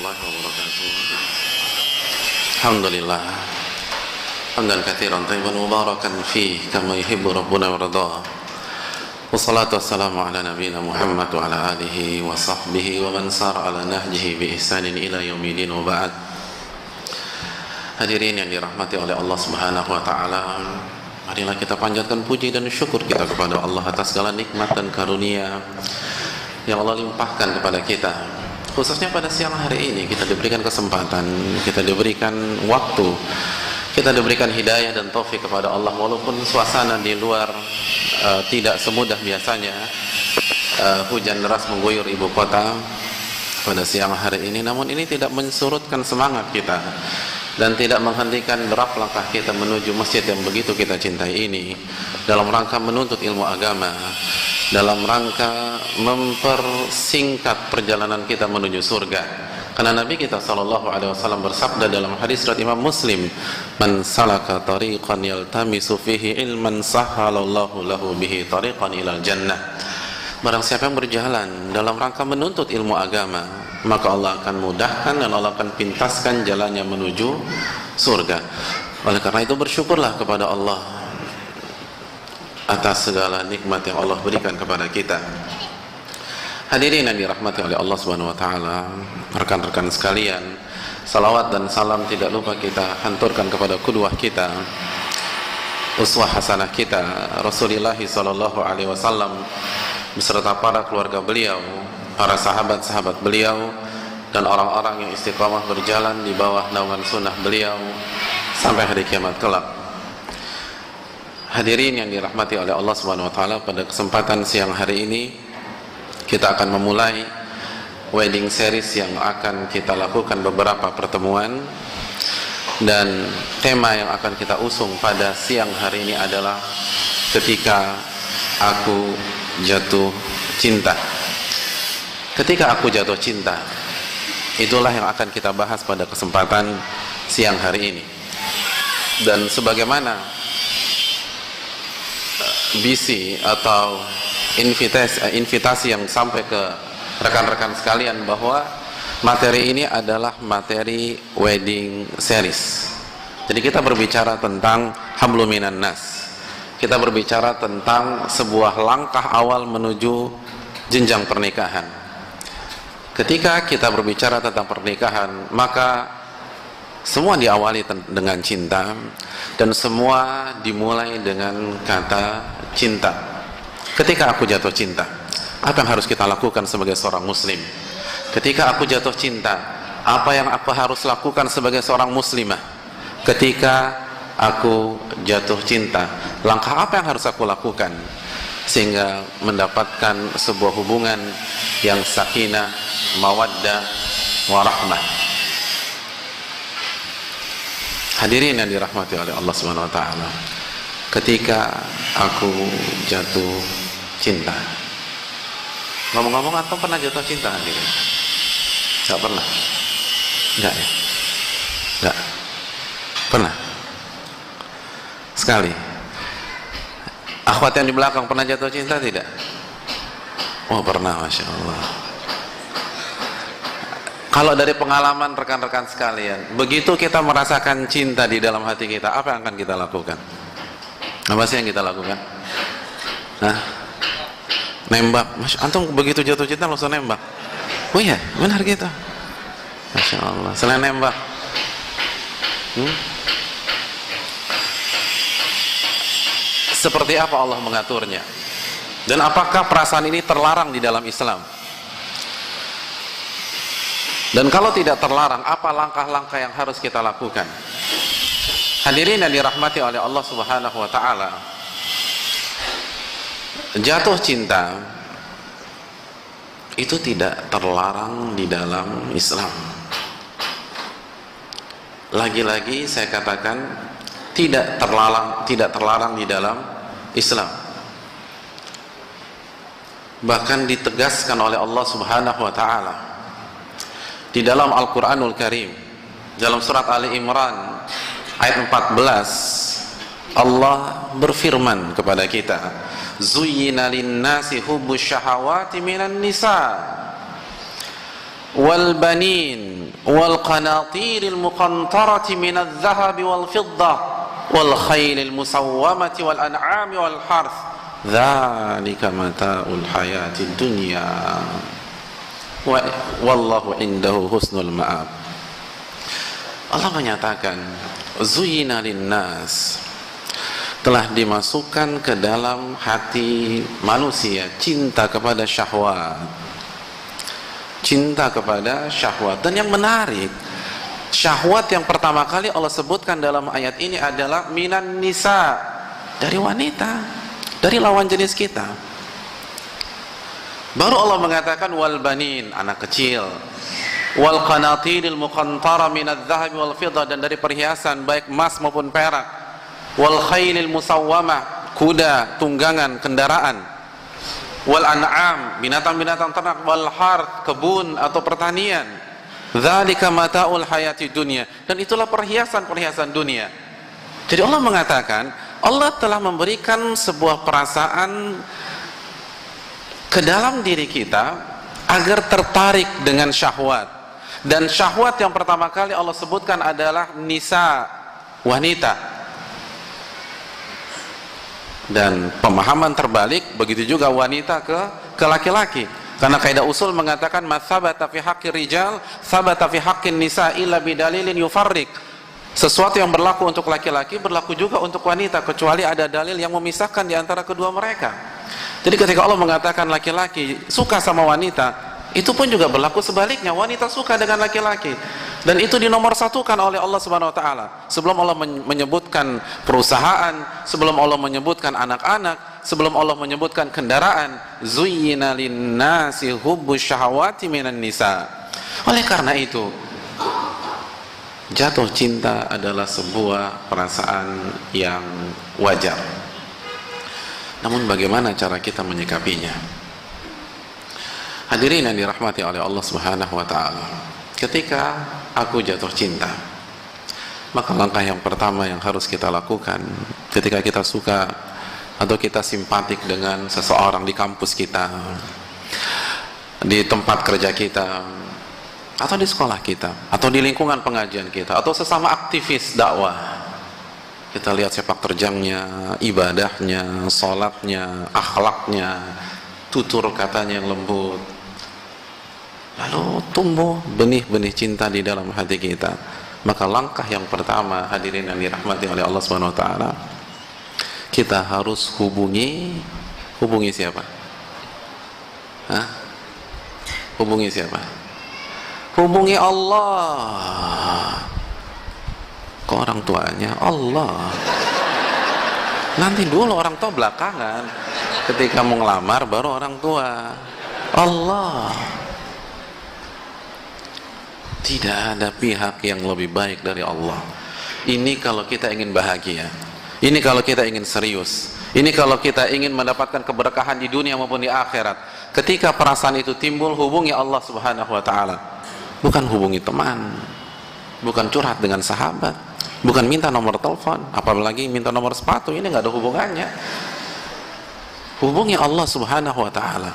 warahmatullahi wabarakatuh. Alhamdulillah hamdan katsiran thayyiban mubarakan fihi kama yuhibbu rabbuna wa yarda. Wassalatu wassalamu ala nabiyyina Muhammad wa ala alihi wa sahbihi wa man sara ala nahjihi bi ihsanin ila yaumil wa ba'd. Hadirin yang dirahmati oleh Allah Subhanahu wa taala, marilah kita panjatkan puji dan syukur kita kepada Allah atas segala nikmat dan karunia yang Allah limpahkan kepada kita. Khususnya pada siang hari ini kita diberikan kesempatan, kita diberikan waktu, kita diberikan hidayah dan taufik kepada Allah. Walaupun suasana di luar tidak semudah biasanya, hujan deras mengguyur ibu kota pada siang hari ini, namun ini tidak mensurutkan semangat kita dan tidak menghentikan derap langkah kita menuju masjid yang begitu kita cintai ini, dalam rangka menuntut ilmu agama, dalam rangka mempersingkat perjalanan kita menuju surga. Karena Nabi kita SAW bersabda dalam hadis riwayat Imam Muslim, "Man salaka tariqan yaltamisu fihi ilman sahhalallahu lahu bihi tariqan ilal jannah." Barang siapa yang berjalan dalam rangka menuntut ilmu agama, maka Allah akan mudahkan dan Allah akan pintaskan jalannya menuju surga. Oleh karena itu bersyukurlah kepada Allah atas segala nikmat yang Allah berikan kepada kita. Hadirin yang dirahmati oleh Allah Subhanahu wa taala, rekan-rekan sekalian, salawat dan salam tidak lupa kita hanturkan kepada qudwah kita, uswah hasanah kita, Rasulullah sallallahu alaihi wasallam beserta para keluarga beliau, para sahabat-sahabat beliau, dan orang-orang yang istiqamah berjalan di bawah naungan sunnah beliau sampai hari kiamat kelak. Hadirin yang dirahmati oleh Allah Subhanahu wa taala, pada kesempatan siang hari ini kita akan memulai wedding series yang akan kita lakukan beberapa pertemuan, dan tema yang akan kita usung pada siang hari ini adalah ketika aku jatuh cinta. Ketika aku jatuh cinta, itulah yang akan kita bahas pada kesempatan siang hari ini. Dan sebagaimana bisi atau invitasi yang sampai ke rekan-rekan sekalian, bahwa materi ini adalah materi wedding series. Jadi kita berbicara tentang hablum minan nas. Kita berbicara tentang sebuah langkah awal menuju jenjang pernikahan. Ketika kita berbicara tentang pernikahan, maka semua diawali dengan cinta, dan semua dimulai dengan kata cinta. Ketika aku jatuh cinta, apa yang harus kita lakukan sebagai seorang muslim? Ketika aku jatuh cinta, apa yang aku harus lakukan sebagai seorang muslimah? Ketika aku jatuh cinta, langkah apa yang harus aku lakukan sehingga mendapatkan sebuah hubungan yang sakinah, mawaddah, warahmah? Hadirin yang dirahmati oleh Allah Subhanahu wa taala, ketika aku jatuh cinta. Ngomong-ngomong, atau pernah jatuh cinta hadirin? Enggak pernah? Enggak ya? Enggak. Pernah? Sekali. Akhwat yang di belakang pernah jatuh cinta tidak? Oh pernah, Masya Allah. Kalau dari pengalaman rekan-rekan sekalian, begitu kita merasakan cinta di dalam hati kita, apa yang akan kita lakukan? Apa sih yang kita lakukan? Hah? Nembak. Antum begitu jatuh cinta langsung nembak? Oh iya, benar gitu. Masya Allah. Selain nembak, seperti apa Allah mengaturnya? Dan apakah perasaan ini terlarang di dalam Islam? Dan kalau tidak terlarang, apa langkah-langkah yang harus kita lakukan? Hadirin yang dirahmati oleh Allah Subhanahu wa taala, jatuh cinta itu tidak terlarang di dalam Islam. Lagi-lagi saya katakan, tidak terlarang di dalam Islam. Bahkan ditegaskan oleh Allah Subhanahu wa taala di dalam Al-Qur'anul Karim, dalam surat Ali Imran ayat 14, Allah berfirman kepada kita, "Zuyyina lin-nasi hubbus syahawati minan nisa wal banin wal qanatiril muqantarati minadh dhahabi wal fiddah wal khailil musawwamati wal an'ami wal harth dzalika mata'ul hayatid dunya wallahu indahu husnul ma'ab. Allah menyatakan zuyina linnas, telah dimasukkan ke dalam hati manusia cinta kepada syahwat, cinta kepada syahwat. Dan yang menarik, syahwat yang pertama kali Allah sebutkan dalam ayat ini adalah minan nisa, dari wanita, dari lawan jenis kita. Baru Allah mengatakan wal banin, anak kecil, wal qanatiril muqantara minadh dhahabi wal fiddah, dan dari perhiasan baik emas maupun perak, wal khailil musawwamah, kuda, tunggangan, kendaraan, wal an'am, binatang-binatang ternak, wal harth, kebun atau pertanian. Dzalika mata'ul hayati dunya, dan itulah perhiasan-perhiasan dunia. Jadi Allah mengatakan, Allah telah memberikan sebuah perasaan ke dalam diri kita agar tertarik dengan syahwat. Dan syahwat yang pertama kali Allah sebutkan adalah nisa, wanita. Dan pemahaman terbalik begitu juga wanita ke laki-laki. Karena kaidah usul mengatakan matsabata fi haqqir rijal tsabata fi haqqin nisa illa bidalilin yufarriq. Sesuatu yang berlaku untuk laki-laki berlaku juga untuk wanita, kecuali ada dalil yang memisahkan di antara kedua mereka. Jadi ketika Allah mengatakan laki-laki suka sama wanita, itu pun juga berlaku sebaliknya, wanita suka dengan laki-laki. Dan itu dinomorsatukan oleh Allah Subhanahu wa taala. Sebelum Allah menyebutkan perusahaan, sebelum Allah menyebutkan anak-anak, sebelum Allah menyebutkan kendaraan, zuyyina linnasi hubbus syahawati minan nisa. Oleh karena itu, jatuh cinta adalah sebuah perasaan yang wajar. Namun bagaimana cara kita menyikapinya? Hadirin yang dirahmati oleh Allah Subhanahu wa taala, ketika aku jatuh cinta, maka langkah yang pertama yang harus kita lakukan ketika kita suka atau kita simpatik dengan seseorang di kampus kita, di tempat kerja kita, atau di sekolah kita, atau di lingkungan pengajian kita, atau sesama aktivis dakwah, kita lihat sepak terjangnya, ibadahnya, sholatnya, akhlaknya, tutur katanya yang lembut, lalu tumbuh benih-benih cinta di dalam hati kita. Maka langkah yang pertama, hadirin yang dirahmati oleh Allah Subhanahu wa taala, kita harus hubungi siapa? Hah? Hubungi siapa? Hubungi Allah. Ke orang tuanya Allah. Nanti dulu orang tua belakangan. Ketika mau ngelamar baru orang tua. Allah. Tidak ada pihak yang lebih baik dari Allah. Ini kalau kita ingin bahagia. Ini kalau kita ingin serius. Ini kalau kita ingin mendapatkan keberkahan di dunia maupun di akhirat. Ketika perasaan itu timbul, hubungi Allah Subhanahu wa taala. Bukan hubungi teman, bukan curhat dengan sahabat, bukan minta nomor telepon, apalagi minta nomor sepatu. Ini nggak ada hubungannya. Hubungi Allah Subhanahu wa taala.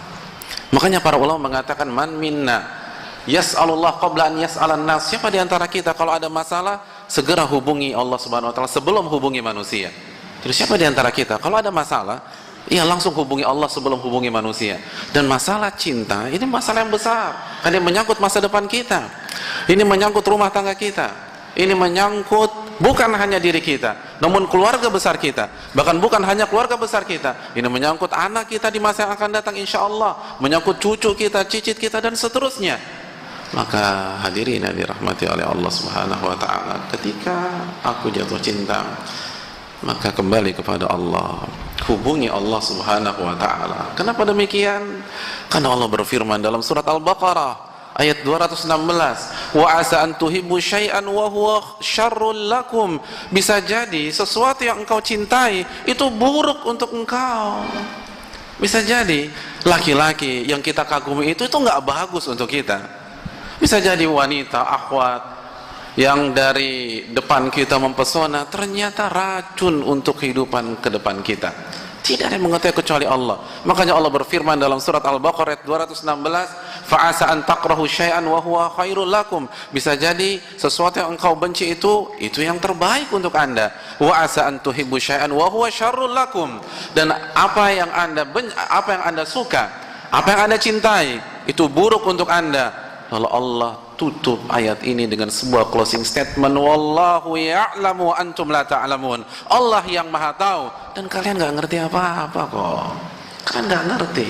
Makanya para ulama mengatakan man minna yas'alullah qabla an yas'alan nas. Siapa di antara kita kalau ada masalah segera hubungi Allah Subhanahu wa taala sebelum hubungi manusia. Terus siapa di antara kita kalau ada masalah, iya langsung hubungi Allah sebelum hubungi manusia. Dan masalah cinta ini masalah yang besar, karena menyangkut masa depan kita, ini menyangkut rumah tangga kita, ini menyangkut bukan hanya diri kita, namun keluarga besar kita, bahkan bukan hanya keluarga besar kita, ini menyangkut anak kita di masa yang akan datang insya Allah, menyangkut cucu kita, cicit kita, dan seterusnya. Maka hadirin yang dirahmati oleh Allah Subhanahu wa taala, ketika aku jatuh cinta, maka kembali kepada Allah, hubungi Allah Subhanahu wa taala. Kenapa demikian? Karena Allah berfirman dalam surat Al-Baqarah ayat 216, wa asa an tuhibbu syai'an wa huwa syarrul lakum. Bisa jadi sesuatu yang engkau cintai itu buruk untuk engkau. Bisa jadi laki-laki yang kita kagumi itu enggak bagus untuk kita. Bisa jadi wanita, akhwat yang dari depan kita mempesona ternyata racun untuk kehidupan ke depan kita. Tidak ada yang mengetahui kecuali Allah. Makanya Allah berfirman dalam surat Al-Baqarah 216, fa'asa an takrahu syai'an wa huwa khairul lakum. Bisa jadi sesuatu yang engkau benci itu yang terbaik untuk Anda. Wa asa an tuhibbu syai'an wa huwa syarrul lakum. Dan apa yang Anda suka, apa yang Anda cintai, itu buruk untuk Anda. Lalu Allah tutup ayat ini dengan sebuah closing statement, wallahu ya'lamu wa antum la ta'lamun. Allah yang maha tahu dan kalian nggak ngerti apa-apa kok. Kalian nggak ngerti.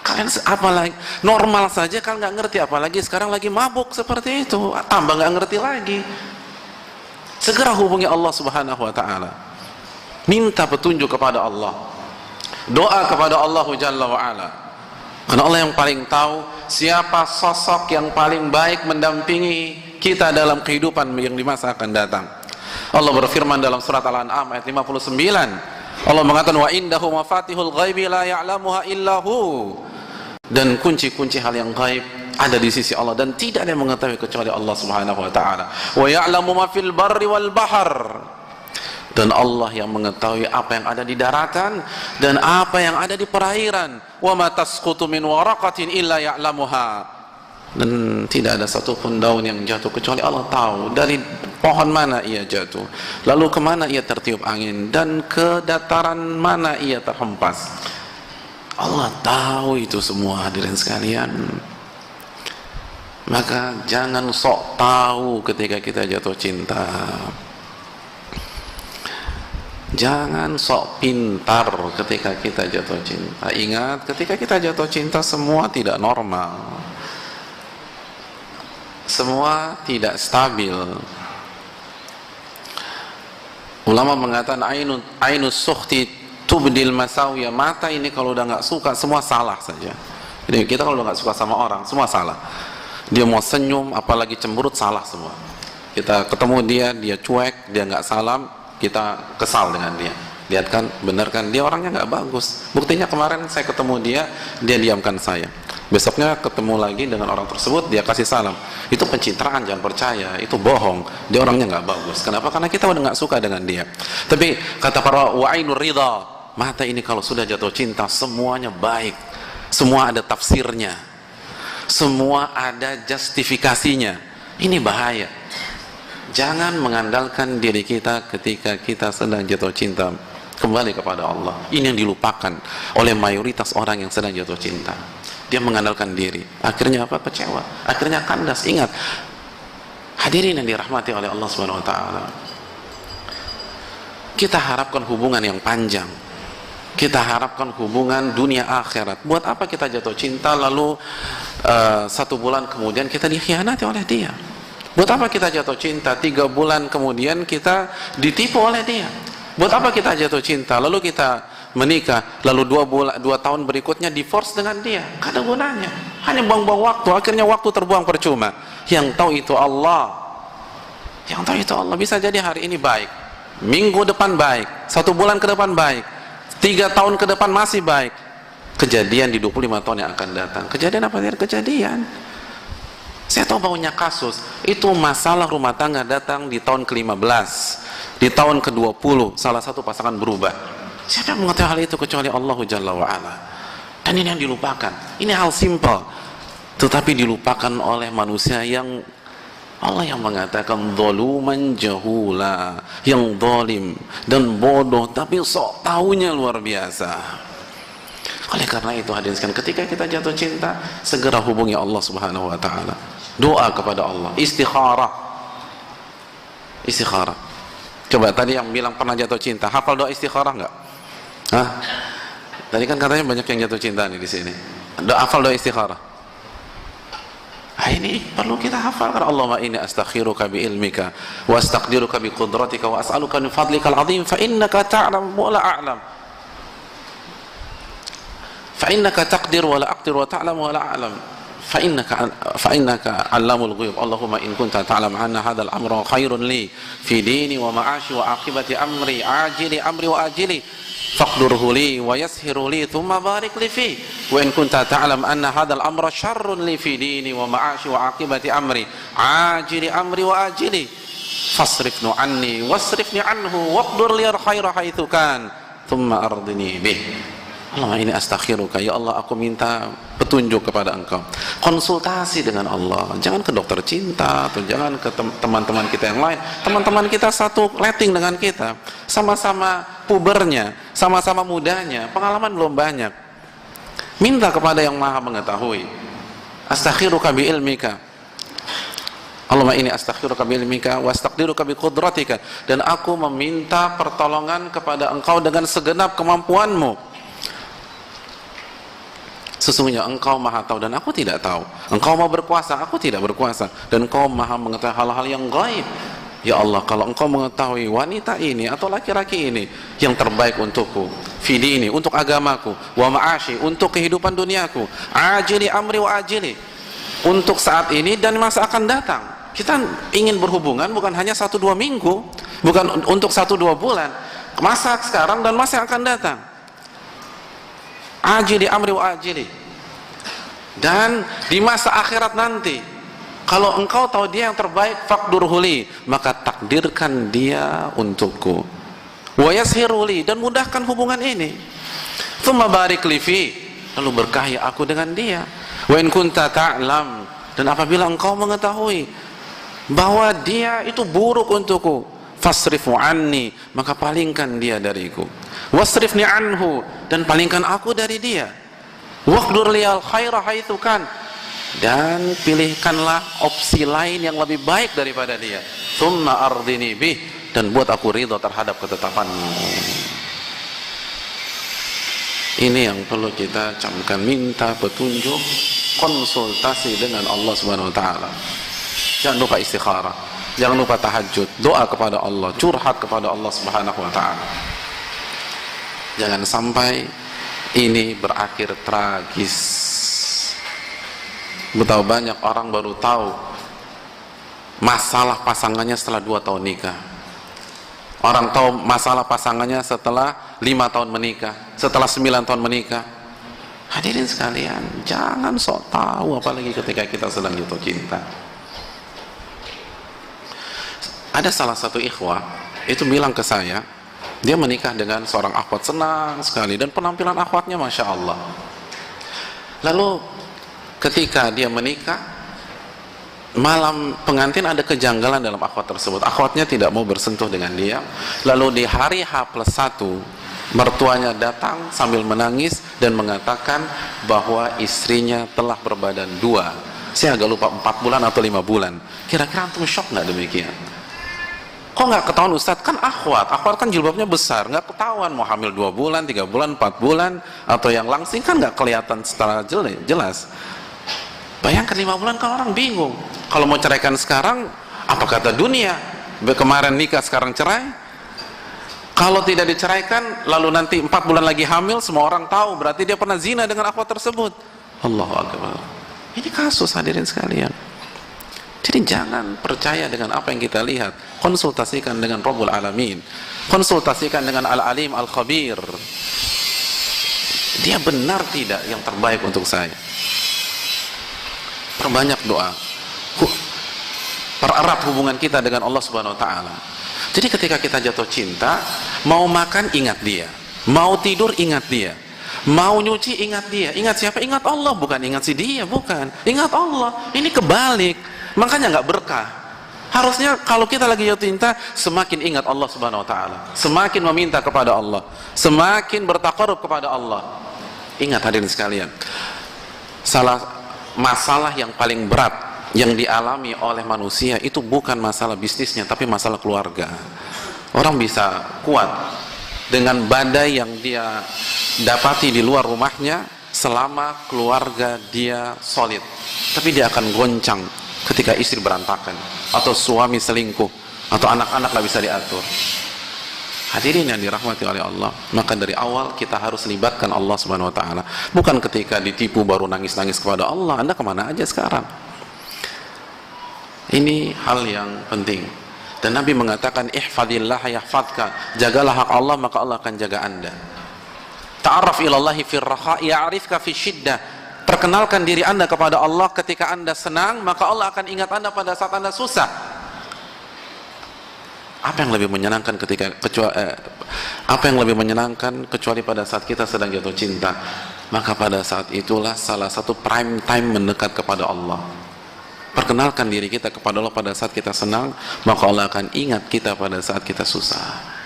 Kalian apalagi normal saja kalian nggak ngerti, apalagi sekarang lagi mabuk seperti itu, tambah nggak ngerti lagi. Segera hubungi Allah Subhanahu wa taala. Minta petunjuk kepada Allah. Doa kepada Allah Jalla wa ala. Karena Allah yang paling tahu siapa sosok yang paling baik mendampingi kita dalam kehidupan yang di masa akan datang. Allah berfirman dalam surat Al-An'am ayat 59. Allah mengatakan wa indahu mafatihul ghaibi la ya'lamuha illahu. Dan kunci-kunci hal yang gaib ada di sisi Allah dan tidak ada yang mengetahui kecuali Allah Subhanahu wa taala. Wa ya'lamu ma fil barri wal bahr. Dan Allah yang mengetahui apa yang ada di daratan dan apa yang ada di perairan. Wa ma tasqutu min waraqatin illa ya'lamuha. Dan tidak ada satupun daun yang jatuh kecuali Allah tahu dari pohon mana ia jatuh, lalu kemana ia tertiup angin, dan ke dataran mana ia terhempas. Allah tahu itu semua, hadirin sekalian. Maka jangan sok tahu ketika kita jatuh cinta. Jangan sok pintar ketika kita jatuh cinta. Ingat, ketika kita jatuh cinta semua tidak normal, semua tidak stabil. Ulama mengatakan ainus sukhti tubdil masawiyah. Mata ini kalau udah nggak suka semua salah saja. Jadi kita kalau udah nggak suka sama orang semua salah. Dia mau senyum apalagi cemberut salah semua. Kita ketemu dia cuek, dia nggak salam, kita kesal dengan dia. Lihat kan, benar kan, dia orangnya nggak bagus. Buktinya kemarin saya ketemu dia diamkan saya. Besoknya ketemu lagi dengan orang tersebut, dia kasih salam. Itu pencitraan, jangan percaya, itu bohong. Dia orangnya nggak bagus. Kenapa? Karena kita udah nggak suka dengan dia. Tapi kata para wa'inur ridha, mata ini kalau sudah jatuh cinta semuanya baik, semua ada tafsirnya, semua ada justifikasinya. Ini bahaya. Jangan mengandalkan diri kita ketika kita sedang jatuh cinta. Kembali kepada Allah. Ini yang dilupakan oleh mayoritas orang yang sedang jatuh cinta. Dia mengandalkan diri. Akhirnya apa? Kecewa. Akhirnya kandas. Ingat, hadirin yang dirahmati oleh Allah Subhanahu wa taala. Kita harapkan hubungan yang panjang. Kita harapkan hubungan dunia akhirat. Buat apa kita jatuh cinta lalu 1 bulan kemudian kita dikhianati oleh dia? Buat apa kita jatuh cinta 3 bulan kemudian kita ditipu oleh dia? Buat apa kita jatuh cinta lalu kita menikah lalu 2 tahun berikutnya divorce dengan dia? Gak ada gunanya, hanya buang-buang waktu. Akhirnya waktu terbuang percuma. Yang tahu itu Allah. Yang tahu itu Allah. Bisa jadi hari ini baik, minggu depan baik, 1 bulan ke depan baik, 3 tahun ke depan masih baik. Kejadian di 25 tahun yang akan datang. Kejadian apa? Kejadian. Saya tahu banyak kasus. Itu masalah rumah tangga datang di tahun ke-15, di tahun ke-20 salah satu pasangan berubah. Siapa yang mengetahui hal itu kecuali Allah Jalla wa'ala. Dan ini yang dilupakan. Ini hal simple, tetapi dilupakan oleh manusia yang Allah yang mengatakan zaluman jahula, yang zalim dan bodoh tapi sok taunya luar biasa. Oleh karena itu hadirin sekalian, ketika kita jatuh cinta segera hubungi Allah Subhanahu wa taala. Doa kepada Allah, istikharah. Istikharah. Coba tadi yang bilang pernah jatuh cinta, hafal doa istikharah enggak? Hah? Tadi kan katanya banyak yang jatuh cinta nih di sini. Hafal doa istikharah. Ini perlu kita hafalkan. Allahumma inni astakhiruka bi ilmika wa astaqdiruka bi qudratika wa as'aluka min fadlikal azim fa innaka ta'lam wa la a'lam. Fa innaka taqdir wa la aqdir wa ta'lam wa la a'lam. Fa innaka 'allamul ghuyub. Allahumma in kunta ta'lam anna hadzal amra khairun li fi dini wa ma'ashi wa aqibati amri ajili amri wa ajili faqdurhu li wa yassirhu li thumma barik li fi wa in kunta ta'lam anna hadzal amra syarrun li fi dini wa ma'ashi wa aqibati amri ajili amri wa ajili fasrifnu anni wasrifni anhu waqdur li al khaira haitsu kan thumma ardini bih. Allahumma ini astakhiruka, ya Allah aku minta petunjuk kepada engkau. Konsultasi dengan Allah, jangan ke dokter cinta atau jangan ke teman-teman kita yang lain. Teman-teman kita satu letting dengan kita, sama-sama pubernya, sama-sama mudanya, pengalaman belum banyak. Minta kepada yang maha mengetahui. Astakhiruka bi ilmika, Allahumma ini astakhiruka bi ilmika wa astaqdiruka bi qudratika, dan aku meminta pertolongan kepada engkau dengan segenap kemampuanmu. Sesungguhnya engkau maha tahu dan aku tidak tahu. Engkau mau berkuasa, aku tidak berkuasa. Dan engkau maha mengetahui hal-hal yang gaib. Ya Allah, kalau engkau mengetahui wanita ini atau laki-laki ini yang terbaik untukku, fidi ini, untuk agamaku, wa ma'ashi, untuk kehidupan duniaku, ajili amri wa ajili, untuk saat ini dan masa akan datang. Kita ingin berhubungan bukan hanya 1-2 minggu, bukan untuk 1-2 bulan, masa sekarang dan masa yang akan datang. Ajili amri wa ajili, dan di masa akhirat nanti, kalau engkau tahu dia yang terbaik, faqdurhuli, maka takdirkan dia untukku, wa yashiruli, dan mudahkan hubungan ini, thumma barik li fi, lalu berkahi aku dengan dia, wa in kunta ta'lam, dan apabila engkau mengetahui bahwa dia itu buruk untukku, fasrifu anni, maka palingkan dia dariku, wasrifni anhu, dan palingkan aku dari dia, waqdur liyal khaira haitsu kan, dan pilihkanlah opsi lain yang lebih baik daripada dia, thumma ardini bih, dan buat aku ridha terhadap ketetapanmu. Ini yang perlu kita camkan, minta petunjuk, konsultasi dengan Allah Subhanahu wa taala. Jangan lupa istikharah, jangan lupa tahajud, doa kepada Allah, curhat kepada Allah Subhanahu wa taala. Jangan sampai ini berakhir tragis. Betapa banyak orang baru tahu masalah pasangannya setelah 2 tahun nikah. Orang tahu masalah pasangannya setelah 5 tahun menikah, setelah 9 tahun menikah. Hadirin sekalian, jangan sok tahu, apalagi ketika kita sedang jatuh cinta. Ada salah satu ikhwah itu bilang ke saya, dia menikah dengan seorang akhwat, senang sekali, dan penampilan akhwatnya Masya Allah. Lalu ketika dia menikah, malam pengantin ada kejanggalan dalam akhwat tersebut. Akhwatnya tidak mau bersentuh dengan dia. Lalu di hari H+1, mertuanya datang sambil menangis dan mengatakan bahwa istrinya telah berbadan 2. Saya agak lupa 4 bulan atau 5 bulan. Kira-kira antum shock nggak demikian? Kok nggak ketahuan Ustadz? Kan akhwat kan jilbabnya besar, nggak ketahuan mau hamil 2 bulan, 3 bulan, 4 bulan, atau yang langsing kan nggak kelihatan secara jelas. Bayangkan 5 bulan, kan orang bingung. Kalau mau ceraikan sekarang, apa kata dunia? Kemarin nikah, sekarang cerai. Kalau tidak diceraikan, lalu nanti 4 bulan lagi hamil, semua orang tahu, berarti dia pernah zina dengan akhwat tersebut. Allahu Akbar. Ini kasus, hadirin sekalian. Jadi jangan percaya dengan apa yang kita lihat. Konsultasikan dengan Rabbul Alamin, konsultasikan dengan Al-Alim Al-Khabir. Dia benar tidak yang terbaik untuk saya? Perbanyak doa, pererat hubungan kita dengan Allah Subhanahu wa taala. Jadi ketika kita jatuh cinta, mau makan ingat dia, mau tidur ingat dia, mau nyuci ingat dia. Ingat siapa? Ingat Allah, bukan ingat si dia, bukan. Ingat Allah. Ini kebalik. Makanya nggak berkah. Harusnya kalau kita lagi jatuh cinta, semakin ingat Allah Subhanahu wa taala, semakin meminta kepada Allah, semakin bertaqarrub kepada Allah. Ingat hadirin sekalian, masalah yang paling berat yang dialami oleh manusia itu bukan masalah bisnisnya, tapi masalah keluarga. Orang bisa kuat dengan badai yang dia dapati di luar rumahnya selama keluarga dia solid, tapi dia akan goncang ketika istri berantakan, atau suami selingkuh, atau anak-anak gak bisa diatur. Hadirin yang dirahmati oleh Allah, maka dari awal kita harus libatkan Allah Subhanahu wa taala. Bukan ketika ditipu baru nangis-nangis kepada Allah. Anda kemana aja sekarang? Ini hal yang penting. Dan Nabi mengatakan, ihfadillah yahfadka, jagalah hak Allah maka Allah akan jaga Anda. Ta'arraf ilallahi fir raha ya'rifka fi syiddah. Perkenalkan diri Anda kepada Allah ketika Anda senang, maka Allah akan ingat Anda pada saat Anda susah. Apa yang lebih menyenangkan ketika Apa yang lebih menyenangkan kecuali pada saat kita sedang jatuh cinta? Maka pada saat itulah salah satu prime time mendekat kepada Allah. Perkenalkan diri kita kepada Allah pada saat kita senang, maka Allah akan ingat kita pada saat kita susah.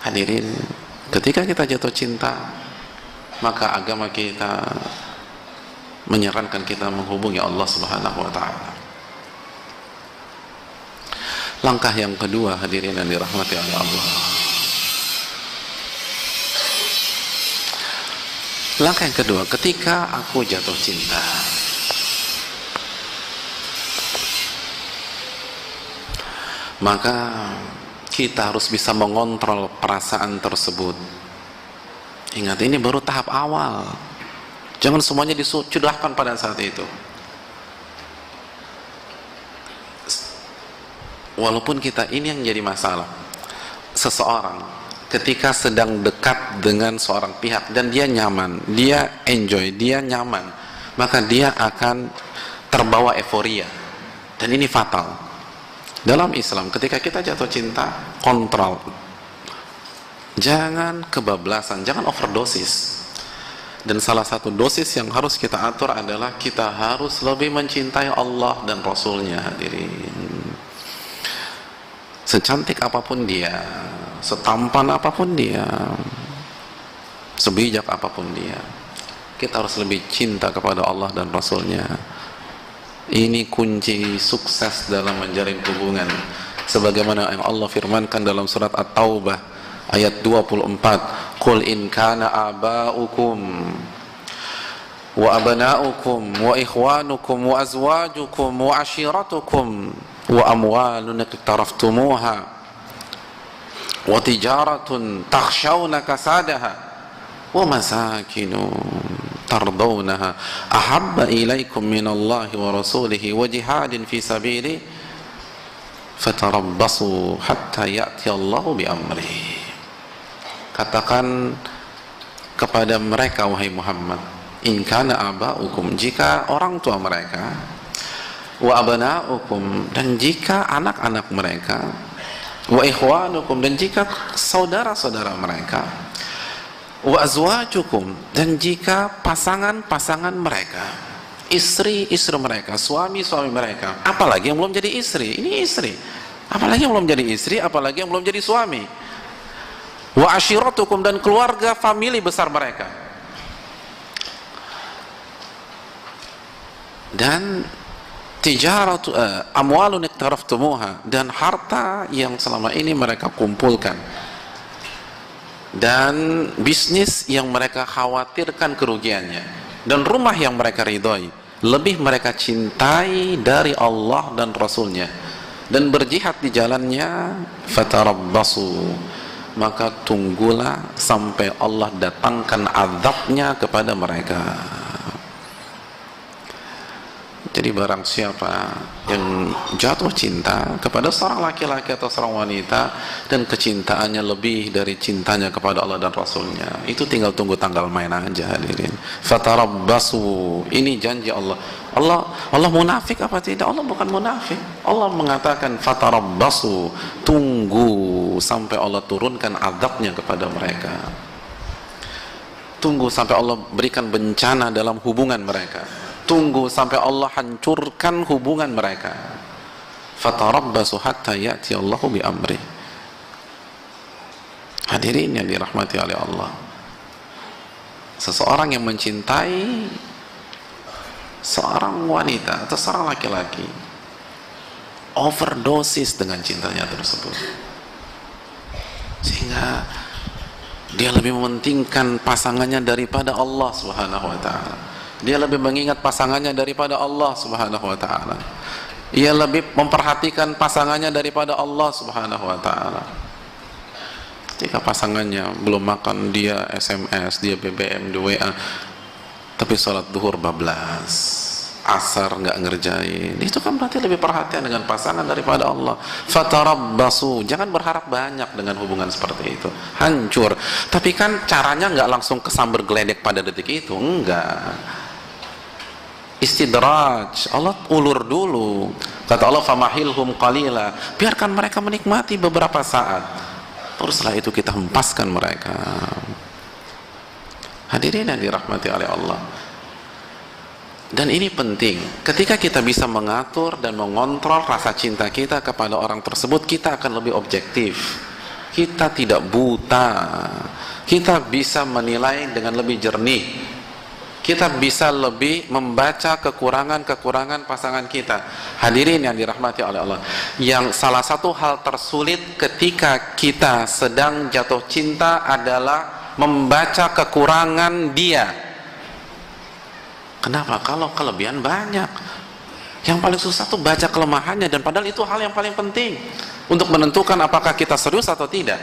Hadirin, ketika kita jatuh cinta, maka agama kita menyarankan kita menghubungi Allah Subhanahu wa ta'ala. Langkah yang kedua, hadirin yang dirahmati oleh Allah. Langkah yang kedua, ketika aku jatuh cinta, maka kita harus bisa mengontrol perasaan tersebut. Ingat, ini baru tahap awal. Jangan semuanya dicurahkan pada saat itu. Walaupun kita, ini yang jadi masalah. Seseorang ketika sedang dekat dengan seorang pihak dan dia nyaman, dia enjoy, dia nyaman, maka dia akan terbawa euforia. Dan ini fatal. Dalam Islam, ketika kita jatuh cinta, kontrol. Jangan kebablasan, jangan overdosis. Dan salah satu dosis yang harus kita atur adalah kita harus lebih mencintai Allah dan Rasulnya, hadirin. Secantik apapun dia, setampan apapun dia, sebijak apapun dia, kita harus lebih cinta kepada Allah dan Rasulnya. Ini kunci sukses dalam menjalin hubungan, sebagaimana yang Allah firmankan dalam surat At-Taubah ayat 24, qul in kana aba'ukum wa abna'ukum wa ikhwanukum wa azwajukum wa ashiratukum wa amwalun iqtaraftumuha wa tijaratun takhshawna kasadaha wa masakinu tardawnaha ahabba ilaikum minallahi wa rasulihi wa jihadin fi sabili fatarabbasu hatta ya'ti Allahu bi amri. Katakan kepada mereka, wahai Muhammad, in kana aba'ukum, jika orang tua mereka, wa abna'ukum, dan jika anak-anak mereka, wa ikhwanukum, dan jika saudara-saudara mereka, wa azwajukum, dan jika pasangan-pasangan mereka, istri-istri mereka, suami-suami mereka, apalagi yang belum jadi istri, ini istri, apalagi yang belum jadi istri, apalagi yang belum jadi suami, wa ashiratukum, dan keluarga famili besar mereka, dan tijaratu amwalun iqtaraftumuha, dan harta yang selama ini mereka kumpulkan, dan bisnis yang mereka khawatirkan kerugiannya, dan rumah yang mereka ridhoi, lebih mereka cintai dari Allah dan Rasulnya, dan berjihad di jalannya, fatarabbasu, maka tunggulah sampai Allah datangkan azabnya kepada mereka. Jadi barang siapa yang jatuh cinta kepada seorang laki-laki atau seorang wanita dan kecintaannya lebih dari cintanya kepada Allah dan Rasulnya, itu tinggal tunggu tanggal main aja, hadirin. Fatarabbasu, ini janji Allah. Allah munafik apa tidak? Allah bukan munafik. Allah mengatakan fatarabbasu, tunggu sampai Allah turunkan azabnya kepada mereka. Tunggu sampai Allah berikan bencana dalam hubungan mereka. Tunggu sampai Allah hancurkan hubungan mereka. Fatarabbasu hatta ya'ti Allahu bi amri. Hadirin yang dirahmati oleh Allah, seseorang yang mencintai seorang wanita atau seorang laki-laki overdosis dengan cintanya tersebut, sehingga dia lebih mementingkan pasangannya daripada Allah Subhanahu wa ta'ala. Dia lebih mengingat pasangannya daripada Allah Subhanahu wa ta'ala. Ia lebih memperhatikan pasangannya daripada Allah Subhanahu wa ta'ala. Jika pasangannya belum makan, dia SMS, dia BBM, dia WA, tapi sholat duhur bablas, asar nggak ngerjain, itu kan berarti lebih perhatian dengan pasangan daripada Allah. Fatarabbasu, jangan berharap banyak dengan hubungan seperti itu, hancur. Tapi kan caranya nggak langsung kesambar geledek pada detik itu, enggak. Istidraj, Allah ulur dulu. Kata Allah, famahilhum qalila, biarkan mereka menikmati beberapa saat. baru setelah itu kita hempaskan mereka. Hadirin yang dirahmati oleh Allah. Dan ini penting, ketika kita bisa mengatur dan mengontrol rasa cinta kita kepada orang tersebut, kita akan lebih objektif, kita tidak buta, kita bisa menilai dengan lebih jernih, kita bisa lebih membaca kekurangan-kekurangan pasangan kita. Hadirin yang dirahmati oleh Allah, yang salah satu hal tersulit ketika kita sedang jatuh cinta adalah membaca kekurangan dia. Kenapa? Kalau kelebihan banyak, yang paling susah tuh baca kelemahannya, dan padahal itu hal yang paling penting untuk menentukan apakah kita serius atau tidak,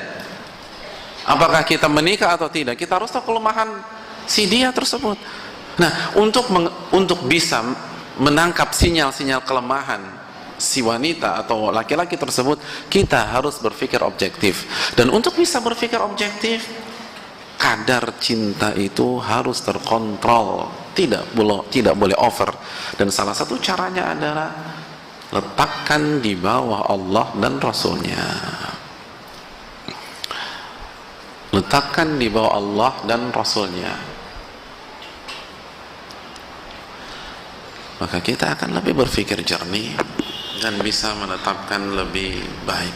apakah kita menikah atau tidak. Kita harus tahu kelemahan si dia tersebut. Nah, untuk bisa menangkap sinyal-sinyal kelemahan si wanita atau laki-laki tersebut, kita harus berpikir objektif. Dan untuk bisa berpikir objektif, kadar cinta itu harus terkontrol, tidak boleh over. Dan salah satu caranya adalah letakkan di bawah Allah dan Rasulnya. Letakkan di bawah Allah dan Rasulnya, maka kita akan lebih berpikir jernih dan bisa menetapkan lebih baik.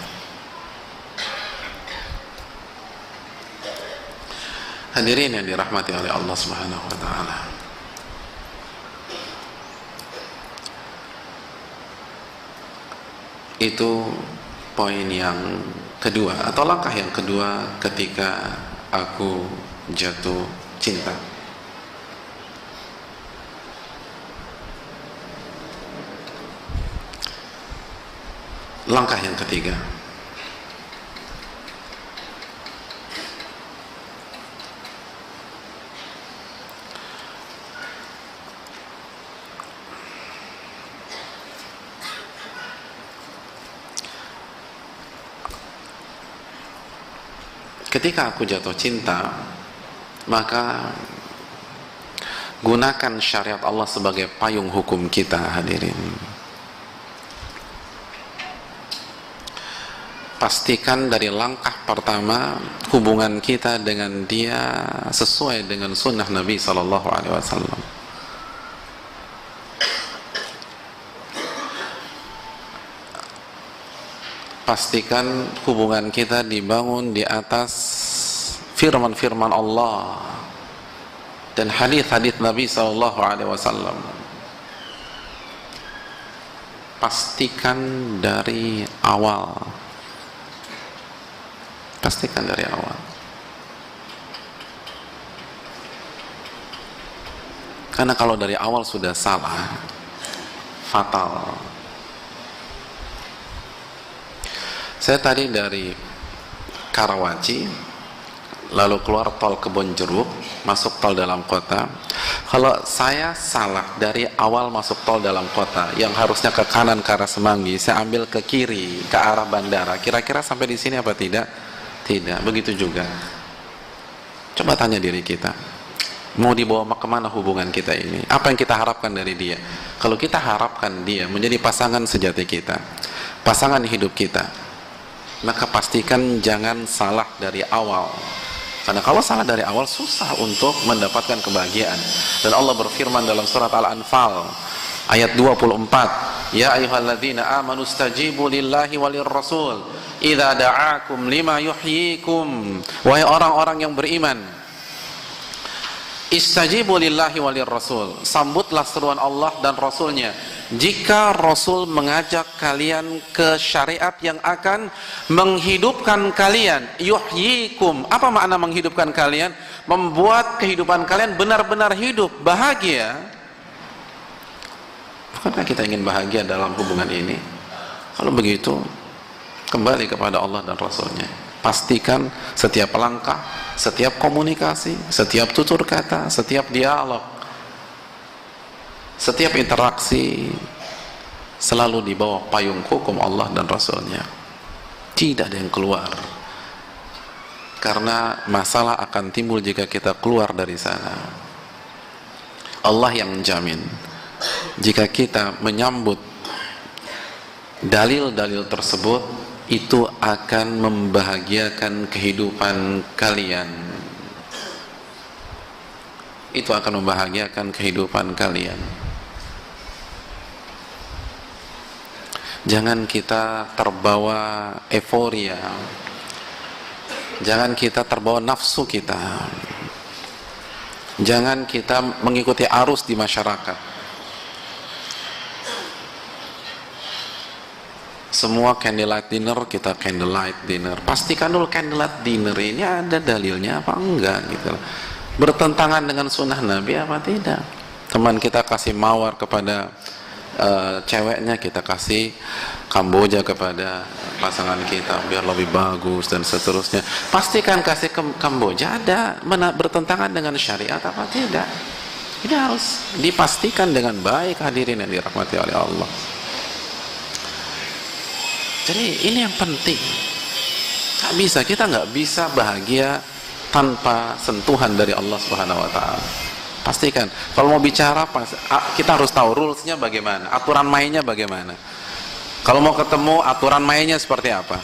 Hadirin yang dirahmati oleh Allah Subhanahu wa taala. Itu poin yang kedua atau langkah yang kedua ketika aku jatuh cinta. Langkah yang ketiga, ketika aku jatuh cinta, maka gunakan syariat Allah sebagai payung hukum kita. Hadirin, pastikan dari langkah pertama hubungan kita dengan dia sesuai dengan sunnah Nabi SAW. Pastikan hubungan kita dibangun di atas firman-firman Allah dan hadis-hadis Nabi SAW. Pastikan dari awal. Pastikan dari awal. Karena kalau dari awal sudah salah, fatal. Saya tadi dari Karawaci, lalu keluar tol Kebonjeruk, masuk tol dalam kota. Kalau saya salah dari awal masuk tol dalam kota, yang harusnya ke kanan ke arah Semanggi, saya ambil ke kiri ke arah bandara. Kira-kira sampai di sini apa tidak? Tidak. Begitu juga. Coba tanya diri kita, mau dibawa kemana hubungan kita ini? Apa yang kita harapkan dari dia? Kalau kita harapkan dia menjadi pasangan sejati kita, pasangan hidup kita, maka pastikan jangan salah dari awal. Karena kalau salah dari awal, susah untuk mendapatkan kebahagiaan. Dan Allah berfirman dalam surat Al-Anfal ayat 24, ya ayyuhalladzina amanu stajibu lillahi walir rasul idza da'akum lima yuhyikum. Wahai orang-orang yang beriman, istajibu lillahi walir rasul, sambutlah seruan Allah dan Rasulnya jika Rasul mengajak kalian ke syariat yang akan menghidupkan kalian. Yuhyikum, apa makna menghidupkan kalian? Membuat kehidupan kalian benar-benar hidup, bahagia. Bukankah kita ingin bahagia dalam hubungan ini? Kalau begitu, kembali kepada Allah dan Rasulnya. Pastikan setiap langkah, setiap komunikasi, setiap tutur kata, setiap dialog, setiap interaksi selalu di bawah payung hukum Allah dan Rasulnya. Tidak ada yang keluar, karena masalah akan timbul jika kita keluar dari sana. Allah yang menjamin jika kita menyambut dalil-dalil tersebut, itu akan membahagiakan kehidupan kalian. Itu akan membahagiakan kehidupan kalian. Jangan kita terbawa euforia. Jangan kita terbawa nafsu kita. Jangan kita mengikuti arus di masyarakat. Semua candlelight dinner, kita candlelight dinner. Pastikan dulu candlelight dinner ini ada dalilnya apa enggak gitu. Bertentangan dengan sunnah Nabi apa tidak. Teman kita kasih mawar kepada ceweknya, kita kasih kamboja kepada pasangan kita biar lebih bagus dan seterusnya. Pastikan kasih kamboja ada bertentangan dengan syariat apa tidak. Ini harus dipastikan dengan baik, hadirin yang dirahmati oleh Allah. Jadi ini yang penting. Kita nggak bisa bahagia tanpa sentuhan dari Allah Subhanahu Wa Taala. Pastikan. Kalau mau bicara, kita harus tahu rulesnya bagaimana, aturan mainnya bagaimana. Kalau mau ketemu, aturan mainnya seperti apa.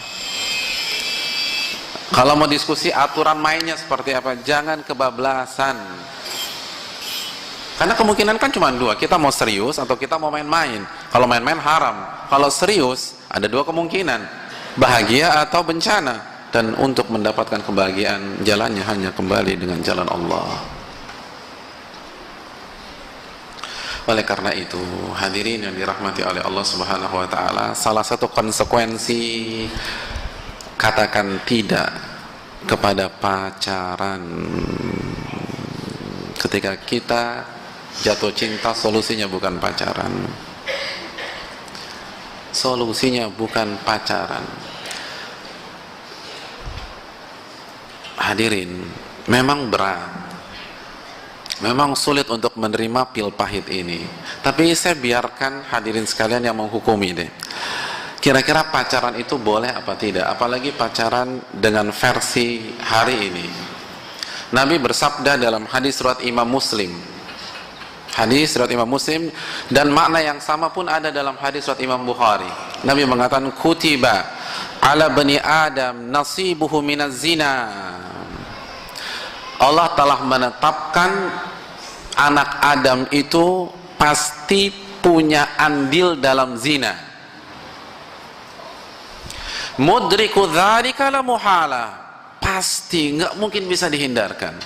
Kalau mau diskusi, aturan mainnya seperti apa. Jangan kebablasan. Karena kemungkinan kan cuma dua, kita mau serius atau kita mau main-main. Kalau main-main haram. Kalau serius, ada dua kemungkinan, bahagia atau bencana. Dan untuk mendapatkan kebahagiaan, jalannya hanya kembali dengan jalan Allah. Oleh karena itu, hadirin yang dirahmati oleh Allah Subhanahu Wa Taala, salah satu konsekuensi katakan tidak kepada pacaran. Ketika kita jatuh cinta, solusinya bukan pacaran. Solusinya bukan pacaran. Hadirin, memang berat. Memang sulit untuk menerima pil pahit ini. Tapi saya biarkan hadirin sekalian yang menghukumi deh. Kira-kira pacaran itu boleh apa tidak? Apalagi pacaran dengan versi hari ini. Nabi bersabda dalam hadis riwayat Imam Muslim. Hadis riwayat Imam Muslim, dan makna yang sama pun ada dalam hadis riwayat Imam Bukhari. Nabi mengatakan, kutiba ala bani Adam nasibuhu minaz zina. Allah telah menetapkan anak Adam itu pasti punya andil dalam zina. Mudriku dzalika la muhala. Pasti, nggak mungkin bisa dihindarkan.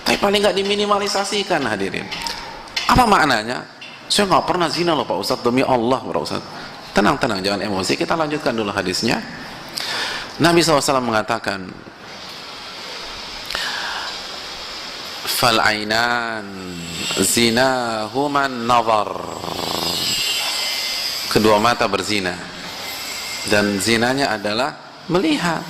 Tapi paling nggak diminimalisasikan, hadirin. Apa maknanya? Saya nggak pernah zina loh Pak Ustadz, demi Allah Pak Ustadz. Tenang, jangan emosi. Kita lanjutkan dulu hadisnya. Nabi SAW mengatakan, fal'ainan zinahuman nazar. Kedua mata berzina, dan zinanya adalah melihat.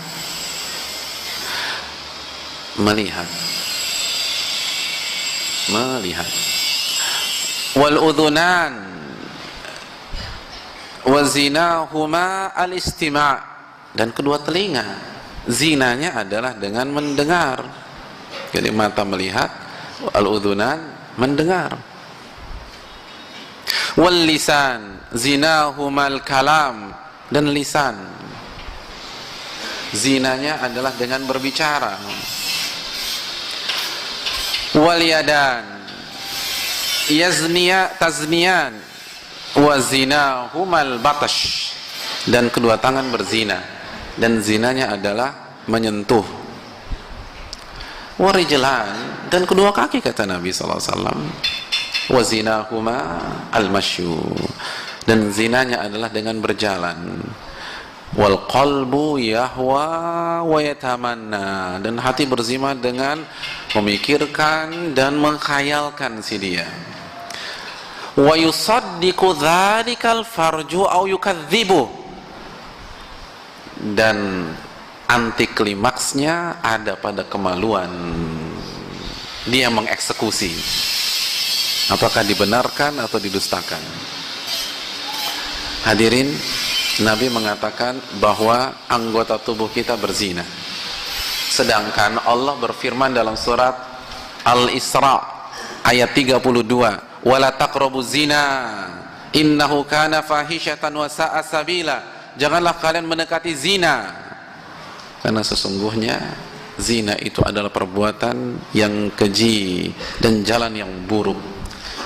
Wal udhunan wa zinahuma al-istima'. Dan kedua telinga, zinanya adalah dengan mendengar. Jadi mata melihat, al-udhunan mendengar. Wal lisan zinahumal kalam. Dan lisan, zinanya adalah dengan berbicara. Wal yadan tazniyan wa zinahumal batash. Dan kedua tangan berzina, dan zinanya adalah menyentuh. Warijlan, dan kedua kaki, kata Nabi SAW. Wazinahuma al-masyu, dan zinanya adalah dengan berjalan. Wal qalbu yahwa wa yatamanna, dan hati berzina dengan memikirkan dan menghayalkan si dia. Wa yusaddiqu dzalikal farju au yukadzibu, dan anti klimaksnya ada pada kemaluan. Dia mengeksekusi, apakah dibenarkan atau didustakan. Hadirin, Nabi mengatakan bahwa anggota tubuh kita berzina. Sedangkan Allah berfirman dalam surat Al-Isra ayat 32, wala taqrabuz zina innahu kana fahishatan wa sa'a sabila. janganlah kalian mendekati zina, karena sesungguhnya zina itu adalah perbuatan yang keji dan jalan yang buruk.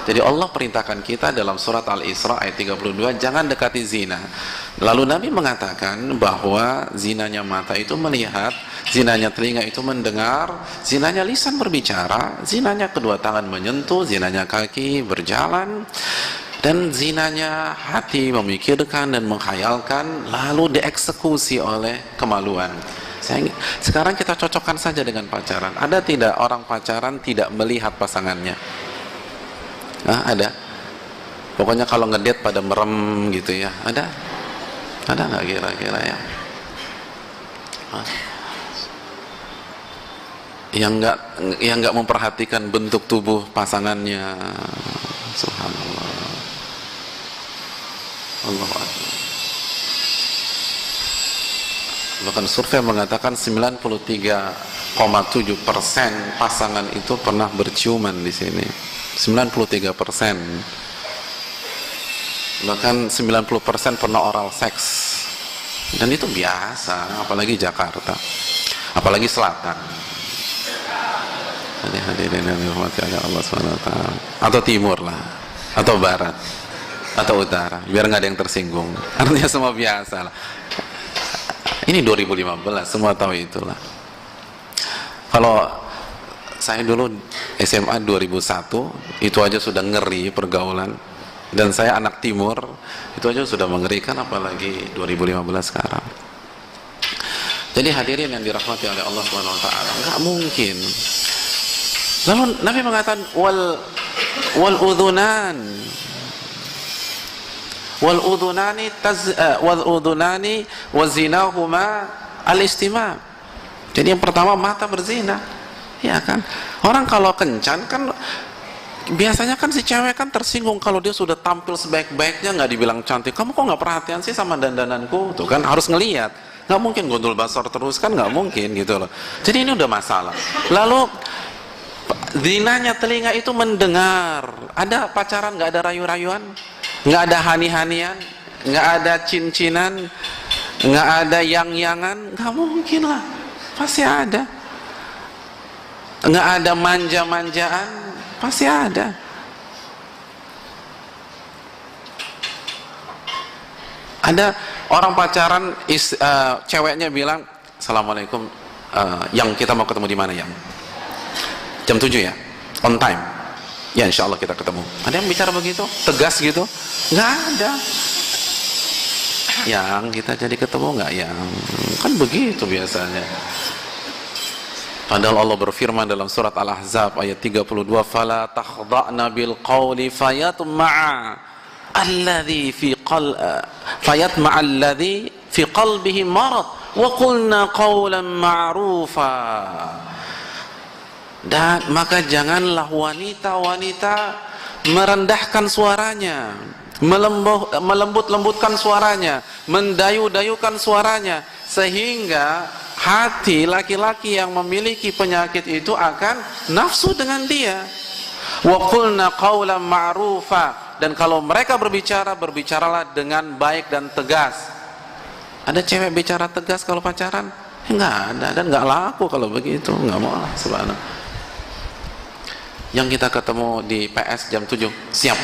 Jadi Allah perintahkan kita dalam surat Al-Isra ayat 32, jangan dekati zina. Lalu Nabi mengatakan bahwa zinanya mata itu melihat, zinanya telinga itu mendengar, zinanya lisan berbicara, zinanya kedua tangan menyentuh, zinanya kaki berjalan, dan zinanya hati memikirkan dan menghayalkan, lalu dieksekusi oleh kemaluan. Sekarang kita cocokkan saja dengan pacaran. Ada tidak orang pacaran tidak melihat pasangannya? Ada. Pokoknya kalau ngedate pada merem gitu ya. Ada nggak kira-kira ya? Yang nggak memperhatikan bentuk tubuh pasangannya. Subhanallah. Allahu Akbar. Bahkan survei mengatakan 93,7% pasangan itu pernah berciuman di sini. 93%. Bahkan 90% pernah oral seks. Dan itu biasa, apalagi Jakarta, apalagi selatan. Hadirin yang dirahmati Allah SWT. Atau timur lah, atau barat, atau utara, biar nggak ada yang tersinggung. Artinya semua biasa lah. Ini 2015, semua tahu itulah. Kalau saya dulu SMA 2001, itu aja sudah ngeri pergaulan. Dan saya anak timur, itu aja sudah mengerikan, apalagi 2015 sekarang. Jadi hadirin yang dirahmati oleh Allah SWT, nggak mungkin. Lalu Nabi mengatakan wal udhunani wazinahuma al-istima'. Jadi yang pertama mata berzina, ya kan? Orang kalau kencan kan biasanya kan si cewek kan tersinggung kalau dia sudah tampil sebaik-baiknya nggak dibilang cantik. Kamu kok nggak perhatian sih sama dandananku? Tuh kan harus ngelihat. Nggak mungkin gondol basar terus, kan nggak mungkin gitu loh. Jadi ini udah masalah. Lalu zinanya telinga itu mendengar. Ada pacaran nggak ada rayu-rayuan, nggak ada hani-hanian, nggak ada cincinan, nggak ada yang-yangan, nggak mungkin lah. Pasti ada. Nggak ada manja-manjaan, pasti ada. Ada orang pacaran, ceweknya bilang, Assalamualaikum, yang kita mau ketemu di mana yang? Jam 7 ya? On time? Ya insya Allah kita ketemu. Ada yang bicara begitu? Tegas gitu? Nggak ada. Yang kita jadi ketemu nggak yang? Kan begitu biasanya. Padahal Allah berfirman dalam surat Al-Ahzab ayat 32, "Fala takhda'na bil qawli fayatma'a alladhi fi qalbihi marad wa qulna qawlan ma'rufa." Dan maka janganlah wanita-wanita merendahkan suaranya, melembut-lembutkan suaranya, mendayu-dayukan suaranya, sehingga hati laki-laki yang memiliki penyakit itu akan nafsu dengan dia. Wa qulna qawlan ma'rufa, dan kalau mereka berbicara, berbicaralah dengan baik dan tegas. Ada cewek bicara tegas kalau pacaran? Enggak ada, dan enggak laku kalau begitu, enggak mau lah, subhanallah. Yang kita ketemu di PS jam 7, siap.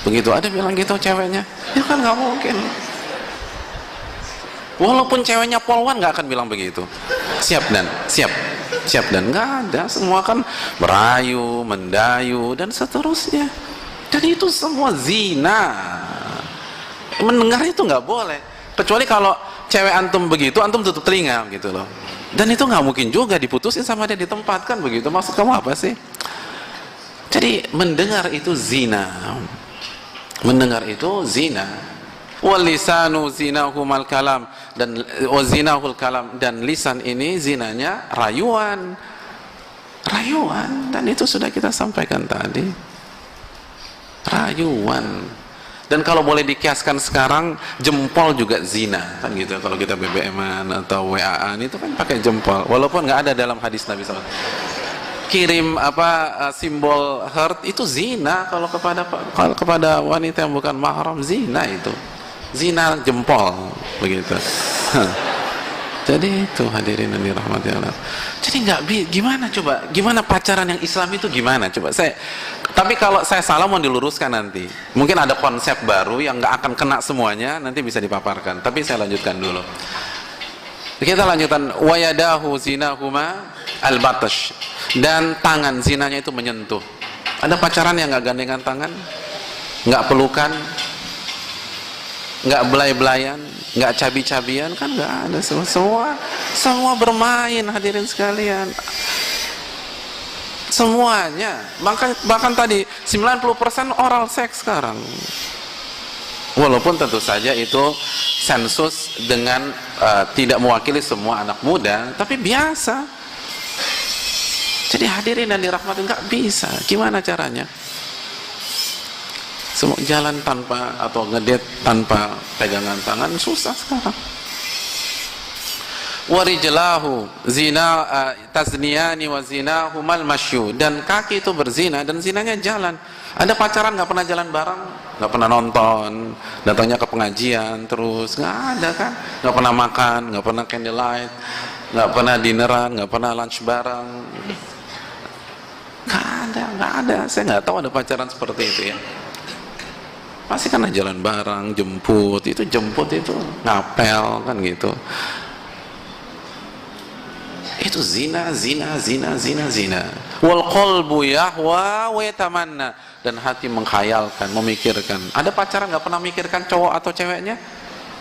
Begitu ada bilang gitu ceweknya, ya kan enggak mungkin. Walaupun ceweknya polwan nggak akan bilang begitu. Siap dan nggak ada. Semua kan merayu, mendayu dan seterusnya. Dan itu semua zina. Mendengar itu nggak boleh. Kecuali kalau cewek antum begitu, antum tutup telinga gitu loh. Dan itu nggak mungkin juga diputusin sama dia di tempat, kan begitu. Maksud kamu apa sih? Jadi mendengar itu zina. Mendengar itu zina. Walisanu zinahumal kalam, dan wazinahul kalam, dan lisan ini zinanya rayuan, dan itu sudah kita sampaikan tadi, rayuan. Dan kalau boleh dikiaskan sekarang, jempol juga zina kan gitu. Kalau kita BBM-an atau WA-an itu kan pakai jempol, walaupun nggak ada dalam hadis Nabi SAW. Kirim simbol heart itu zina kalau kepada wanita yang bukan mahram, zina itu. zina jempol begitu. Jadi itu hadirin yang dirahmati Allah. Jadi gimana coba? Gimana pacaran yang Islam itu gimana? Coba tapi kalau saya salah mau diluruskan nanti. Mungkin ada konsep baru yang nggak akan kena semuanya, nanti bisa dipaparkan. Tapi saya lanjutkan dulu. Kita lanjutkan wayadahu zinahuma al-batash, dan tangan zinanya itu menyentuh. Ada pacaran yang nggak gandengan tangan, nggak pelukan, nggak belai-belayan, nggak cabi-cabian, kan nggak ada. Semua bermain hadirin sekalian, semuanya. Bahkan tadi 90% oral seks sekarang, walaupun tentu saja itu sensus dengan tidak mewakili semua anak muda, tapi biasa. Jadi hadirin dan dirahmati, nggak bisa. Gimana caranya? Semua jalan tanpa atau ngedate tanpa pegangan tangan susah sekarang. Warijlahu zina tazniyani wa zinahumal masyu, dan kaki itu berzina dan zinanya jalan. Ada pacaran nggak pernah jalan bareng, nggak pernah nonton, datangnya ke pengajian terus, nggak ada kan? Nggak pernah makan, nggak pernah candlelight, nggak pernah dinneran, nggak pernah lunch bareng. Nggak ada. Saya nggak tahu ada pacaran seperti itu ya. Pasti karena jalan bareng, jemput itu ngapel kan gitu. Itu zina. Wal qalbu yahwa wa yatamanna, dan hati menghayalkan, memikirkan. Ada pacaran nggak pernah mikirkan cowok atau ceweknya?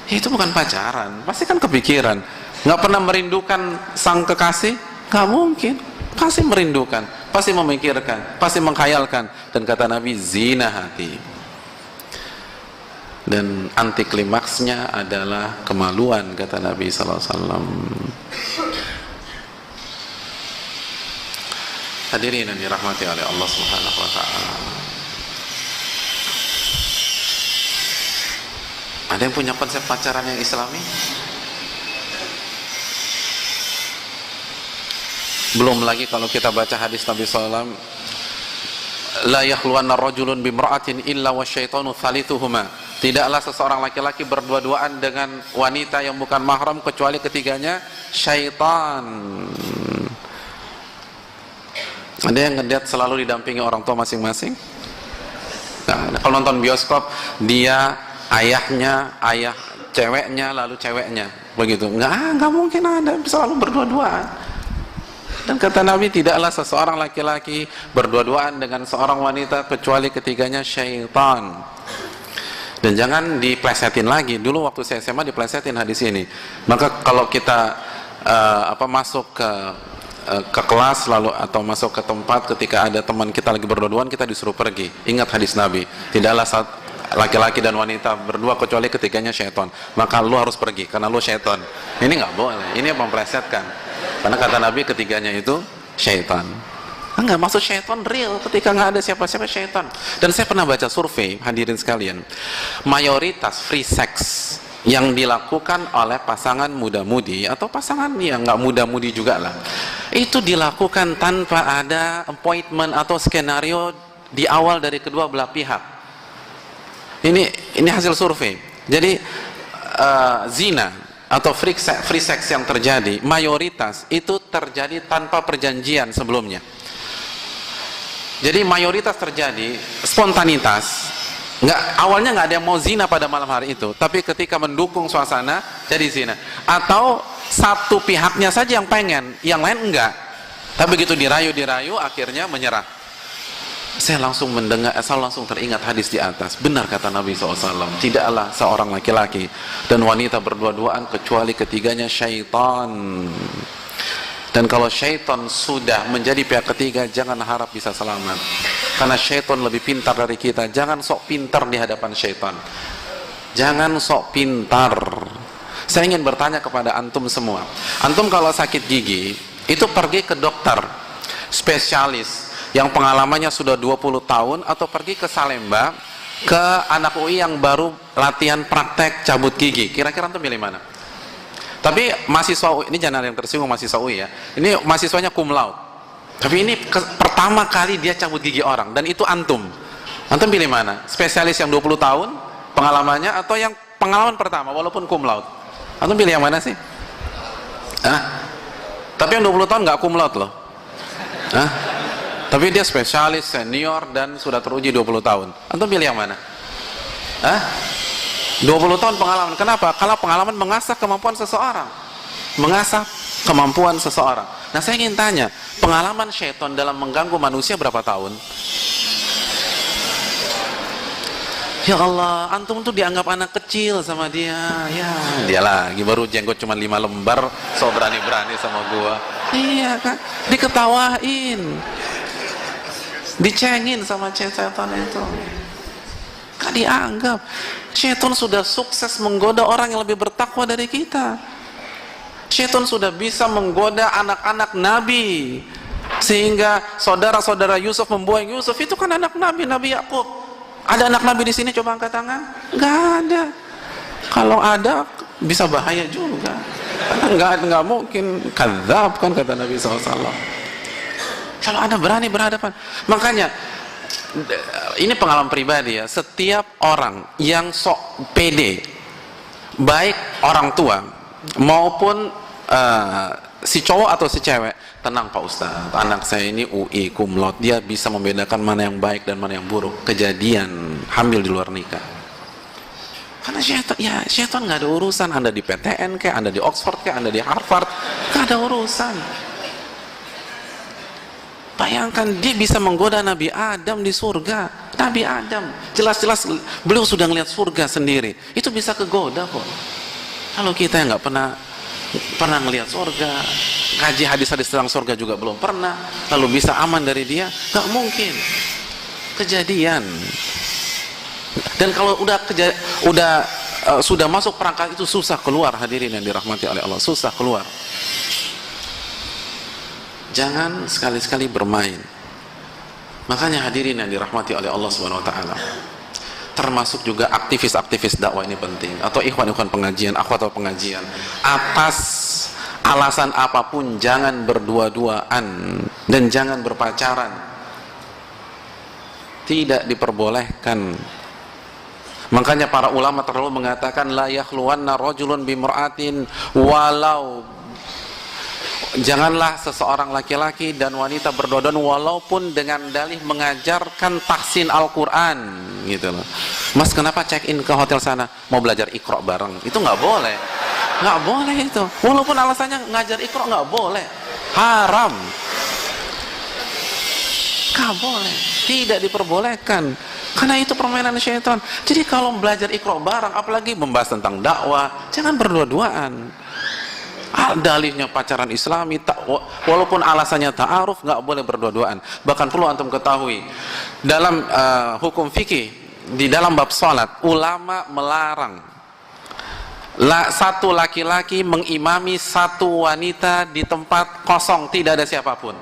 Itu bukan pacaran, pasti kan kepikiran. Nggak pernah merindukan sang kekasih? Nggak mungkin. Pasti merindukan, pasti memikirkan, pasti menghayalkan. Dan kata Nabi, zina hati. Dan anti klimaksnya adalah kemaluan, kata Nabi SAW. Hadirin yang dirahmati oleh Allah Subhanahu wa Ta'ala, ada yang punya konsep pacaran yang Islami? Belum lagi kalau kita baca hadis Nabi SAW, la yakhluwanna rajulun bimra'atin illa wasyaitanu thalithuhuma, tidaklah seseorang laki-laki berdua-duaan dengan wanita yang bukan mahram kecuali ketiganya syaitan. Ada yang ngeliat selalu didampingi orang tua masing-masing? Nah, kalau nonton bioskop, dia ayahnya, ayah ceweknya, lalu ceweknya, begitu. Nggak mungkin ada, selalu berdua-duaan. Dan kata Nabi, tidaklah seseorang laki-laki berdua-duaan dengan seorang wanita kecuali ketiganya syaitan. Dan jangan diplesetin lagi. Dulu waktu saya SMA diplesetin hadis ini. Maka kalau kita masuk ke kelas lalu atau masuk ke tempat, ketika ada teman kita lagi berdua-duaan, kita disuruh pergi. Ingat hadis Nabi, tidaklah laki-laki dan wanita berdua kecuali ketiganya syaitan. Maka lu harus pergi karena lu syaitan. Ini nggak boleh, ini memplesetkan. Karena kata Nabi ketiganya itu syaitan. Enggak, maksud syaitan real, ketika nggak ada siapa-siapa syaitan. Dan saya pernah baca survei, hadirin sekalian, mayoritas free sex yang dilakukan oleh pasangan muda-mudi atau pasangan yang nggak muda-mudi juga lah, itu dilakukan tanpa ada appointment atau skenario di awal dari kedua belah pihak. Ini hasil survei. Jadi zina atau free sex yang terjadi mayoritas itu terjadi tanpa perjanjian sebelumnya. Jadi mayoritas terjadi spontanitas. Awalnya nggak ada yang mau zina pada malam hari itu, tapi ketika mendukung suasana jadi zina. Atau satu pihaknya saja yang pengen, yang lain enggak. Tapi begitu dirayu akhirnya menyerah. Saya langsung teringat hadis di atas. Benar kata Nabi SAW, tidaklah seorang laki-laki dan wanita berdua-duaan kecuali ketiganya syaitan. Dan kalau syaitan sudah menjadi pihak ketiga, jangan harap bisa selamat. Karena syaitan lebih pintar dari kita. Jangan sok pintar di hadapan syaitan. Jangan sok pintar. Saya ingin bertanya kepada antum semua. Antum kalau sakit gigi, itu pergi ke dokter spesialis yang pengalamannya sudah 20 tahun, atau pergi ke Salemba, ke anak UI yang baru latihan praktek cabut gigi. Kira-kira antum pilih mana? Tapi mahasiswa UI, ini jangan ada yang tersinggung mahasiswa UI ya. Ini mahasiswanya cum laude. Tapi ini pertama kali dia cabut gigi orang, dan itu antum. Antum pilih mana? Spesialis yang 20 tahun pengalamannya atau yang pengalaman pertama walaupun cum laude. Antum pilih yang mana sih? Tapi yang 20 tahun nggak cum laude loh. Tapi dia spesialis, senior, dan sudah teruji 20 tahun. Antum pilih yang mana? 20 tahun pengalaman. Kenapa? Kalau pengalaman mengasah kemampuan seseorang. Mengasah kemampuan seseorang. Nah, saya ingin tanya, pengalaman syaitan dalam mengganggu manusia berapa tahun? Ya Allah, antum tuh dianggap anak kecil sama dia. Ya, dia lagi baru jenggot cuma 5 lembar, so berani-berani sama gua. Iya kan? Diketawain. Dicengin sama setan itu. Kan dianggap. Syaitan sudah sukses menggoda orang yang lebih bertakwa dari kita. Syaitan sudah bisa menggoda anak-anak Nabi, sehingga saudara-saudara Yusuf membuang Yusuf. Itu kan anak Nabi, Nabi Yakub. Ada anak Nabi di sini, coba angkat tangan. Nggak ada. Kalau ada bisa bahaya juga. Nggak mungkin. Kadzab kan kata Nabi SAW. Kalau ada berani berhadapan. Makanya ini pengalaman pribadi ya. Setiap orang yang sok pede, baik orang tua maupun si cowok atau si cewek, tenang Pak Ustadz, anak saya ini UI cum laude, dia bisa membedakan mana yang baik dan mana yang buruk. Kejadian hamil di luar nikah. Karena syaitan nggak ada urusan. Anda di PTN kayak, Anda di Oxford kayak, Anda di Harvard, nggak ada urusan. Bayangkan dia bisa menggoda Nabi Adam di surga. Nabi Adam jelas-jelas beliau sudah ngelihat surga sendiri, itu bisa kegoda kok. Kalau kita yang nggak pernah ngelihat surga, ngaji hadis-hadis tentang surga juga belum pernah, lalu bisa aman dari dia, nggak mungkin. Kejadian. Dan kalau sudah masuk perangkat itu susah keluar, hadirin yang dirahmati oleh Allah, susah keluar. Jangan sekali-sekali bermain. Makanya hadirin yang dirahmati oleh Allah Subhanahu wa taala, termasuk juga aktivis-aktivis dakwah ini penting, atau ikhwan-ikhwan pengajian, akhwat atau pengajian, atas alasan apapun jangan berdua-duaan dan jangan berpacaran. Tidak diperbolehkan. Makanya para ulama terlalu mengatakan la yakhluwanna rajulun bimra'atin walau, janganlah seseorang laki-laki dan wanita berduaan walaupun dengan dalih mengajarkan tahsin Al-Quran gitu loh. Mas, kenapa check in ke hotel sana? Mau belajar Iqra bareng? Itu nggak boleh. Nggak boleh itu. Walaupun alasannya ngajar Iqra, nggak boleh. Haram. Nggak boleh. Tidak diperbolehkan. Karena itu permainan syaitan. Jadi kalau belajar Iqra bareng, apalagi membahas tentang dakwah, jangan berdua-duaan. Dalihnya pacaran Islami, walaupun alasannya ta'aruf, nggak boleh berdua-duaan. Bahkan perlu antum ketahui, dalam hukum fikih, di dalam bab salat, ulama melarang satu laki-laki mengimami satu wanita di tempat kosong, tidak ada siapapun.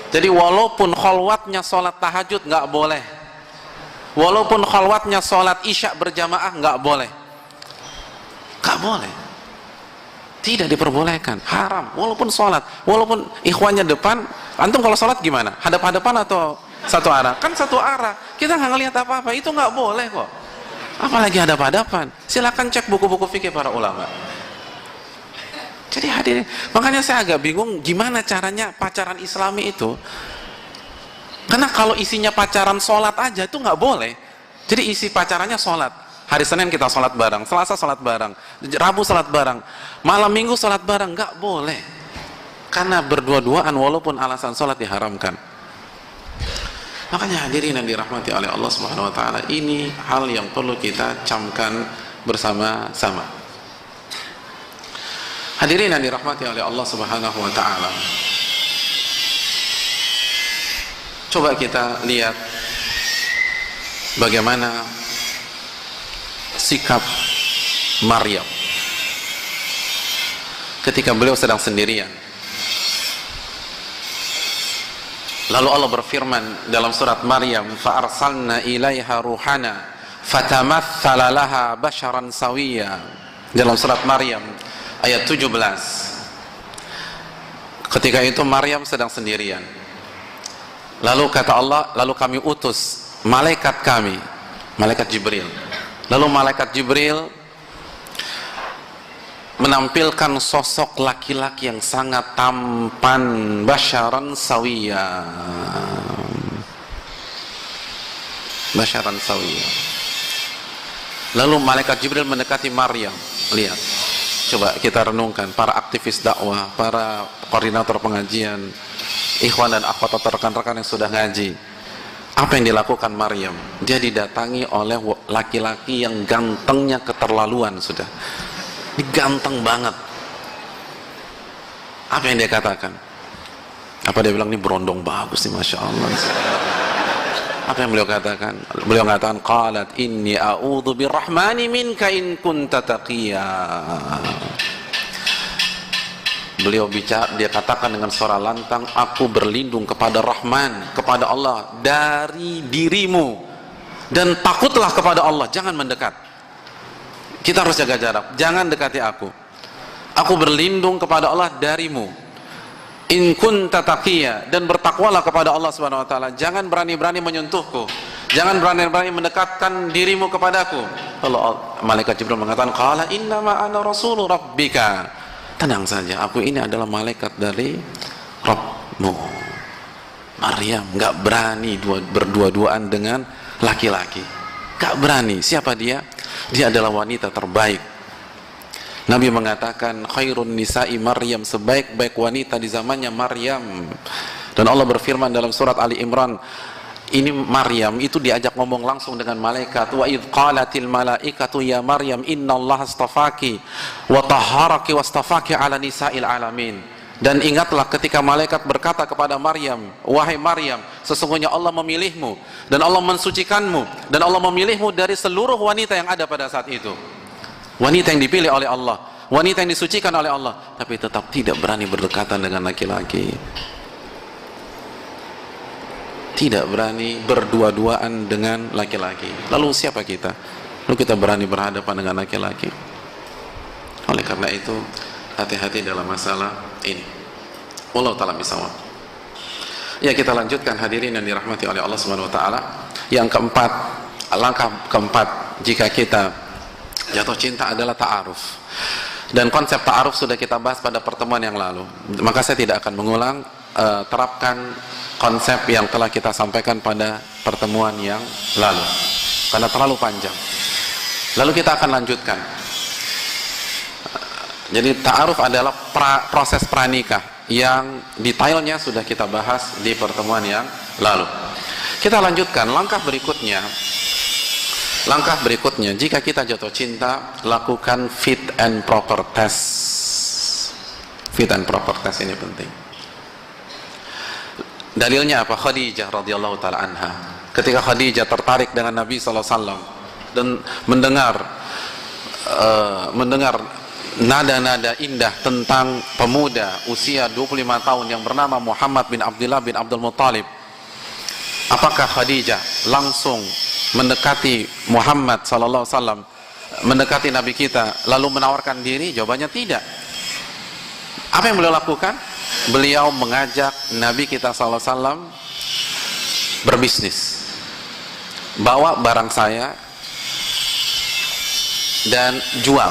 Jadi walaupun khalwatnya salat tahajud, nggak boleh. Walaupun khalwatnya salat isya berjamaah, nggak boleh. Nggak boleh. Tidak diperbolehkan, haram. Walaupun sholat, walaupun ikhwannya depan, antum kalau sholat gimana? Hadap-hadapan atau satu arah? Kan satu arah, kita nggak ngelihat apa-apa, itu nggak boleh kok. Apalagi hadap-hadapan. Silakan cek buku-buku fikih para ulama. Jadi hadirin, makanya saya agak bingung gimana caranya pacaran Islami itu. Karena kalau isinya pacaran sholat aja itu nggak boleh. Jadi isi pacarannya sholat. Hari Senin kita sholat bareng, Selasa sholat bareng, Rabu sholat bareng, malam Minggu sholat bareng, nggak boleh. Karena berdua-duaan walaupun alasan sholat diharamkan. Makanya hadirin yang dirahmati oleh Allah Subhanahu wa taala, ini hal yang perlu kita camkan bersama-sama. Hadirin yang dirahmati oleh Allah Subhanahu wa taala, coba kita lihat bagaimana sikap Maryam ketika beliau sedang sendirian. Lalu Allah berfirman dalam surat Maryam, fa arsalna ilaiha ruhana fatamatsala laha basharan sawiyya, dalam surat Maryam ayat 17. Ketika itu Maryam sedang sendirian, lalu kata Allah, lalu kami utus malaikat kami, malaikat Jibril. Lalu malaikat Jibril menampilkan sosok laki-laki yang sangat tampan, basyaran sawiya, basyaran sawiya. Lalu malaikat Jibril mendekati Maryam. Lihat, coba kita renungkan, para aktivis dakwah, para koordinator pengajian, ikhwan dan akhwat atau rekan-rekan yang sudah ngaji, apa yang dilakukan Maryam? Dia didatangi oleh laki-laki yang gantengnya keterlaluan sudah. Ini ganteng banget. Apa yang dia katakan? Apa dia bilang, ini berondong bagus nih, Masya Allah. Apa yang beliau katakan? Beliau mengatakan, qalat inni a'udzu birrahmani minka in kunta taqiyya. Beliau bicara, dia katakan dengan suara lantang, aku berlindung kepada Rahman, kepada Allah dari dirimu, dan takutlah kepada Allah, jangan mendekat. Kita harus jaga jarak, jangan dekati aku. Aku berlindung kepada Allah darimu, in kunta taqiyya, dan bertakwalah kepada Allah Subhanahu wa taala. Jangan berani-berani menyentuhku, jangan berani-berani mendekatkan dirimu kepadaku. Allah, malaikat Jibril mengatakan, qala innama ana rasulu rabbika. Tenang saja, aku ini adalah malaikat dari Rabbmu. Maryam nggak berani berdua-duaan dengan laki-laki, nggak berani. Siapa dia? Dia adalah wanita terbaik. Nabi mengatakan, khairun nisa'i Maryam, sebaik-baik wanita di zamannya Maryam. Dan Allah berfirman dalam surat Ali Imran, ini Maryam itu diajak ngomong langsung dengan malaikat. Wa idh qalatil malaikatu ya Maryam innallaha astafaki wa tahharaki wastafaki ala nisa'il alamin. Dan ingatlah ketika malaikat berkata kepada Maryam, wahai Maryam, sesungguhnya Allah memilihmu dan Allah mensucikanmu dan Allah memilihmu dari seluruh wanita yang ada pada saat itu. Wanita yang dipilih oleh Allah, wanita yang disucikan oleh Allah, tapi tetap tidak berani berdekatan dengan laki-laki, tidak berani berdua-duaan dengan laki-laki. Lalu siapa kita? Lalu kita berani berhadapan dengan laki-laki. Oleh karena itu, hati-hati dalam masalah ini. Wallahu ta'ala bisawab. Ya, kita lanjutkan hadirin yang dirahmati oleh Allah Subhanahu wa taala. Yang keempat, langkah keempat jika kita jatuh cinta adalah ta'aruf. Dan konsep ta'aruf sudah kita bahas pada pertemuan yang lalu. Maka saya tidak akan mengulang, terapkan konsep yang telah kita sampaikan pada pertemuan yang lalu karena terlalu panjang. Lalu kita akan lanjutkan. Jadi ta'aruf adalah proses pranikah yang detailnya sudah kita bahas di pertemuan yang lalu. Kita lanjutkan langkah berikutnya. Langkah berikutnya, jika kita jatuh cinta, lakukan fit and proper test. Fit and proper test ini penting. Dalilnya apa? Khadijah radhiyallahu taala anha. Ketika Khadijah tertarik dengan Nabi sallallahu alaihi wasallam dan mendengar nada-nada indah tentang pemuda usia 25 tahun yang bernama Muhammad bin Abdullah bin Abdul Muttalib, apakah Khadijah langsung mendekati Muhammad sallallahu alaihi wasallam, mendekati Nabi kita lalu menawarkan diri? Jawabannya tidak. Apa yang beliau lakukan? Beliau mengajak Nabi kita sallallahu alaihi wasallam berbisnis. Bawa barang saya dan jual.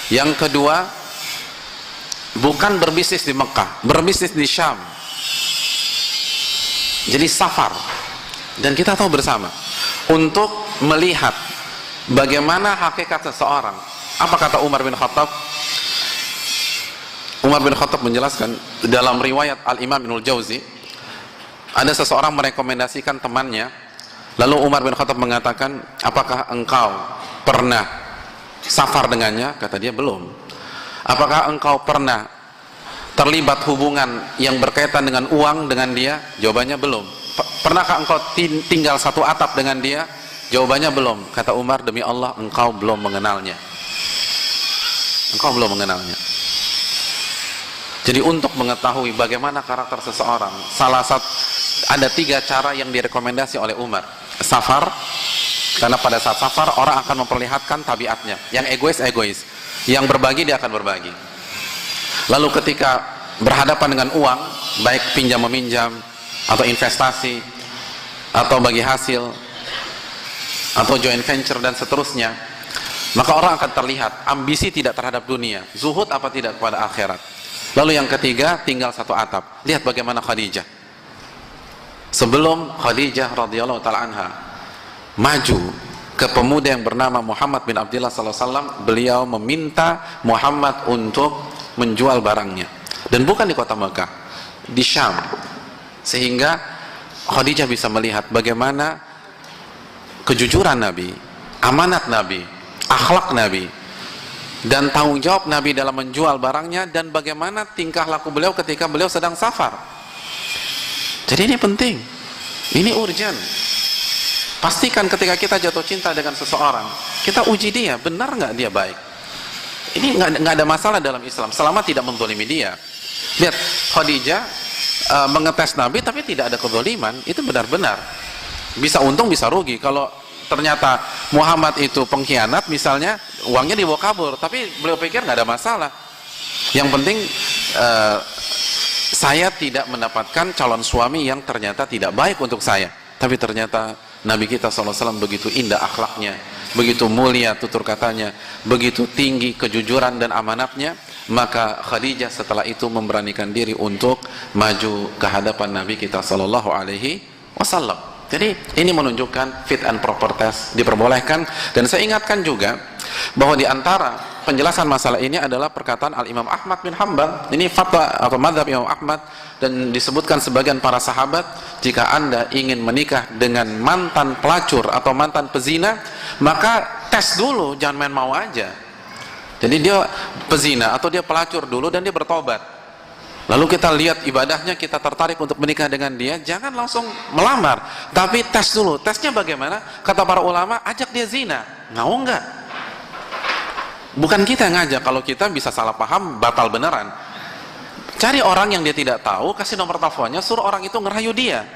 Yang kedua, bukan berbisnis di Mekah, berbisnis di Syam. Jadi safar. Dan kita tahu bersama, untuk melihat bagaimana hakikat seseorang. Apa kata Umar bin Khattab? Umar bin Khattab menjelaskan dalam riwayat Al-Imam Ibnul Jauzi, ada seseorang merekomendasikan temannya, lalu Umar bin Khattab mengatakan, apakah engkau pernah safar dengannya? Kata dia, belum. Apakah engkau pernah terlibat hubungan yang berkaitan dengan uang dengan dia? Jawabannya belum. Pernahkah engkau tinggal satu atap dengan dia? Jawabannya belum. Kata Umar, demi Allah engkau belum mengenalnya. Engkau belum mengenalnya. Jadi untuk mengetahui bagaimana karakter seseorang, ada 3 cara yang direkomendasi oleh Umar. Safar, karena pada saat safar orang akan memperlihatkan tabiatnya. Yang egois, yang berbagi dia akan berbagi. Lalu ketika berhadapan dengan uang, baik pinjam meminjam atau investasi atau bagi hasil atau joint venture dan seterusnya, Maka orang akan terlihat ambisi tidak terhadap dunia, zuhud apa tidak kepada akhirat. Lalu yang ketiga, tinggal satu atap. Lihat bagaimana Khadijah. Sebelum Khadijah radhiyallahu taala anha maju ke pemuda yang bernama Muhammad bin Abdullah sallallahu alaihi wasallam, beliau meminta Muhammad untuk menjual barangnya, dan bukan di kota Mekah, di Syam, sehingga Khadijah bisa melihat bagaimana kejujuran Nabi, amanat Nabi, akhlak Nabi, dan tanggung jawab Nabi dalam menjual barangnya, dan bagaimana tingkah laku beliau ketika beliau sedang safar. Jadi ini penting, ini urgent. Pastikan ketika kita jatuh cinta dengan seseorang, kita uji dia, benar nggak dia baik. Ini nggak ada masalah dalam Islam, selama tidak menzalimi dia. Lihat, Khadijah mengetes Nabi, tapi tidak ada kezaliman. Itu benar-benar bisa untung, bisa rugi. Kalau ternyata Muhammad itu pengkhianat misalnya, uangnya dibawa kabur, tapi beliau pikir nggak ada masalah. Yang penting saya tidak mendapatkan calon suami yang ternyata tidak baik untuk saya. Tapi ternyata Nabi kita SAW begitu indah akhlaknya, begitu mulia tutur katanya, begitu tinggi kejujuran dan amanatnya. Maka Khadijah setelah itu memberanikan diri untuk maju ke hadapan Nabi kita SAW. Jadi ini menunjukkan fit and proper test diperbolehkan. Dan saya ingatkan juga bahwa di antara penjelasan masalah ini adalah perkataan Al-Imam Ahmad bin Hanbal. Ini fatwa atau madhab Imam Ahmad, dan disebutkan sebagian para sahabat, jika Anda ingin menikah dengan mantan pelacur atau mantan pezina, maka tes dulu, jangan main mau aja. Jadi dia pezina atau dia pelacur dulu dan dia bertobat, lalu kita lihat ibadahnya, kita tertarik untuk menikah dengan dia, jangan langsung melamar, tapi tes dulu. Tesnya bagaimana? Kata para ulama, ajak dia zina, mau enggak? Bukan kita yang ngajak, kalau kita bisa salah paham, batal beneran. Cari orang yang dia tidak tahu, kasih nomor teleponnya, suruh orang itu ngerayu dia,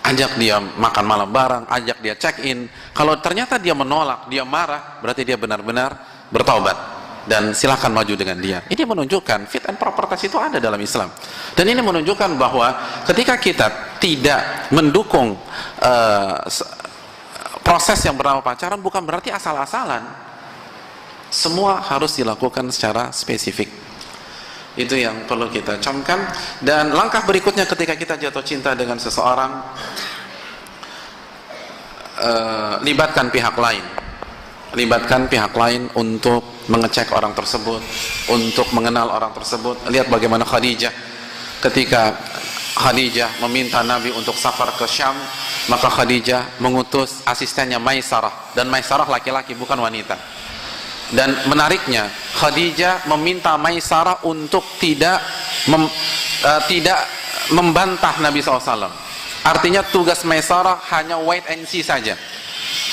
ajak dia makan malam bareng, ajak dia check in. Kalau ternyata dia menolak, dia marah, berarti dia benar-benar bertaubat, dan silahkan maju dengan dia. Ini menunjukkan fit and proper test itu ada dalam Islam. Dan ini menunjukkan bahwa ketika kita tidak mendukung proses yang bernama pacaran, bukan berarti asal-asalan. Semua harus dilakukan secara spesifik. Itu yang perlu kita camkan. Dan langkah berikutnya ketika kita jatuh cinta dengan seseorang, libatkan pihak lain. Libatkan pihak lain untuk mengecek orang tersebut, untuk mengenal orang tersebut. Lihat bagaimana Khadijah, ketika Khadijah meminta Nabi untuk safar ke Syam, maka Khadijah mengutus asistennya Maisarah, dan Maisarah laki-laki bukan wanita. Dan menariknya, Khadijah meminta Maisarah untuk tidak membantah Nabi SAW. Artinya tugas Maisarah hanya wait and see saja.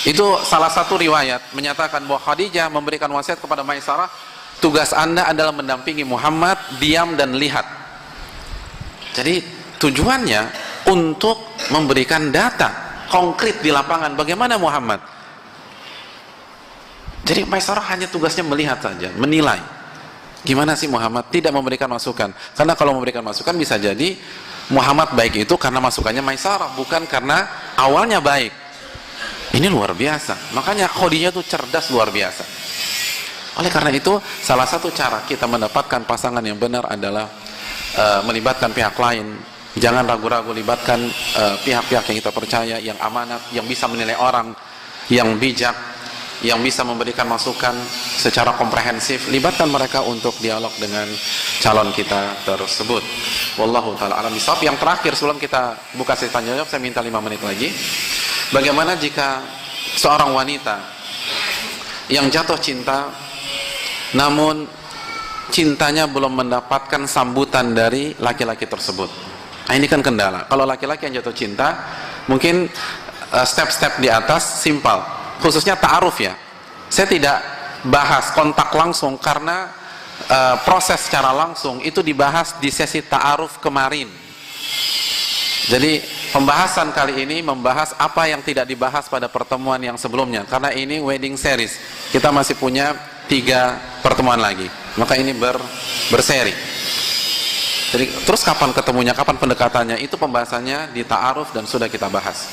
Itu salah satu riwayat menyatakan bahwa Khadijah memberikan wasiat kepada Maisarah, tugas Anda adalah mendampingi Muhammad, diam dan lihat. Jadi tujuannya untuk memberikan data konkret di lapangan bagaimana Muhammad. Jadi Maisarah hanya tugasnya melihat saja, menilai gimana sih Muhammad, tidak memberikan masukan. Karena kalau memberikan masukan bisa jadi Muhammad baik itu karena masukannya Maisarah, bukan karena awalnya baik. Ini luar biasa. Makanya Khadijah itu cerdas luar biasa. Oleh karena itu, salah satu cara kita mendapatkan pasangan yang benar adalah melibatkan pihak lain. Jangan ragu-ragu, libatkan pihak-pihak yang kita percaya, yang amanat, yang bisa menilai orang, yang bijak, yang bisa memberikan masukan secara komprehensif. Libatkan mereka untuk dialog dengan calon kita tersebut. Wallahu ta'ala a'lam bishawab. Yang terakhir sebelum kita buka sesi tanya jawab, saya minta 5 menit lagi. Bagaimana jika seorang wanita yang jatuh cinta, namun cintanya belum mendapatkan sambutan dari laki-laki tersebut? Nah, ini kan kendala. Kalau laki-laki yang jatuh cinta, mungkin step-step di atas simpel, khususnya ta'aruf ya. Saya tidak bahas kontak langsung karena proses secara langsung itu dibahas di sesi ta'aruf kemarin. Jadi pembahasan kali ini membahas apa yang tidak dibahas pada pertemuan yang sebelumnya, karena ini wedding series, kita masih punya 3 pertemuan lagi, maka ini berseri. Jadi terus kapan ketemunya, kapan pendekatannya, itu pembahasannya di ta'aruf dan sudah kita bahas.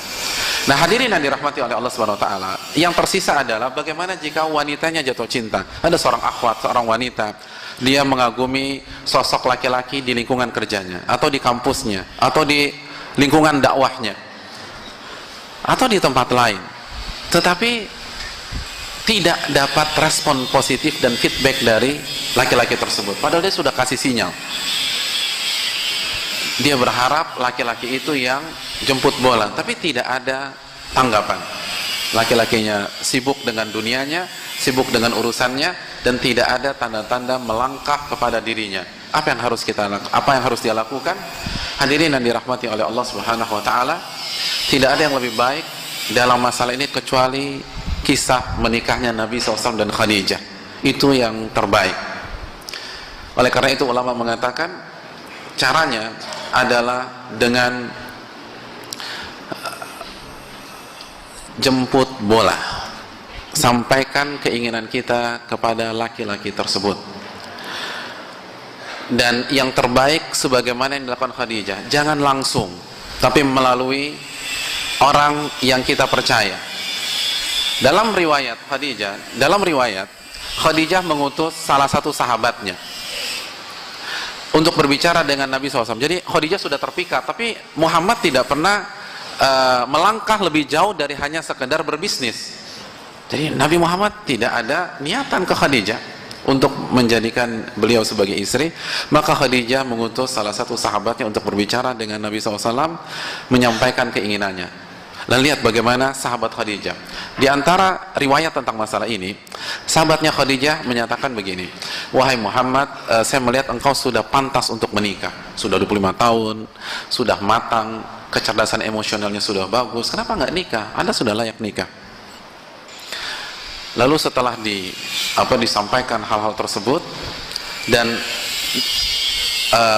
Nah, hadirin yang dirahmati oleh Allah Subhanahu wa taala, yang tersisa adalah bagaimana jika wanitanya jatuh cinta. Ada seorang akhwat, seorang wanita, dia mengagumi sosok laki-laki di lingkungan kerjanya, atau di kampusnya, atau di lingkungan dakwahnya, atau di tempat lain. Tetapi tidak dapat respon positif dan feedback dari laki-laki tersebut. Padahal dia sudah kasih sinyal. Dia berharap laki-laki itu yang jemput bola, tapi tidak ada tanggapan. Laki-lakinya sibuk dengan dunianya, sibuk dengan urusannya, dan tidak ada tanda-tanda melangkah kepada dirinya. Apa yang harus dia lakukan? Hadirin yang dirahmati oleh Allah Subhanahu wa taala, tidak ada yang lebih baik dalam masalah ini kecuali kisah menikahnya Nabi SAW dan Khadijah. Itu yang terbaik. Oleh karena itu ulama mengatakan caranya adalah dengan jemput bola. Sampaikan keinginan kita kepada laki-laki tersebut. Dan yang terbaik sebagaimana yang dilakukan Khadijah, jangan langsung, tapi melalui orang yang kita percaya. Dalam riwayat Khadijah mengutus salah satu sahabatnya untuk berbicara dengan Nabi SAW. Jadi Khadijah sudah terpikat, tapi Muhammad tidak pernah melangkah lebih jauh dari hanya sekedar berbisnis. Jadi Nabi Muhammad tidak ada niatan ke Khadijah untuk menjadikan beliau sebagai istri. Maka Khadijah mengutus salah satu sahabatnya untuk berbicara dengan Nabi SAW, menyampaikan keinginannya. Dan lihat bagaimana sahabat Khadijah. Di antara riwayat tentang masalah ini, sahabatnya Khadijah menyatakan begini, wahai Muhammad, saya melihat engkau sudah pantas untuk menikah. Sudah 25 tahun, sudah matang, kecerdasan emosionalnya sudah bagus, kenapa nggak nikah? Anda sudah layak nikah. Lalu setelah disampaikan hal-hal tersebut, dan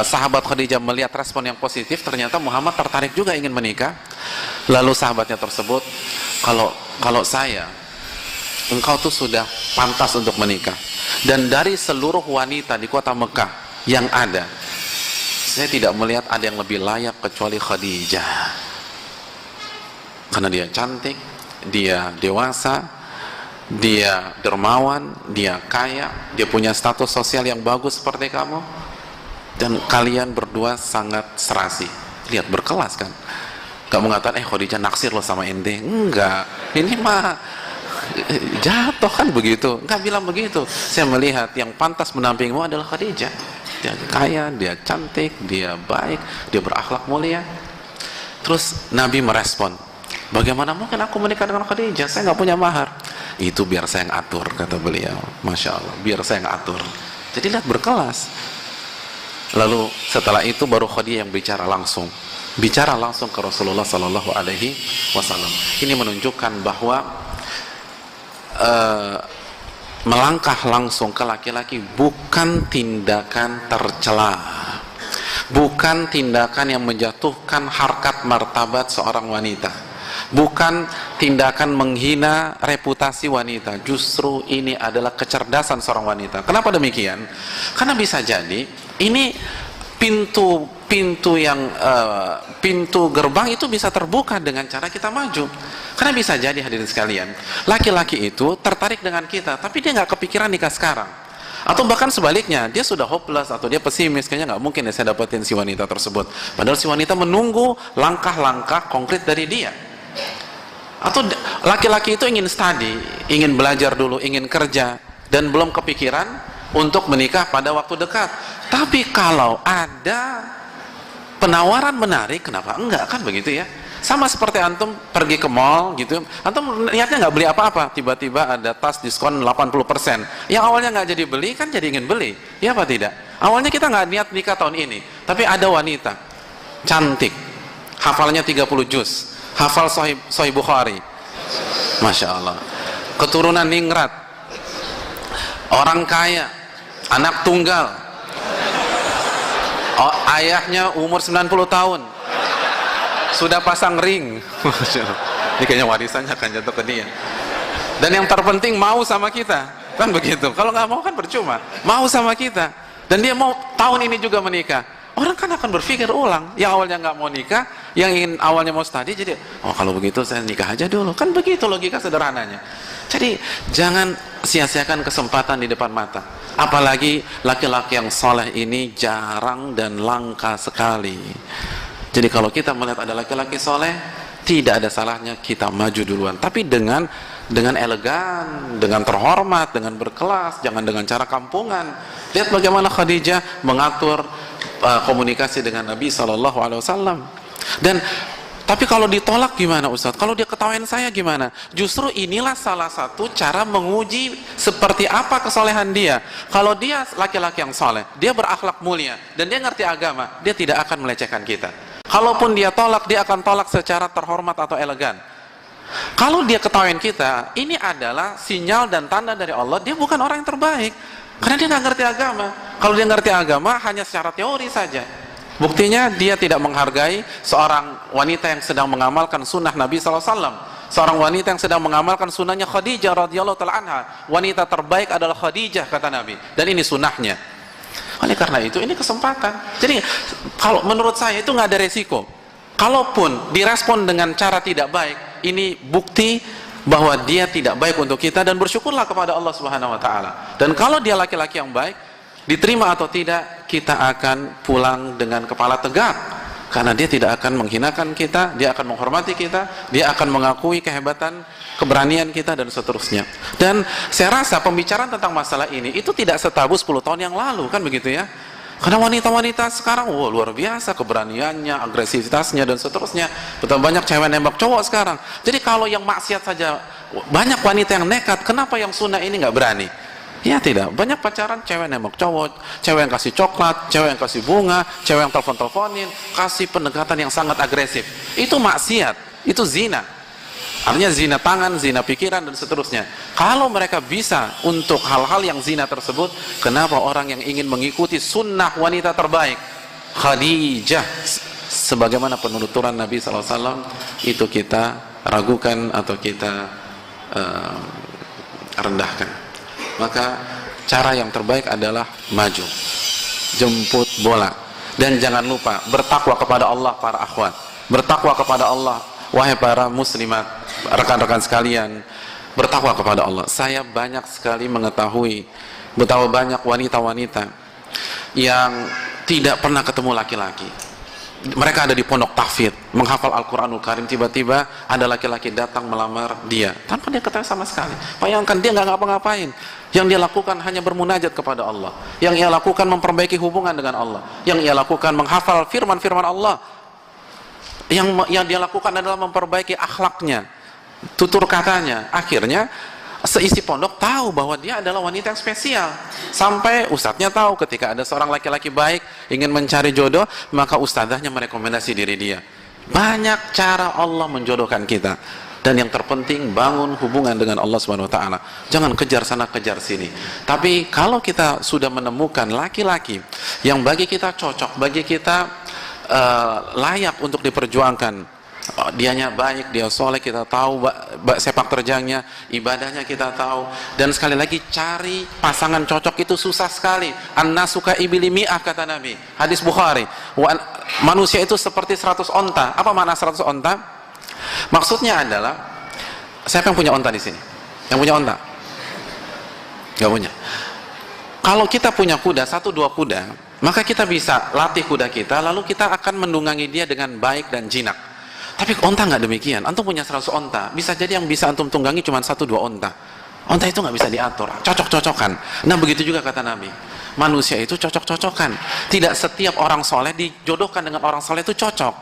sahabat Khadijah melihat respon yang positif, ternyata Muhammad tertarik juga ingin menikah. Lalu sahabatnya tersebut, kalau saya, engkau tuh sudah pantas untuk menikah. Dan dari seluruh wanita di kota Mekah yang ada, saya tidak melihat ada yang lebih layak kecuali Khadijah. Karena dia cantik, dia dewasa, dia dermawan, dia kaya, dia punya status sosial yang bagus seperti kamu, dan kalian berdua sangat serasi. Lihat, berkelas kan? Gak mengatakan Khadijah naksir lo sama ente, enggak, ini mah jatuh kan begitu, enggak bilang begitu. Saya melihat yang pantas mendampingimu adalah Khadijah. Dia kaya, dia cantik, dia baik, dia berakhlak mulia. Terus Nabi merespon, bagaimana mungkin aku menikah dengan Khadijah, saya nggak punya mahar. Itu biar saya yang atur, kata beliau. Masya Allah, biar saya yang atur. Jadi lihat, berkelas. Lalu setelah itu baru Khadijah yang bicara langsung ke Rasulullah Sallallahu Alaihi Wasallam. Ini menunjukkan bahwa melangkah langsung ke laki-laki bukan tindakan tercela, bukan tindakan yang menjatuhkan harkat martabat seorang wanita, bukan tindakan menghina reputasi wanita. Justru ini adalah kecerdasan seorang wanita. Kenapa demikian? Karena bisa jadi ini pintu gerbang itu bisa terbuka dengan cara kita maju. Karena bisa jadi, hadirin sekalian, laki-laki itu tertarik dengan kita, tapi dia nggak kepikiran nikah sekarang. Atau bahkan sebaliknya, dia sudah hopeless atau dia pesimis, kayaknya nggak mungkin ya saya dapetin si wanita tersebut. Padahal si wanita menunggu langkah-langkah konkret dari dia. Atau laki-laki itu ingin study, ingin belajar dulu, ingin kerja, dan belum kepikiran untuk menikah pada waktu dekat. Tapi kalau ada penawaran menarik, kenapa enggak, kan begitu ya? Sama seperti antum pergi ke mall gitu, antum niatnya nggak beli apa-apa, tiba-tiba ada tas diskon 80%. Yang awalnya nggak jadi beli, kan jadi ingin beli, ya apa tidak? Awalnya kita nggak niat nikah tahun ini, tapi ada wanita cantik, hafalnya 30 juz, hafal Sahih Bukhari, Masya Allah, keturunan ningrat, orang kaya, anak tunggal, ayahnya umur 90 tahun, sudah pasang ring. Ini kayaknya warisannya akan jatuh ke dia. Dan yang terpenting mau sama kita, kan begitu. Kalau nggak mau kan percuma. Mau sama kita, dan dia mau tahun ini juga menikah. Orang kan akan berpikir ulang. Yang awalnya nggak mau nikah, yang ingin awalnya mau studi jadi, oh kalau begitu saya nikah aja dulu. Kan begitu logika sederhananya. Jadi jangan sia-siakan kesempatan di depan mata. Apalagi laki-laki yang soleh ini jarang dan langka sekali. Jadi kalau kita melihat ada laki-laki soleh, tidak ada salahnya kita maju duluan. Tapi dengan elegan, dengan terhormat, dengan berkelas, jangan dengan cara kampungan. Lihat bagaimana Khadijah mengatur komunikasi dengan Nabi SAW. Dan tapi kalau ditolak gimana Ustaz? Kalau dia ketawain saya gimana? Justru inilah salah satu cara menguji seperti apa kesolehan dia. Kalau dia laki-laki yang soleh, dia berakhlak mulia, dan dia ngerti agama, dia tidak akan melecehkan kita. Kalaupun dia tolak, dia akan tolak secara terhormat atau elegan. Kalau dia ketawain kita, ini adalah sinyal dan tanda dari Allah, dia bukan orang yang terbaik. Karena dia nggak ngerti agama. Kalau dia ngerti agama, hanya secara teori saja. Buktinya dia tidak menghargai seorang wanita yang sedang mengamalkan sunnah Nabi SAW. Seorang wanita yang sedang mengamalkan sunnahnya Khadijah radhiyallahu ta'ala anha. Wanita terbaik adalah Khadijah, kata Nabi. Dan ini sunnahnya. Oleh karena itu, ini kesempatan. Jadi, kalau menurut saya itu nggak ada resiko. Kalaupun direspon dengan cara tidak baik, ini bukti bahwa dia tidak baik untuk kita, dan bersyukurlah kepada Allah Subhanahu wa Ta'ala. Dan kalau dia laki-laki yang baik, diterima atau tidak, kita akan pulang dengan kepala tegak, karena dia tidak akan menghinakan kita, dia akan menghormati kita, dia akan mengakui kehebatan, keberanian kita, dan seterusnya. Dan saya rasa pembicaraan tentang masalah ini itu tidak setabu 10 tahun yang lalu, kan begitu ya? Karena wanita-wanita sekarang, wah luar biasa keberaniannya, agresivitasnya, dan seterusnya. Betul banyak cewek nembak cowok sekarang. Jadi kalau yang maksiat saja banyak wanita yang nekat, kenapa yang sunnah ini nggak berani? Ya tidak, banyak pacaran cewek nembak cowok, cewek yang kasih coklat, cewek yang kasih bunga, cewek yang telepon-teleponin, kasih pendekatan yang sangat agresif. Itu maksiat, itu zina. Artinya zina tangan, zina pikiran, dan seterusnya. Kalau mereka bisa untuk hal-hal yang zina tersebut, kenapa orang yang ingin mengikuti sunnah wanita terbaik Khadijah sebagaimana penuturan Nabi SAW itu kita ragukan atau kita rendahkan? Maka cara yang terbaik adalah maju, jemput bola, dan jangan lupa bertakwa kepada Allah para akhwat, bertakwa kepada Allah wahai para muslimat, rekan-rekan sekalian, bertakwa kepada Allah. Saya banyak sekali mengetahui betapa banyak wanita-wanita yang tidak pernah ketemu laki-laki. Mereka ada di pondok tahfidz, menghafal Al-Quranul Karim, tiba-tiba ada laki-laki datang melamar dia tanpa dia ketahui sama sekali. Bayangkan, dia nggak ngapa-ngapain. Yang dia lakukan hanya bermunajat kepada Allah. Yang ia lakukan memperbaiki hubungan dengan Allah. Yang ia lakukan menghafal firman-firman Allah. Yang dia lakukan adalah memperbaiki akhlaknya, tutur katanya. Akhirnya seisi pondok tahu bahwa dia adalah wanita yang spesial. Sampai ustadznya tahu ketika ada seorang laki-laki baik ingin mencari jodoh, maka ustadzahnya merekomendasi diri dia. Banyak cara Allah menjodohkan kita. Dan yang terpenting, bangun hubungan dengan Allah Subhanahu wa Ta'ala. Jangan kejar sana kejar sini. Tapi kalau kita sudah menemukan laki-laki yang bagi kita cocok, bagi kita layak untuk diperjuangkan, dianya baik, dia soleh, kita tahu sepak terjangnya, ibadahnya kita tahu. Dan sekali lagi, cari pasangan cocok itu susah sekali. An-nasuka ibili mi'ah, kata Nabi, hadis Bukhari. Manusia itu seperti 100 onta. Apa makna 100 onta? Maksudnya adalah, siapa yang punya onta di sini? Yang punya onta? Gak punya. Kalau kita punya kuda, 1-2 kuda, maka kita bisa latih kuda kita, lalu kita akan mendungangi dia dengan baik dan jinak. Tapi onta nggak demikian. Antum punya 100 onta, bisa jadi yang bisa antum tunggangi cuma 1-2 onta. Onta itu nggak bisa diatur, cocok-cocokan. Nah begitu juga kata Nabi, manusia itu cocok-cocokan. Tidak setiap orang soleh dijodohkan dengan orang soleh itu cocok.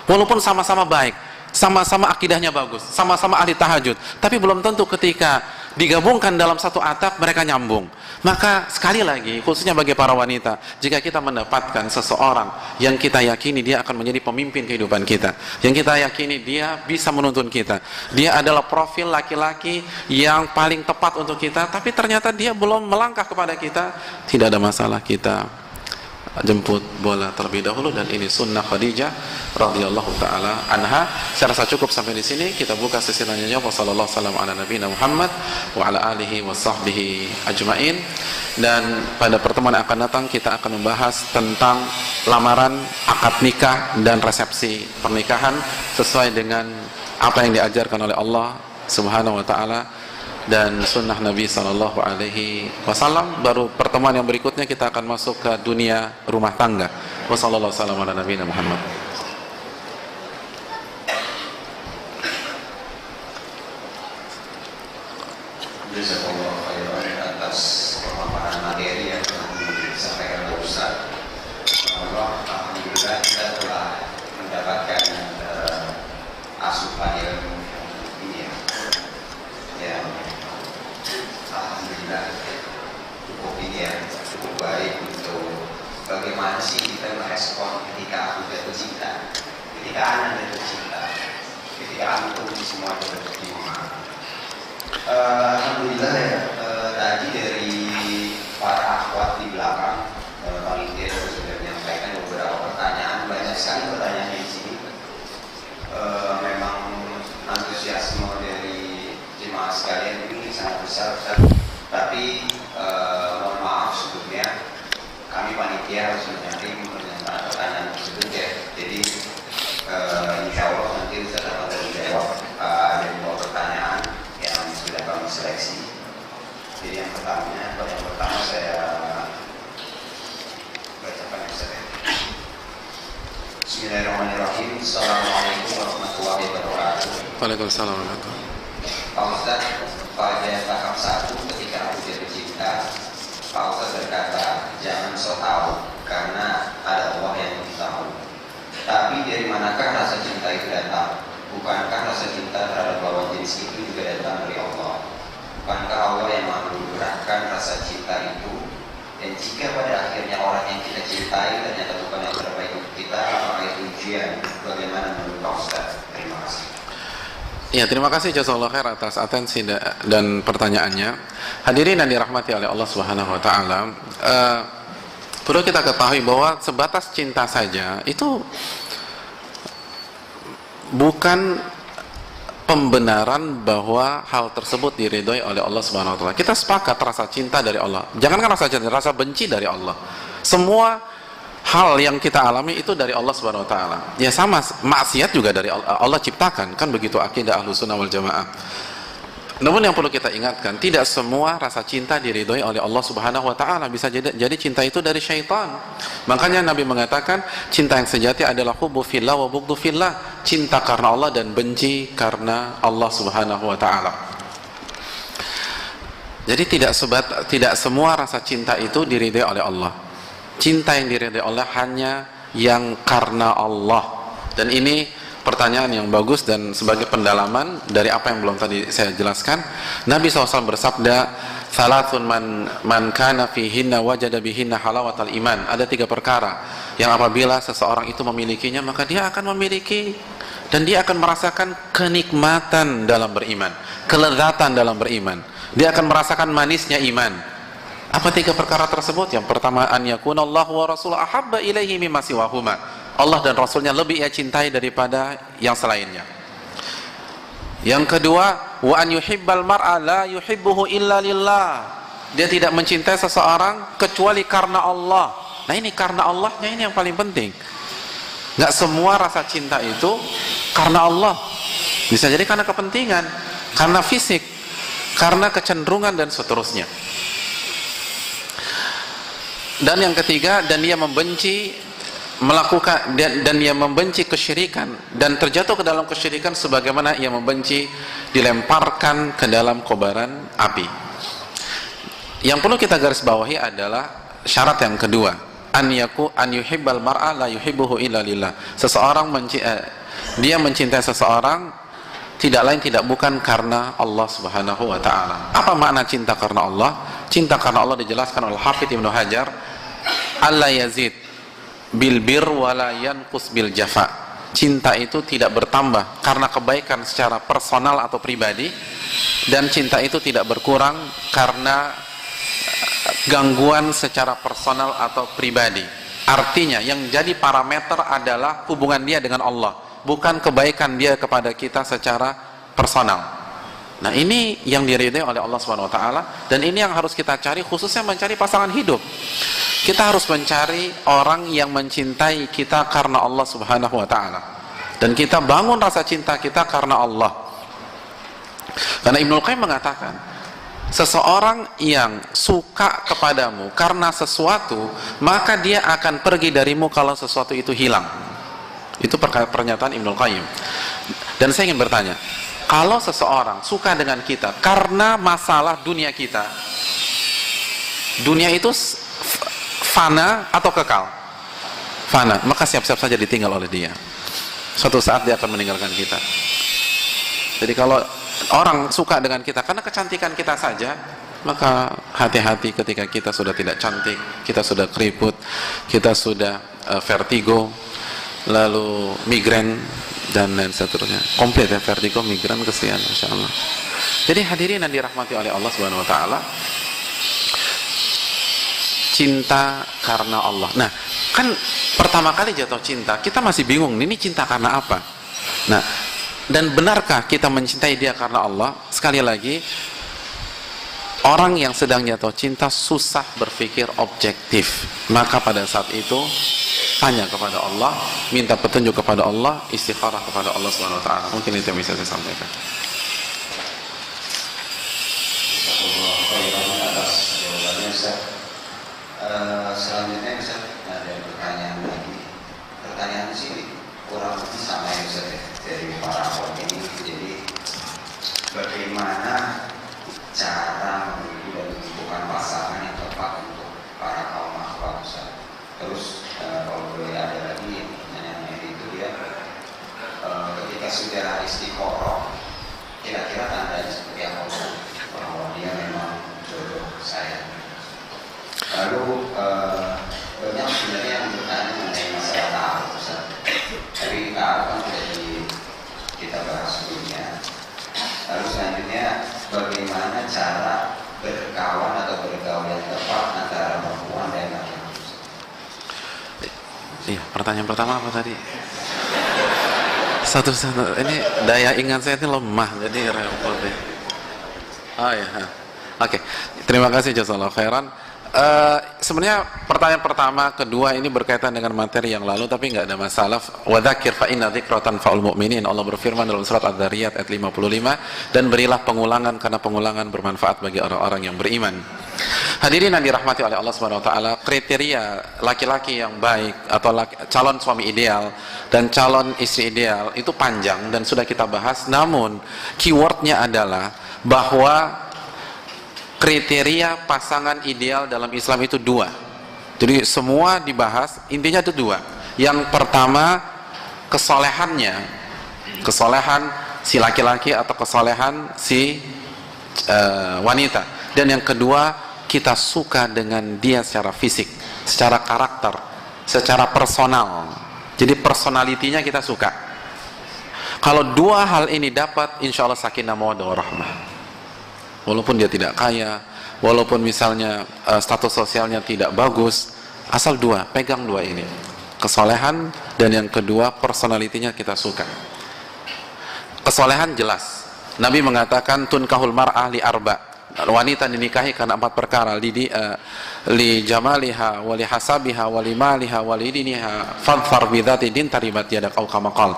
Walaupun sama-sama baik, sama-sama akidahnya bagus, sama-sama ahli tahajud, tapi belum tentu ketika digabungkan dalam satu atap mereka nyambung. Maka sekali lagi, khususnya bagi para wanita, jika kita mendapatkan seseorang yang kita yakini dia akan menjadi pemimpin kehidupan kita, yang kita yakini dia bisa menuntun kita, dia adalah profil laki-laki yang paling tepat untuk kita, tapi ternyata dia belum melangkah kepada kita, tidak ada masalah kita jemput bola terlebih dahulu, dan ini sunnah Khadijah radhiyallahu taala anha. Saya rasa cukup sampai di sini. Kita buka sesi tanya jawab. Wassallallahu wasallam ala nabiyina Muhammad wa ala alihi wa sahbihi ajmain. Dan pada pertemuan yang akan datang kita akan membahas tentang lamaran, akad nikah dan resepsi pernikahan sesuai dengan apa yang diajarkan oleh Allah Subhanahu wa taala dan sunnah Nabi sallallahu alaihi wasallam. Baru pertemuan yang berikutnya kita akan masuk ke dunia rumah tangga. Wassallallahu wasallam ala nabiyina Muhammad. Jazakallahu khairan atas pemaparan materi yang telah disampaikan oleh Ustaz. Alhamdulillah kita telah mendapatkan asupan ilmu ini ya. Alhamdulillah cukup ini ya, cukup baik untuk bagaimana sih kita merespon ketika aku jatuh cinta, ketika anak jatuh cinta, ketika antum semua jatuh cinta. Alhamdulillah ya, tadi dari para akhwat di belakang panitia sudah menyampaikan beberapa pertanyaan, banyak sekali pertanyaan di sini. Memang antusiasme dari jemaah sekalian ini sangat besar, tapi mohon maaf sebelumnya kami panitia harus menyampaikan pertanyaan tersebut ya. Jadi insya Allah nanti Ustaz akan menjawab ada beberapa pertanyaan yang sudah kami seleksi. Jadi yang pertama saya bacakan Ustaz. Bismillahirrahmanirrahim. Assalamualaikum warahmatullahi wabarakatuh. Waalaikumsalam warahmatullahi wabarakatuh. Pak Ustaz, pada tahap 1 ketika aku jatuh cinta, Pak Ustaz berkata jangan sok tahu karena ada Allah yang tahu. Tapi dari manakah rasa cinta itu datang? Bukankah rasa cinta terhadap lawan jenis itu juga datang dari Allah? Bukankah Allah yang menganugerahkan rasa cinta itu? Dan jika pada akhirnya orang yang kita cintai ternyata bukan yang terbaik untuk kita, apakah itu ujian? Bagaimana menurut Pak Ustaz? Terima kasih. Ya, terima kasih jazakallahu khair atas atensi dan pertanyaannya. Hadirin yang dirahmati oleh Allah Subhanahu wa taala, perlu kita ketahui bahwa sebatas cinta saja itu bukan pembenaran bahwa hal tersebut diridhoi oleh Allah Subhanahu wa taala. Kita sepakat rasa cinta dari Allah. Jangankan rasa cinta, rasa benci dari Allah. Semua hal yang kita alami itu dari Allah Subhanahu wa taala. Ya sama, maksiat juga dari Allah ciptakan. Kan begitu akidah Ahlussunnah wal Jamaah. Namun yang perlu kita ingatkan, tidak semua rasa cinta diridhoi oleh Allah Subhanahu wa taala. Bisa jadi cinta itu dari syaitan. Makanya Nabi mengatakan cinta yang sejati adalah hubbu fillah wa bughdhu fillah. Cinta karena Allah dan benci karena Allah Subhanahu wa taala. Jadi tidak semua rasa cinta itu diridhoi oleh Allah. Cinta yang diridhoi Allah hanya yang karena Allah. Dan ini pertanyaan yang bagus dan sebagai pendalaman dari apa yang belum tadi saya jelaskan. Nabi SAW bersabda, "Salatsun man kana fihinna wajada bihinna halawatal iman." Ada 3 perkara yang apabila seseorang itu memilikinya, maka dia akan memiliki dan dia akan merasakan kenikmatan dalam beriman, kelezatan dalam beriman. Dia akan merasakan manisnya iman. Apa 3 perkara tersebut? Yang pertama, an yakunallahu wa rasuluhu ahabba ilaihi mimma siwahuma. Allah dan Rasulnya lebih ia cintai daripada yang selainnya. Yang kedua, wa an yuhibbal mar'a la yuhibbuhu illa lillah. Dia tidak mencintai seseorang kecuali karena Allah. Nah ini karena Allahnya ini yang paling penting. Nggak semua rasa cinta itu karena Allah. Bisa jadi karena kepentingan, karena fisik, karena kecenderungan dan seterusnya. Dan yang ketiga, dan dia membenci melakukan dan ia membenci kesyirikan dan terjatuh ke dalam kesyirikan sebagaimana ia membenci dilemparkan ke dalam kobaran api. Yang perlu kita garis bawahi adalah syarat yang kedua, an yuhibbal mar'a la yuhibbuhu illa lillah. Seseorang dia mencintai seseorang tidak lain tidak bukan karena Allah Subhanahu wa taala. Apa makna cinta karena Allah? Cinta karena Allah dijelaskan oleh Hafidz Ibnu Hajar, alla yazid bil bir wala yanqus bil jafa. Cinta itu tidak bertambah karena kebaikan secara personal atau pribadi, dan cinta itu tidak berkurang karena gangguan secara personal atau pribadi. Artinya yang jadi parameter adalah hubungan dia dengan Allah, bukan kebaikan dia kepada kita secara personal. Nah, ini yang diridhai oleh Allah Subhanahu wa taala, dan ini yang harus kita cari, khususnya mencari pasangan hidup. Kita harus mencari orang yang mencintai kita karena Allah Subhanahu wa taala. Dan kita bangun rasa cinta kita karena Allah. Karena Ibnul Qayyim mengatakan, seseorang yang suka kepadamu karena sesuatu, maka dia akan pergi darimu kalau sesuatu itu hilang. Itu pernyataan Ibnul Qayyim. Dan saya ingin bertanya, kalau seseorang suka dengan kita karena masalah dunia kita, dunia itu fana atau kekal? Fana, maka siap-siap saja ditinggal oleh dia. Suatu saat dia akan meninggalkan kita. Jadi kalau orang suka dengan kita karena kecantikan kita saja, maka hati-hati ketika kita sudah tidak cantik, kita sudah keriput, kita sudah vertigo, lalu migrain, dan lain seterusnya. Komplit ya, vertigo, migrain, kesian, Masya Allah. Jadi hadirin yang dirahmati oleh Allah Subhanahu wa taala, cinta karena Allah. Nah, kan pertama kali jatuh cinta, kita masih bingung, ini cinta karena apa? Nah, dan benarkah kita mencintai dia karena Allah? Sekali lagi, orang yang sedang jatuh cinta susah berpikir objektif. Maka pada saat itu tanya kepada Allah, minta petunjuk kepada Allah, istikharah kepada Allah Subhanahu wa taala. Mungkin itu yang bisa saya sampaikan. Selanjutnya Ustaz, ada pertanyaan lagi. Pertanyaan di sini kurang lebih sama ya Ustaz, dari para akhwat ini. Jadi bagaimana cara memilih dan menentukan pasangan yang tepat untuk para kaum akhwat Ustaz? Terus kalau boleh ada lagi pertanyaan itu dia, ketika sudah istiqoroh, kira-kira tandanya seperti apa bahwa dia memang jodoh saya? Lalu banyak sebenarnya yang bertanya mengenai masalah ta'aruf Ustaz. Tapi ta'aruf kan sudah kita bahas sebelumnya. Lalu selanjutnya, bagaimana cara berkawan atau bergaul yang tepat antara perempuan dan laki-laki? Iya, pertanyaan pertama apa tadi? Satu, ini daya ingat saya ini lemah, jadi repot deh. Oh ya, oke. Terima kasih, jazakallahu khairan. Sebenarnya pertanyaan pertama, kedua ini berkaitan dengan materi yang lalu, tapi nggak ada masalah. Wa dzakir fa inna dzikra tanfa'ul mu'minin. Allah berfirman dalam surat Adz-Dzariyat ayat 55, dan berilah pengulangan karena pengulangan bermanfaat bagi orang-orang yang beriman. Hadirin yang dirahmati oleh Allah Subhanahu wa taala, kriteria laki-laki yang baik atau calon suami ideal dan calon istri ideal itu panjang dan sudah kita bahas. Namun keywordnya adalah bahwa kriteria pasangan ideal dalam Islam itu dua. Jadi semua dibahas, intinya itu dua. Yang pertama, kesolehannya, kesolehan si laki-laki atau kesolehan si wanita. Dan yang kedua, kita suka dengan dia secara fisik, secara karakter, secara personal. Jadi personalitinya kita suka. Kalau dua hal ini dapat, insya Allah sakinah mawaddah warahmah. Walaupun dia tidak kaya, walaupun misalnya status sosialnya tidak bagus, asal dua, pegang dua ini, kesolehan dan yang kedua personalitinya kita suka. Kesolehan jelas, Nabi mengatakan tunkahul mar'ah li arba', wanita dinikahi karena 4 perkara, li jamaliha wa li hasabiha wa li maliha wa li diniha fadfar bidzati din taribat yadak au kama qala.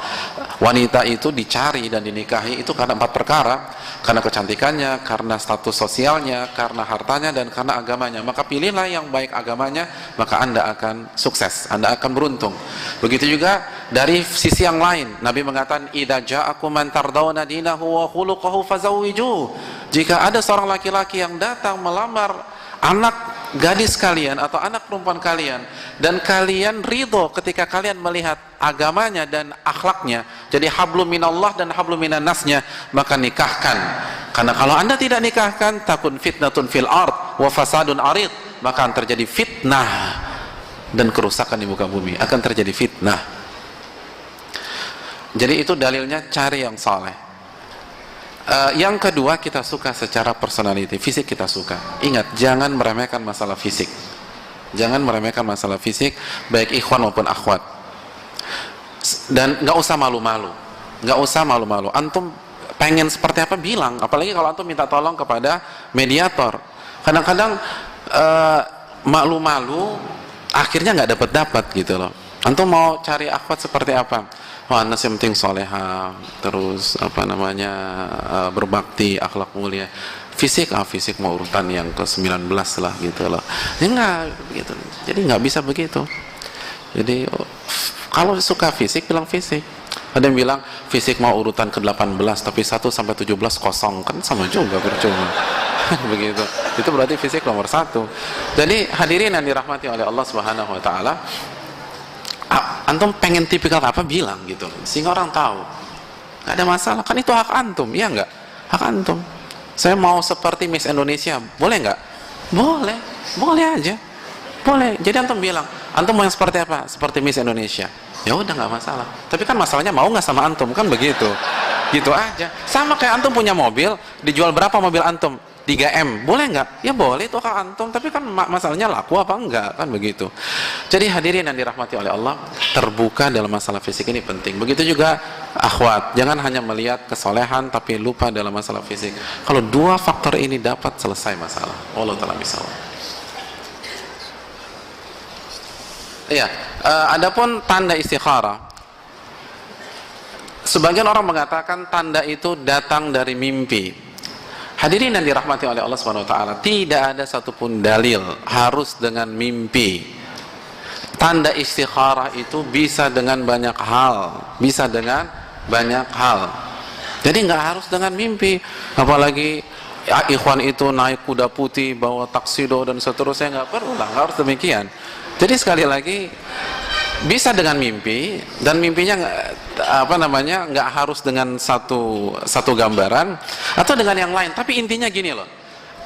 Wanita itu dicari dan dinikahi itu karena 4 perkara, karena kecantikannya, karena status sosialnya, karena hartanya, dan karena agamanya. Maka pilihlah yang baik agamanya, maka Anda akan sukses, Anda akan beruntung. Begitu juga dari sisi yang lain, Nabi mengatakan idza ja'akum man tardawna dinahu wa khuluquhu fazawwijuh. Jika ada seorang laki-laki yang datang melamar anak gadis kalian atau anak perempuan kalian, dan kalian ridho ketika kalian melihat agamanya dan akhlaknya, jadi hablum minallah dan hablum minan nasnya, maka nikahkan. Karena kalau Anda tidak nikahkan, takun fitnatun fil ard wa fasadun arid, maka akan terjadi fitnah dan kerusakan di muka bumi, akan terjadi fitnah. Jadi itu dalilnya, cari yang saleh. Yang kedua, kita suka secara personality, fisik kita suka. Ingat, jangan meremehkan masalah fisik. Jangan meremehkan masalah fisik, baik ikhwan maupun akhwat. Dan nggak usah malu-malu, nggak usah malu-malu. Antum pengen seperti apa bilang, apalagi kalau antum minta tolong kepada mediator. Kadang-kadang malu-malu, akhirnya nggak dapat gitu loh. Antum mau cari akhwat seperti apa? Wah, anas yang penting soleha, terus berbakti, akhlak mulia. Fisik, fisik mau urutan yang ke-19 lah gitu loh. Ya enggak gitu. Jadi nggak bisa begitu. Jadi kalau suka fisik bilang fisik. Ada yang bilang fisik mau urutan ke-18 tapi 1 sampai 17 kosong, kan sama juga, percuma. Begitu. Itu berarti fisik nomor 1. Jadi hadirin yang dirahmati oleh Allah Subhanahu wa taala, antum pengen tipikal apa bilang gitu. Sehingga orang tahu. Nggak ada masalah, kan itu hak antum, ya enggak? Hak antum. Saya mau seperti Miss Indonesia, boleh nggak? Boleh, boleh aja, boleh. Jadi antum bilang, antum mau yang seperti apa? Seperti Miss Indonesia. Ya udah, nggak masalah. Tapi kan masalahnya mau nggak sama antum, kan begitu? Gitu aja. Sama kayak antum punya mobil, dijual berapa mobil antum? 3M, boleh nggak? Ya boleh, itu hak antum. Tapi kan masalahnya laku apa enggak, kan begitu. Jadi hadirin yang dirahmati oleh Allah, terbuka dalam masalah fisik ini penting. Begitu juga akhwat, jangan hanya melihat kesolehan tapi lupa dalam masalah fisik. Kalau 2 faktor ini dapat, selesai masalah. Allah taala bisawab. Iya, adapun tanda istikharah, sebagian orang mengatakan tanda itu datang dari mimpi. Hadirin yang dirahmati oleh Allah Subhanahu wa taala, tidak ada satupun dalil harus dengan mimpi. Tanda istikharah itu bisa dengan banyak hal, bisa dengan banyak hal. Jadi nggak harus dengan mimpi. Apalagi ikhwan itu naik kuda putih, bawa taksido dan seterusnya, nggak perlu lah, nggak harus demikian. Jadi sekali lagi, bisa dengan mimpi, dan mimpinya nggak harus dengan satu gambaran atau dengan yang lain. Tapi intinya gini loh,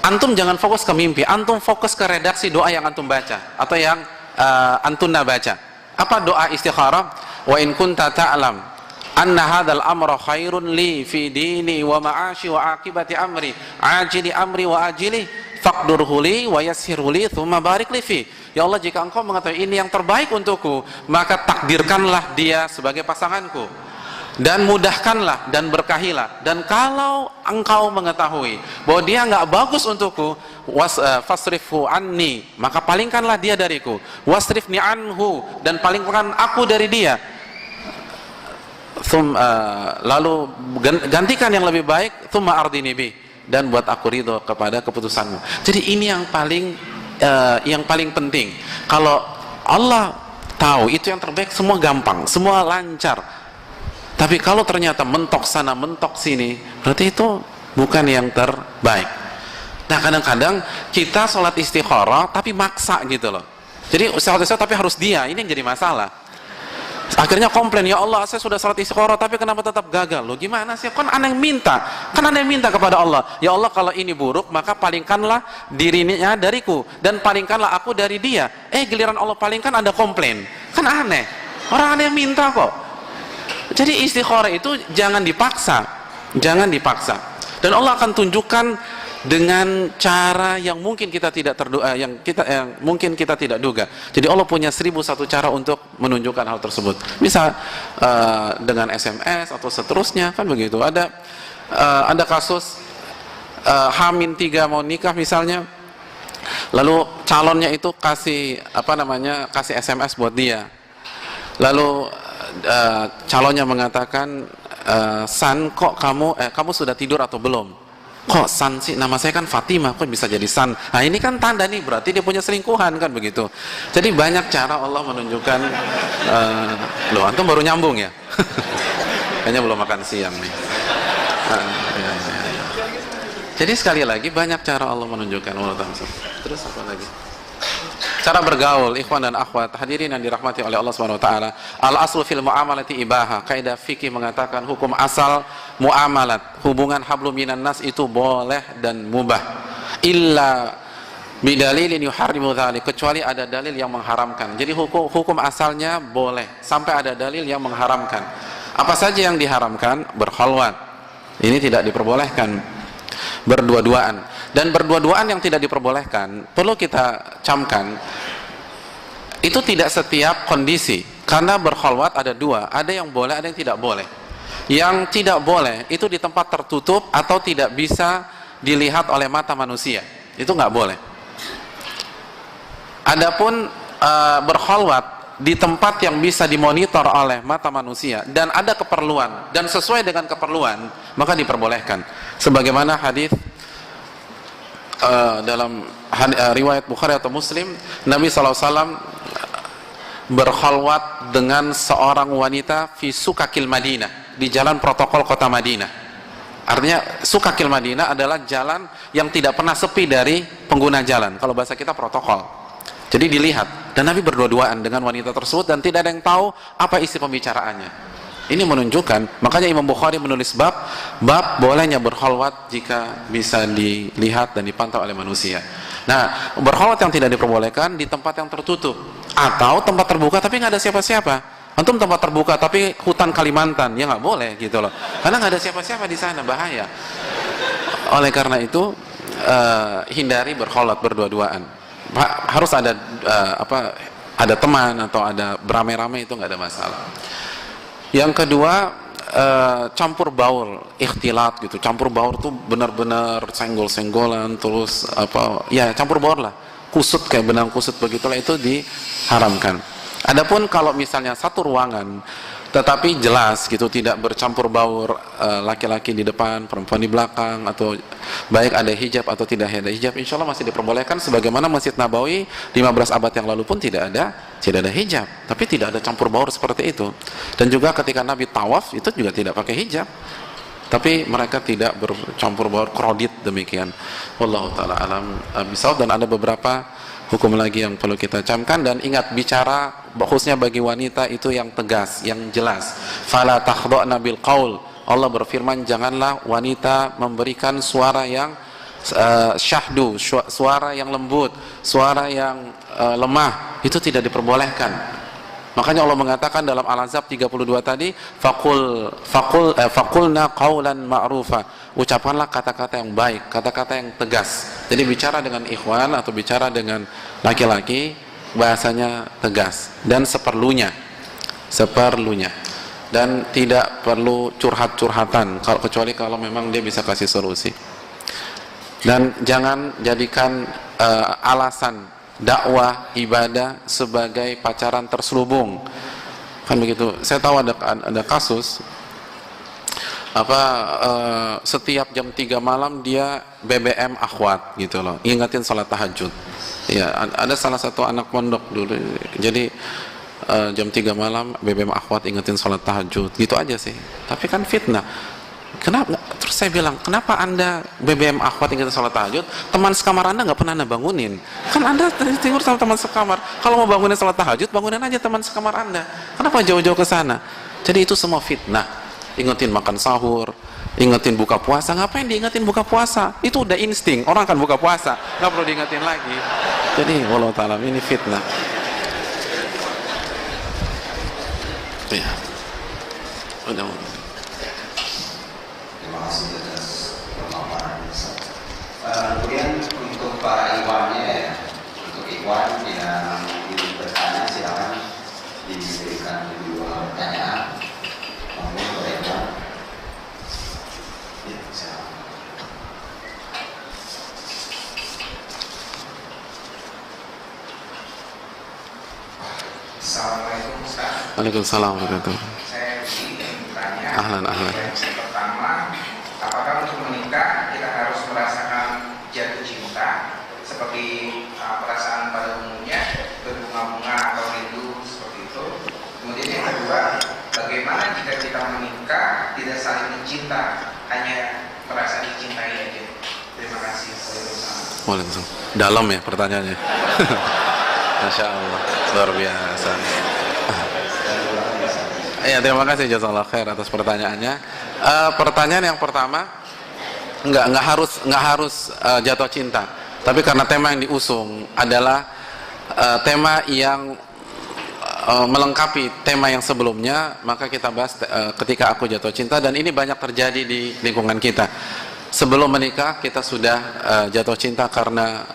antum jangan fokus ke mimpi, antum fokus ke redaksi doa yang antum baca atau yang antunna baca. Apa doa istikharah? Wa in kunta ta'lam anna hadzal amra khairun li fi dini wa ma'ashi wa aqibati amri ajili amri wa ajili faqdurhu li wa yassirhu li tsumma barik li fi. Ya Allah, jika engkau mengetahui ini yang terbaik untukku, maka takdirkanlah dia sebagai pasanganku, dan mudahkanlah dan berkahilah. Dan kalau engkau mengetahui bahwa dia nggak bagus untukku, fasrifhu anni, maka palingkanlah dia dariku. Wasrifni anhu, dan palingkan aku dari dia. Lalu gantikan yang lebih baik, tsumma ardini bi, dan buat aku ridho kepada keputusanmu. Jadi ini yang paling penting. Kalau Allah tahu itu yang terbaik, semua gampang, semua lancar. Tapi kalau ternyata mentok sana mentok sini, berarti itu bukan yang terbaik. Nah, kadang-kadang kita sholat istikharah tapi maksa gitu loh. Jadi sholat tapi harus dia, ini yang jadi masalah. Akhirnya komplain, ya Allah, saya sudah sholat istikharah tapi kenapa tetap gagal? Loh, gimana sih? Kan Anda yang minta, kepada Allah, ya Allah, kalau ini buruk maka palingkanlah dirinya dariku, dan palingkanlah aku dari dia. Giliran Allah palingkan Anda komplain, kan aneh. Orang Anda yang minta kok. Jadi istikharah itu jangan dipaksa, dan Allah akan tunjukkan dengan cara yang mungkin kita tidak mungkin kita tidak duga. Jadi Allah punya 1001 cara untuk menunjukkan hal tersebut. Bisa dengan SMS atau seterusnya, kan begitu. Ada kasus H-3 mau nikah misalnya, lalu calonnya itu kasih SMS buat dia. Lalu calonnya mengatakan, San, kok kamu sudah tidur atau belum? Kok San sih, nama saya kan Fatimah, kok bisa jadi San? Nah, ini kan tanda nih, berarti dia punya selingkuhan, kan begitu. Jadi banyak cara Allah menunjukkan. Loh, antum baru nyambung ya? Kayaknya belum makan siang nih. Jadi sekali lagi, banyak cara Allah menunjukkan. Terus apa lagi? Cara bergaul, ikhwan dan akhwat, hadirin yang dirahmati oleh Allah Subhanahu wa taala. Al-aslu fil muamalati ibaha. Kaidah fikih mengatakan hukum asal muamalat, hubungan hablum minan nas itu boleh dan mubah. Illa bidalilin yuharrimu dzalik, kecuali ada dalil yang mengharamkan. Jadi hukum asalnya boleh sampai ada dalil yang mengharamkan. Apa saja yang diharamkan? Berkhalwat. Ini tidak diperbolehkan. Berdua-duaan. Dan berdua-duaan yang tidak diperbolehkan, perlu kita camkan, itu tidak setiap kondisi, karena berkhalwat ada dua, ada yang boleh, ada yang tidak boleh. Yang tidak boleh itu di tempat tertutup atau tidak bisa dilihat oleh mata manusia, itu nggak boleh. Adapun berkhalwat di tempat yang bisa dimonitor oleh mata manusia dan ada keperluan dan sesuai dengan keperluan, maka diperbolehkan. Sebagaimana hadis dalam riwayat Bukhari atau Muslim, Nabi SAW berkhalwat dengan seorang wanita fi sukakil Madinah, di jalan protokol kota Madinah. Artinya sukakil Madinah adalah jalan yang tidak pernah sepi dari pengguna jalan, kalau bahasa kita protokol. Jadi dilihat, dan Nabi berdua-duaan dengan wanita tersebut dan tidak ada yang tahu apa isi pembicaraannya. Ini menunjukkan, makanya Imam Bukhari menulis bab bolehnya berkhalwat jika bisa dilihat dan dipantau oleh manusia. Nah, berkhalwat yang tidak diperbolehkan di tempat yang tertutup atau tempat terbuka tapi nggak ada siapa-siapa. Antum tempat terbuka tapi hutan Kalimantan, ya nggak boleh gitu loh, karena nggak ada siapa-siapa di sana, bahaya. Oleh karena itu hindari berkhalwat berdua-duaan. Harus ada ada teman atau ada beramai-ramai, itu nggak ada masalah. Yang kedua, campur baur, ikhtilat gitu. Campur baur tuh benar-benar senggol-senggolan, terus campur baur lah, kusut kayak benang kusut begitulah, itu diharamkan. Adapun kalau misalnya satu ruangan tetapi jelas gitu, tidak bercampur baur, laki-laki di depan, perempuan di belakang, atau baik ada hijab atau tidak ada hijab, insya Allah masih diperbolehkan. Sebagaimana Masjid Nabawi 15 abad yang lalu pun tidak ada hijab, tapi tidak ada campur baur seperti itu. Dan juga ketika Nabi tawaf itu juga tidak pakai hijab, tapi mereka tidak bercampur baur, krodit demikian. Wallahu ta'ala alam bisawab. Dan ada beberapa hukum lagi yang perlu kita camkan. Dan ingat, bicara khususnya bagi wanita itu yang tegas, yang jelas. Fala takhda'na bil qaul. Allah berfirman, janganlah wanita memberikan suara yang syahdu, suara yang lembut, suara yang lemah, itu tidak diperbolehkan. Makanya Allah mengatakan dalam Al-Ahzab 32 tadi, faqulna qaulan ma'rufa, ucapkanlah kata-kata yang baik, kata-kata yang tegas. Jadi bicara dengan ikhwan atau bicara dengan laki-laki, bahasanya tegas dan seperlunya, dan tidak perlu curhat-curhatan, kecuali kalau memang dia bisa kasih solusi. Dan jangan jadikan alasan dakwah ibadah sebagai pacaran terselubung, kan begitu. Saya tahu ada kasus setiap jam 3 malam dia BBM akhwat gitu loh, ingetin salat tahajud. Ya, ada salah satu anak pondok dulu, jadi jam 3 malam BBM akhwat ingetin salat tahajud, gitu aja sih. Tapi kan fitnah. Kenapa? Terus saya bilang, kenapa Anda BBM akhwat ingetin salat tahajud, teman sekamar Anda nggak pernah Anda bangunin? Kan Anda tidur sama teman sekamar. Kalau mau bangunin salat tahajud, bangunin aja teman sekamar Anda. Kenapa jauh-jauh ke sana? Jadi itu semua fitnah. Ingetin makan sahur, ingetin buka puasa. Ngapain diingetin buka puasa? Itu udah insting, orang akan buka puasa, nggak perlu diingetin lagi. Jadi wallahu ta'ala, ini fitnah. Ya, udah. Terima kasih atas pemaparan. Kemudian untuk para ikhwannya ya, untuk ikhwan yang ingin bertanya silakan diberikan dua pertanyaan. Monggo boleh Pak. Ya, silakan. Assalamualaikum Ustaz. Waalaikumsalam warahmatullahi wabarakatuh. Saya ingin bertanya. Ahlan. Yang pertama, apakah untuk menikah kita harus merasakan jatuh cinta seperti perasaan pada umumnya, berbunga-bunga atau rindu seperti itu? Kemudian yang kedua, bagaimana jika kita menikah tidak saling mencinta, hanya merasa dicintai aja? Terima kasih. Waalaikumsalam. Dalam ya pertanyaannya. Masya Allah, luar biasa. Ya, terima kasih jazakallahu khair atas pertanyaannya. Pertanyaan yang pertama, nggak harus jatuh cinta, tapi karena tema yang diusung adalah tema yang melengkapi tema yang sebelumnya, maka kita bahas ketika aku jatuh cinta, dan ini banyak terjadi di lingkungan kita. sebelum menikah kita sudah jatuh cinta karena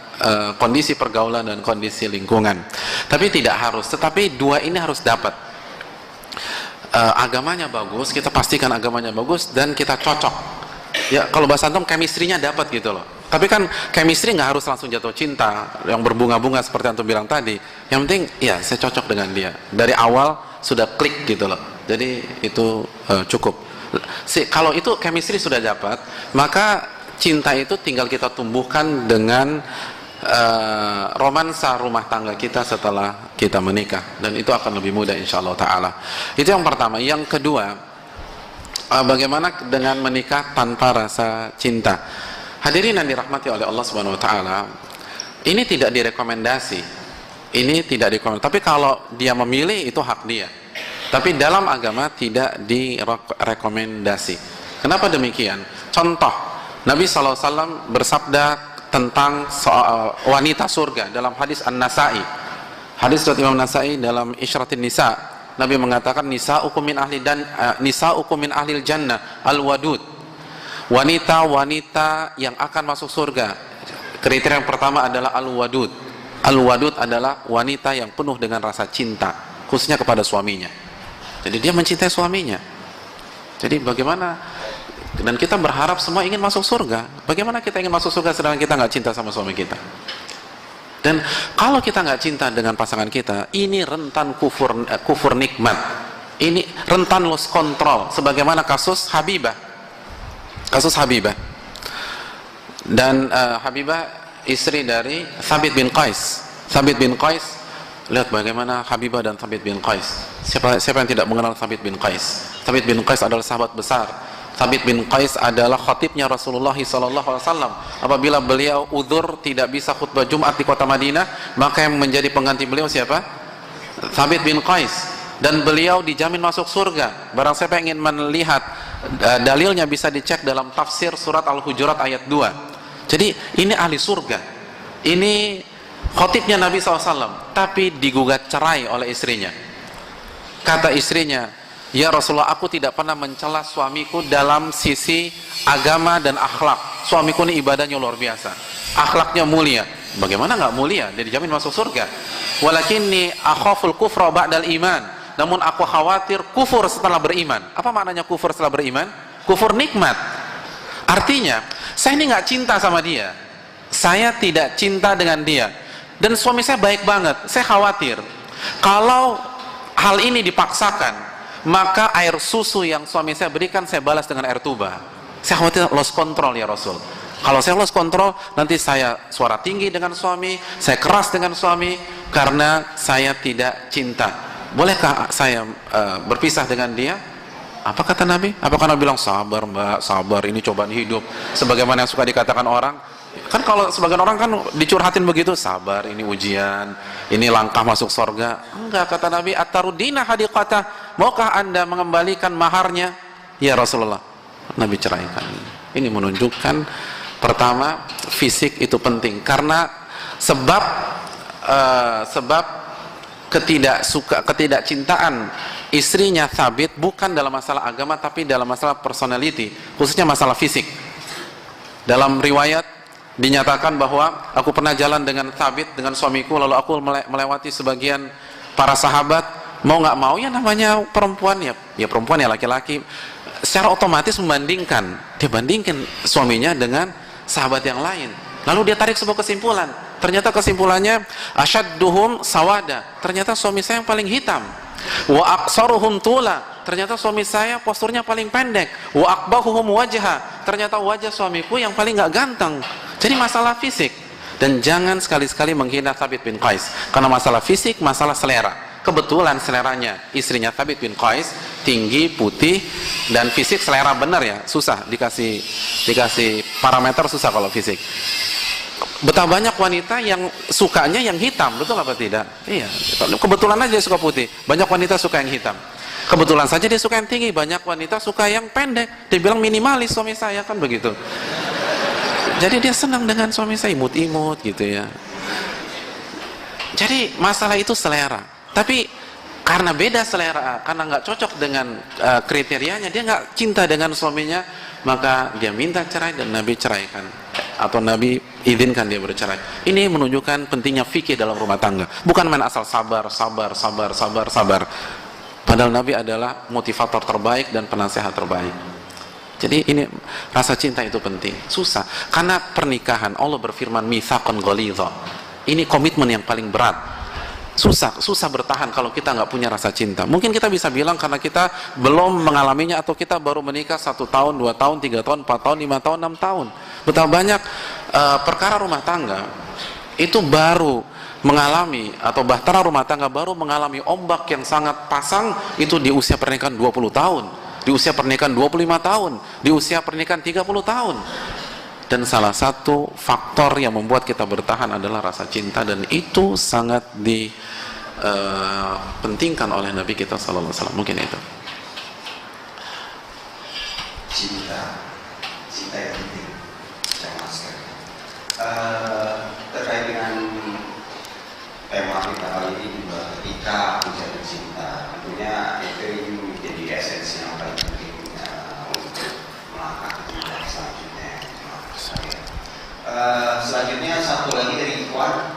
kondisi pergaulan dan kondisi lingkungan. Tapi tidak harus, tetapi dua ini harus dapat. Agamanya bagus, kita pastikan agamanya bagus dan kita cocok. Ya, kalau bahasa antum chemistry-nya dapat gitu loh. Tapi kan chemistry nggak harus langsung jatuh cinta yang berbunga-bunga seperti antum bilang tadi. Yang penting ya saya cocok dengan dia. Dari awal sudah klik gitu loh. Jadi itu cukup. Kalau itu chemistry sudah dapat, maka cinta itu tinggal kita tumbuhkan dengan romansa rumah tangga kita setelah kita menikah, dan itu akan lebih mudah insyaallah ta'ala. Itu yang pertama. Yang kedua, bagaimana dengan menikah tanpa rasa cinta? Hadirin yang dirahmati oleh Allah Subhanahu wa taala, ini tidak direkomendasi. Ini tidak direkomendasi. Tapi kalau dia memilih itu hak dia. Tapi dalam agama tidak direkomendasi. Kenapa demikian? Contoh, Nabi SAW bersabda tentang wanita surga dalam hadis An-Nasa'i. Hadis riwayat Imam Nasa'i dalam Isyratin Nisa. Nabi mengatakan nisa'ukum min ahli nisa'ukum min ahlil jannah al-wadud. Wanita-wanita yang akan masuk surga. Kriteria yang pertama adalah al-wadud. Al-wadud adalah wanita yang penuh dengan rasa cinta, khususnya kepada suaminya. Jadi dia mencintai suaminya. Jadi bagaimana, dan kita berharap semua ingin masuk surga. Bagaimana kita ingin masuk surga sedangkan kita nggak cinta sama suami kita? Dan kalau kita nggak cinta dengan pasangan kita, ini rentan kufur nikmat. Ini rentan lost control. Sebagaimana kasus Habibah. Kasus Habibah. Dan Habibah istri dari Thabit bin Qais. Thabit bin Qais, lihat bagaimana Habibah dan Thabit bin Qais. Siapa yang tidak mengenal Thabit bin Qais? Thabit bin Qais adalah sahabat besar. Thabit bin Qais adalah khatibnya Rasulullah SAW. Apabila beliau udzur tidak bisa khutbah Jumat di kota Madinah, maka yang menjadi pengganti beliau siapa? Thabit bin Qais. Dan beliau dijamin masuk surga. Barang siapa yang ingin melihat dalilnya bisa dicek dalam tafsir surat Al-Hujurat ayat 2. Jadi ini ahli surga. Ini khatibnya Nabi SAW, tapi digugat cerai oleh istrinya. Kata istrinya, ya Rasulullah, aku tidak pernah mencela suamiku dalam sisi agama dan akhlak. Suamiku ini ibadahnya luar biasa, akhlaknya mulia. Bagaimana nggak mulia? Dia dijamin masuk surga. Walakinni akhaful kufra ba'dal iman. Namun aku khawatir kufur setelah beriman. Apa maknanya kufur setelah beriman? Kufur nikmat. Artinya, saya ini nggak cinta sama dia. Saya tidak cinta dengan dia. Dan suami saya baik banget. Saya khawatir kalau hal ini dipaksakan, maka air susu yang suami saya berikan saya balas dengan air tuba. Saya khawatir lost control ya Rasul. Kalau saya lost control, nanti saya suara tinggi dengan suami, saya keras dengan suami karena saya tidak cinta. Bolehkah saya berpisah dengan dia? Apa kata Nabi? Apakah Nabi bilang sabar mbak, sabar, ini cobaan hidup, sebagaimana yang suka dikatakan orang? Kan kalau sebagian orang kan dicurhatin begitu, sabar, ini ujian, ini langkah masuk surga. Enggak, kata Nabi, at-tarudina hadiqatah, maukah anda mengembalikan maharnya? Ya Rasulullah. Nabi ceraikan. Ini menunjukkan pertama, fisik itu penting karena sebab ketidakcintaan istrinya Thabit bukan dalam masalah agama tapi dalam masalah personality, khususnya masalah fisik. Dalam riwayat dinyatakan bahwa aku pernah jalan dengan Thabit, dengan suamiku, lalu aku melewati sebagian para sahabat, mau nggak mau ya namanya perempuan ya perempuan ya laki-laki, secara otomatis dia bandingkan suaminya dengan sahabat yang lain. Lalu dia tarik sebuah kesimpulan. Ternyata kesimpulannya asyadduhum sawada. Ternyata suami saya yang paling hitam. Wa aqsaruhum tula. Ternyata suami saya posturnya paling pendek. Wa aqbahuhum wajha. Ternyata wajah suamiku yang paling nggak ganteng. Jadi masalah fisik. Dan jangan sekali-sekali menghina Thabit bin Qais karena masalah fisik, masalah selera. Kebetulan seleranya istrinya Thabit bin Qais tinggi, putih, dan fisik selera benar ya, susah dikasih parameter, susah kalau fisik. Betapa banyak wanita yang sukanya yang hitam, betul apa tidak? Iya, kebetulan aja dia suka putih. Banyak wanita suka yang hitam. Kebetulan saja dia suka yang tinggi. Banyak wanita suka yang pendek. Dia bilang minimalis suami saya, kan begitu. Jadi dia senang dengan suami saya, imut-imut gitu ya. Jadi masalah itu selera. Tapi karena beda selera, karena nggak cocok dengan kriterianya, dia nggak cinta dengan suaminya, maka dia minta cerai dan Nabi ceraikan, atau Nabi izinkan dia bercerai. Ini menunjukkan pentingnya fikih dalam rumah tangga. Bukan main asal sabar. Padahal Nabi adalah motivator terbaik dan penasehat terbaik. Jadi ini rasa cinta itu penting. Susah, karena pernikahan Allah berfirman mitsaqan ghalidha. Ini komitmen yang paling berat. Susah bertahan kalau kita nggak punya rasa cinta. Mungkin kita bisa bilang karena kita belum mengalaminya, atau kita baru menikah 1 tahun, 2 tahun, 3 tahun, 4 tahun, 5 tahun, 6 tahun. Betapa banyak perkara rumah tangga itu baru mengalami, atau bahtera rumah tangga baru mengalami ombak yang sangat pasang itu di usia pernikahan 20 tahun, di usia pernikahan 25 tahun, di usia pernikahan 30 tahun. Dan salah satu faktor yang membuat kita bertahan adalah rasa cinta, dan itu sangat dipentingkan oleh Nabi kita sallallahu alaihi wasallam. Mungkin itu. Cinta yang penting, jangan sekali. Terkait dengan tema kita kali ini juga ketika menjadi cinta, tentunya itu menjadi esensi yang paling penting untuk melangkah ke jenjang selanjutnya. Selanjutnya satu lagi dari Ikhwan.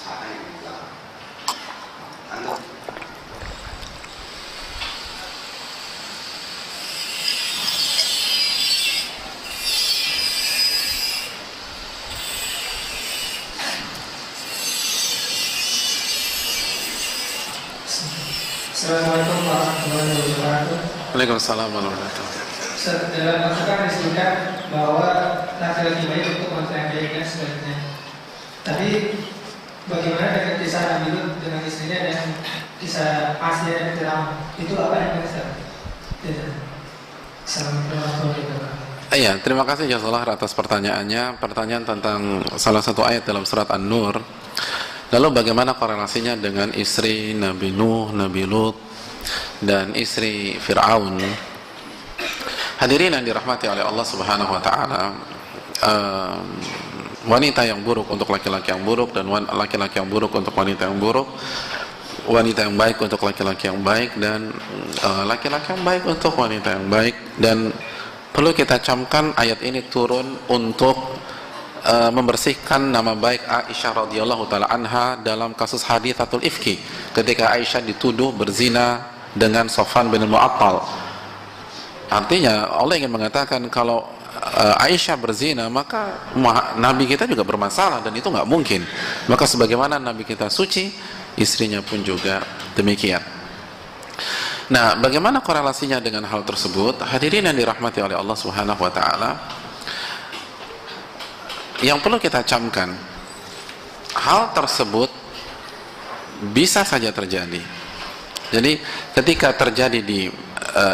Siapa yang bilang? Anda. Assalamualaikum warahmatullahi wabarakatuh. Waalaikumsalam warahmatullahi wabarakatuh. Dalam masukan disebutkan bahwa laki-laki baik untuk wanita yang baik dan sebaliknya. Tapi bagaimana dengan kisah Nabi Lut dengan istrinya dan kisah Asia dan Firaun? Itu apa yang bisa? Assalamualaikum warahmatullahi wabarakatuh. Iya, terima kasih Jazakallah atas pertanyaannya. Pertanyaan tentang salah satu ayat dalam surat An-Nur. Lalu bagaimana korelasinya dengan istri Nabi Nuh, Nabi Lut, dan istri Fir'aun? Hadirin yang dirahmati oleh Allah Subhanahu wa Ta'ala, wanita yang buruk untuk laki-laki yang buruk, dan laki-laki yang buruk untuk wanita yang buruk, wanita yang baik untuk laki-laki yang baik, dan laki-laki yang baik untuk wanita yang baik. Dan perlu kita camkan, ayat ini turun untuk membersihkan nama baik Aisyah radhiyallahu taala anha dalam kasus haditsatul ifki, ketika Aisyah dituduh berzina dengan Safwan bin Mu'attal. Artinya Allah ingin mengatakan kalau Aisyah berzina, maka Nabi kita juga bermasalah, dan itu nggak mungkin. Maka sebagaimana Nabi kita suci, istrinya pun juga demikian. Nah, bagaimana korelasinya dengan hal tersebut? Hadirin yang dirahmati oleh Allah Subhanahu wa Ta'ala, yang perlu kita camkan, hal tersebut bisa saja terjadi. Jadi ketika terjadi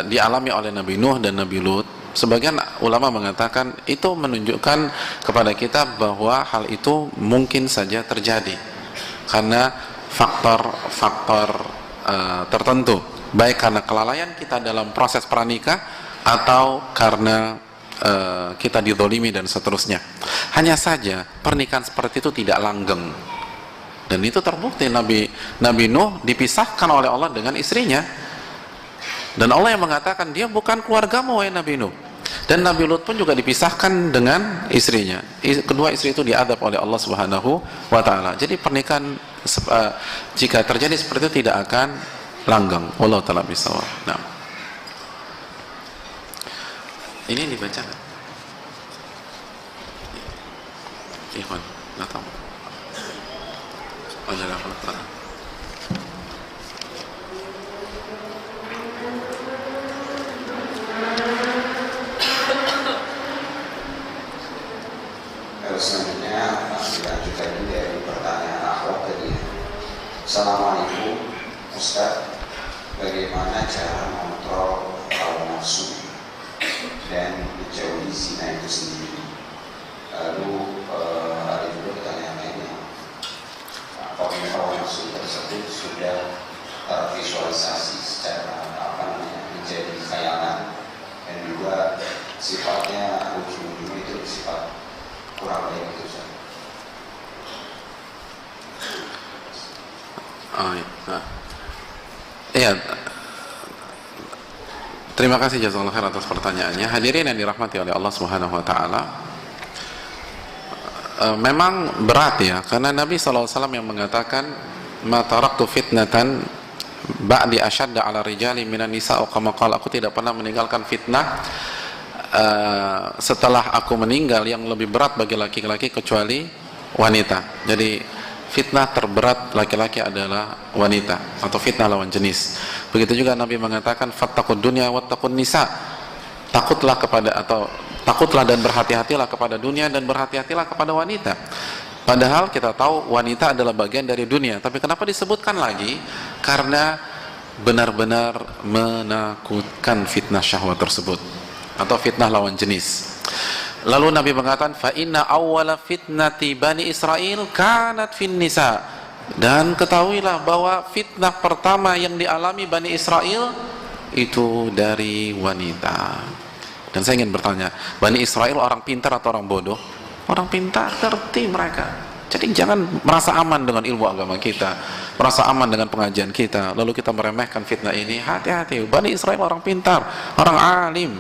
dialami oleh Nabi Nuh dan Nabi Lut, sebagian ulama mengatakan itu menunjukkan kepada kita bahwa hal itu mungkin saja terjadi karena faktor-faktor tertentu, baik karena kelalaian kita dalam proses pranikah atau karena kita dizolimi dan seterusnya. Hanya saja pernikahan seperti itu tidak langgeng, dan itu terbukti. Nabi Nuh dipisahkan oleh Allah dengan istrinya, dan Allah yang mengatakan dia bukan keluargamu wahai Nabi Nuh. Dan Nabi Lut pun juga dipisahkan dengan istrinya. Kedua istri itu diadab oleh Allah Subhanahu wa Ta'ala. Jadi pernikahan jika terjadi seperti itu tidak akan langgeng. Wallahu ta'ala bishawab. Nah, ini dibacakan. Ikhwan, nggak tahu. Oh, jangan apa-apa. Selanjutnya dilanjut lagi dari pertanyaan akhwat tadi. Assalamualaikum Ustaz, bagaimana cara mengontrol hawa nafsu dan menjauhi zina itu sendiri? Lalu ada juga pertanyaan lainnya, apakah hawa nafsu tersebut sudah tervisualisasi secara menjadi khayalan, dan juga sifatnya ujung-ujungnya itu sifat kurang baik itu saja. Iya, Terima kasih jazakallahu khair atas pertanyaannya. Hadirin yang dirahmati oleh Allah Subhanahu wa taala. Memang berat ya, karena Nabi SAW yang mengatakan ma taraktu fitnatan ba'di asyadda 'ala rijali minan nisa' kama qala, aku tidak pernah meninggalkan fitnah setelah aku meninggal yang lebih berat bagi laki-laki kecuali wanita. Jadi fitnah terberat laki-laki adalah wanita, atau fitnah lawan jenis. Begitu juga Nabi mengatakan fattaqud dunya wattaqun nisa, takutlah kepada, atau takutlah dan berhati-hatilah kepada dunia dan berhati-hatilah kepada wanita. Padahal kita tahu wanita adalah bagian dari dunia, tapi kenapa disebutkan lagi? Karena benar-benar menakutkan fitnah syahwat tersebut atau fitnah lawan jenis. Lalu Nabi mengatakan fa inna awwala fitnati bani Israil kanat fin nisa, dan ketahuilah bahwa fitnah pertama yang dialami Bani Israel itu dari wanita. Dan saya ingin bertanya, Bani Israel orang pintar atau orang bodoh? Orang pintar, ngerti mereka. Jadi jangan merasa aman dengan ilmu agama kita, merasa aman dengan pengajian kita, lalu kita meremehkan fitnah ini. Hati-hati, Bani Israel orang pintar, orang alim.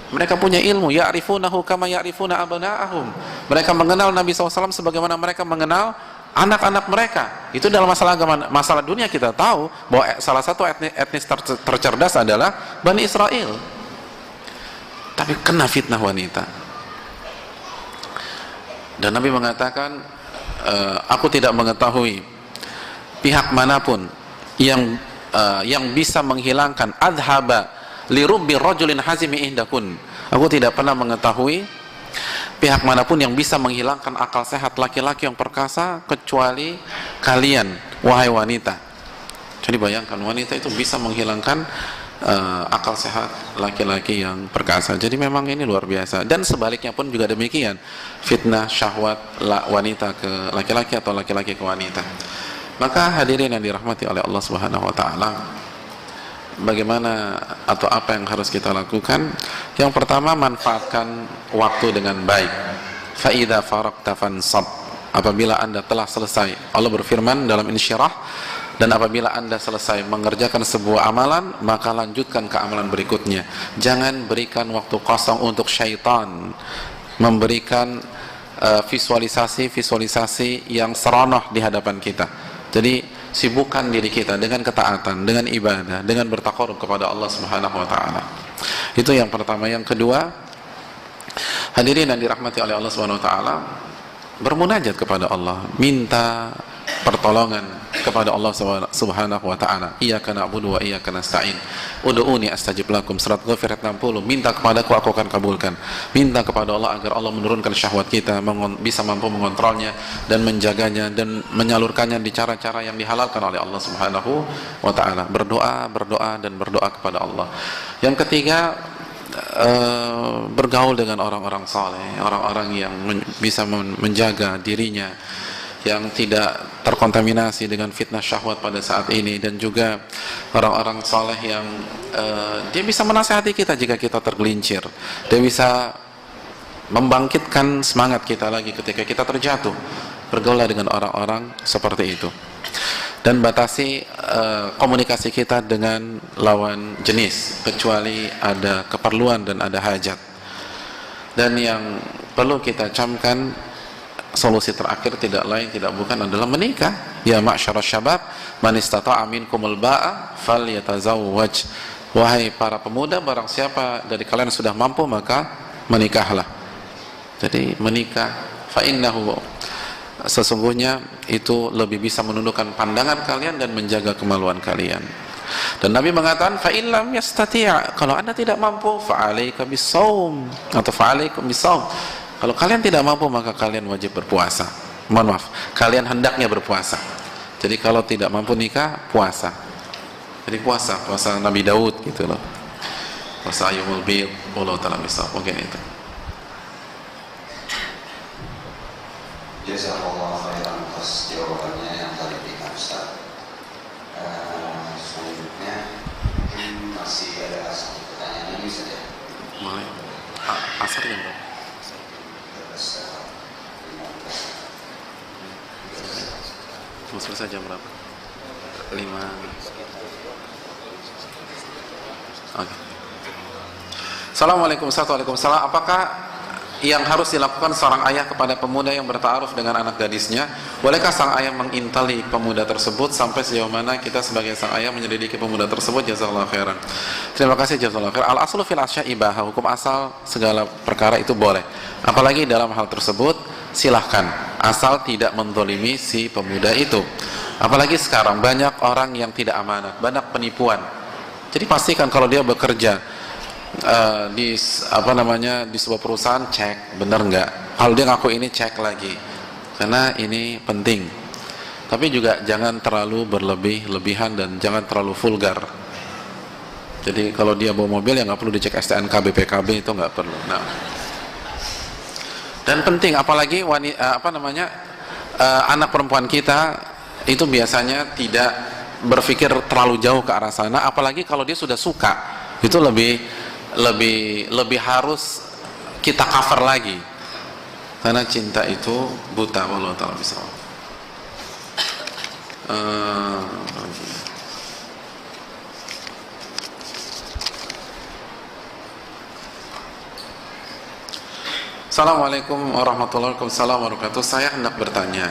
Mereka punya ilmu, ya'rifunahu kama ya'rifuna abna'ahum. Mereka mengenal Nabi SAW sebagaimana mereka mengenal anak-anak mereka. Itu dalam masalah agama. Masalah dunia kita tahu bahwa salah satu etnis tercerdas adalah Bani Israel. Tapi kena fitnah wanita. Dan Nabi mengatakan, aku tidak mengetahui pihak manapun yang bisa menghilangkan adhaba lirubbi rajulin hazimi ihdakun. Aku tidak pernah mengetahui pihak manapun yang bisa menghilangkan akal sehat laki-laki yang perkasa kecuali kalian, wahai wanita. Jadi bayangkan, wanita itu bisa menghilangkan akal sehat laki-laki yang perkasa. Jadi memang ini luar biasa. Dan sebaliknya pun juga demikian, fitnah syahwat wanita ke laki-laki atau laki-laki ke wanita. Maka hadirin yang dirahmati oleh Allah Subhanahu wa taala, bagaimana atau apa yang harus kita lakukan? Yang pertama, manfaatkan waktu dengan baik. Fa idza faraqta fansab, apabila Anda telah selesai, Allah berfirman dalam Insyirah, dan apabila Anda selesai mengerjakan sebuah amalan, maka lanjutkan ke amalan berikutnya. Jangan berikan waktu kosong untuk syaitan memberikan visualisasi yang seronoh di hadapan kita. Jadi sibukkan diri kita dengan ketaatan, dengan ibadah, dengan bertakarub kepada Allah Subhanahu wa taala. Itu yang pertama. Yang kedua, hadirin yang dirahmati oleh Allah Subhanahu wa taala, bermunajat kepada Allah, minta pertolongan kepada Allah Subhanahu wa taala. Iyyaka na'budu wa iyyaka nasta'in. Ud'uuni astajib lakum. Surat Ghafir ayat 60. Minta kepadaku, aku akan kabulkan. Minta kepada Allah agar Allah menurunkan syahwat kita, bisa mampu mengontrolnya dan menjaganya dan menyalurkannya di cara-cara yang dihalalkan oleh Allah Subhanahu wa taala. Berdoa dan berdoa kepada Allah. Yang ketiga, bergaul dengan orang-orang saleh, orang-orang yang bisa menjaga dirinya, yang tidak terkontaminasi dengan fitnah syahwat pada saat ini, dan juga orang-orang saleh yang dia bisa menasihati kita jika kita tergelincir, dia bisa membangkitkan semangat kita lagi ketika kita terjatuh. Bergaul dengan orang-orang seperti itu, dan batasi komunikasi kita dengan lawan jenis kecuali ada keperluan dan ada hajat. Dan yang perlu kita camkan, solusi terakhir tidak lain tidak bukan adalah menikah. Ya ma'syarasy syabab, man istata'a minkumul ba'a falyatazawwaj. Wahai para pemuda, barang siapa dari kalian sudah mampu maka menikahlah. Jadi menikah, fa innahu, sesungguhnya itu lebih bisa menundukkan pandangan kalian dan menjaga kemaluan kalian. Dan Nabi mengatakan fa in lam yastati', kalau Anda tidak mampu, fa 'alaika bis-shaum atau fa 'alaikum bis-shaum. Kalau kalian tidak mampu maka kalian wajib berpuasa. Mohon maaf, kalian hendaknya berpuasa. Jadi kalau tidak mampu nikah, puasa. Jadi puasa Nabi Daud gitu loh. Puasa Ayyumul Bid, Allah taala bisa. Mungkin itu. Jazakallahu khairan atas jawabannya yang tadi berikan Ustaz. Selanjutnya masih ada satu pertanyaan lagi saja. Mulai asar jam berapa? Mau selesai jam berapa? 5. Oke. Assalamualaikum warahmatullahi wabarakatuh. Apakah yang harus dilakukan seorang ayah kepada pemuda yang bertaaruf dengan anak gadisnya? Bolehkah sang ayah menginteli pemuda tersebut? Sampai sejauh mana kita sebagai sang ayah menyelidiki pemuda tersebut? Jazakallahu khairan. Terima kasih, jazakallahu khairan. Al aslu fil asya ibaha, hukum asal segala perkara itu boleh. Apalagi dalam hal tersebut silahkan, asal tidak menzalimi si pemuda itu. Apalagi sekarang banyak orang yang tidak amanat, banyak penipuan. Jadi pastikan kalau dia bekerja di di sebuah perusahaan, cek benar nggak. Kalau dia ngaku ini, cek lagi, karena ini penting. Tapi juga jangan terlalu berlebihan dan jangan terlalu vulgar. Jadi kalau dia bawa mobil ya nggak perlu dicek STNK, BPKB, itu nggak perlu. Nah, dan penting apalagi anak perempuan kita itu biasanya tidak berpikir terlalu jauh ke arah sana. Apalagi kalau dia sudah suka, itu lebih harus kita cover lagi, karena cinta itu buta. Wallahu ta'ala bishawab. Assalamualaikum warahmatullahi wabarakatuh. Saya hendak bertanya,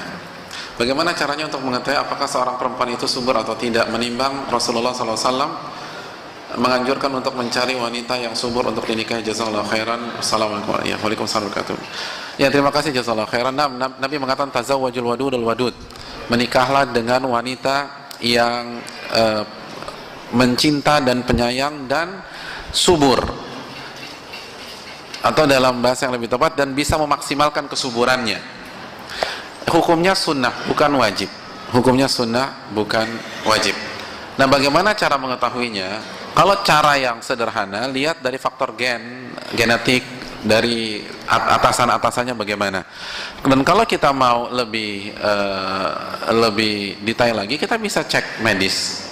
bagaimana caranya untuk mengetahui apakah seorang perempuan itu subur atau tidak, menimbang Rasulullah SAW menganjurkan untuk mencari wanita yang subur untuk dinikahi. Jazakallahu khairan. Assalamualaikum warahmatullahi wabarakatuh. Ya, terima kasih, jazakallahu khairan. Nabi mengatakan tazawwajul wadudul wadud, menikahlah dengan wanita yang mencinta dan penyayang dan subur, atau dalam bahasa yang lebih tepat, dan bisa memaksimalkan kesuburannya. Hukumnya sunnah, bukan wajib. Hukumnya sunnah, bukan wajib. Nah, bagaimana cara mengetahuinya? Kalau cara yang sederhana, lihat dari faktor genetik, dari atasan-atasannya bagaimana. Dan kalau kita mau lebih detail lagi, kita bisa cek medis.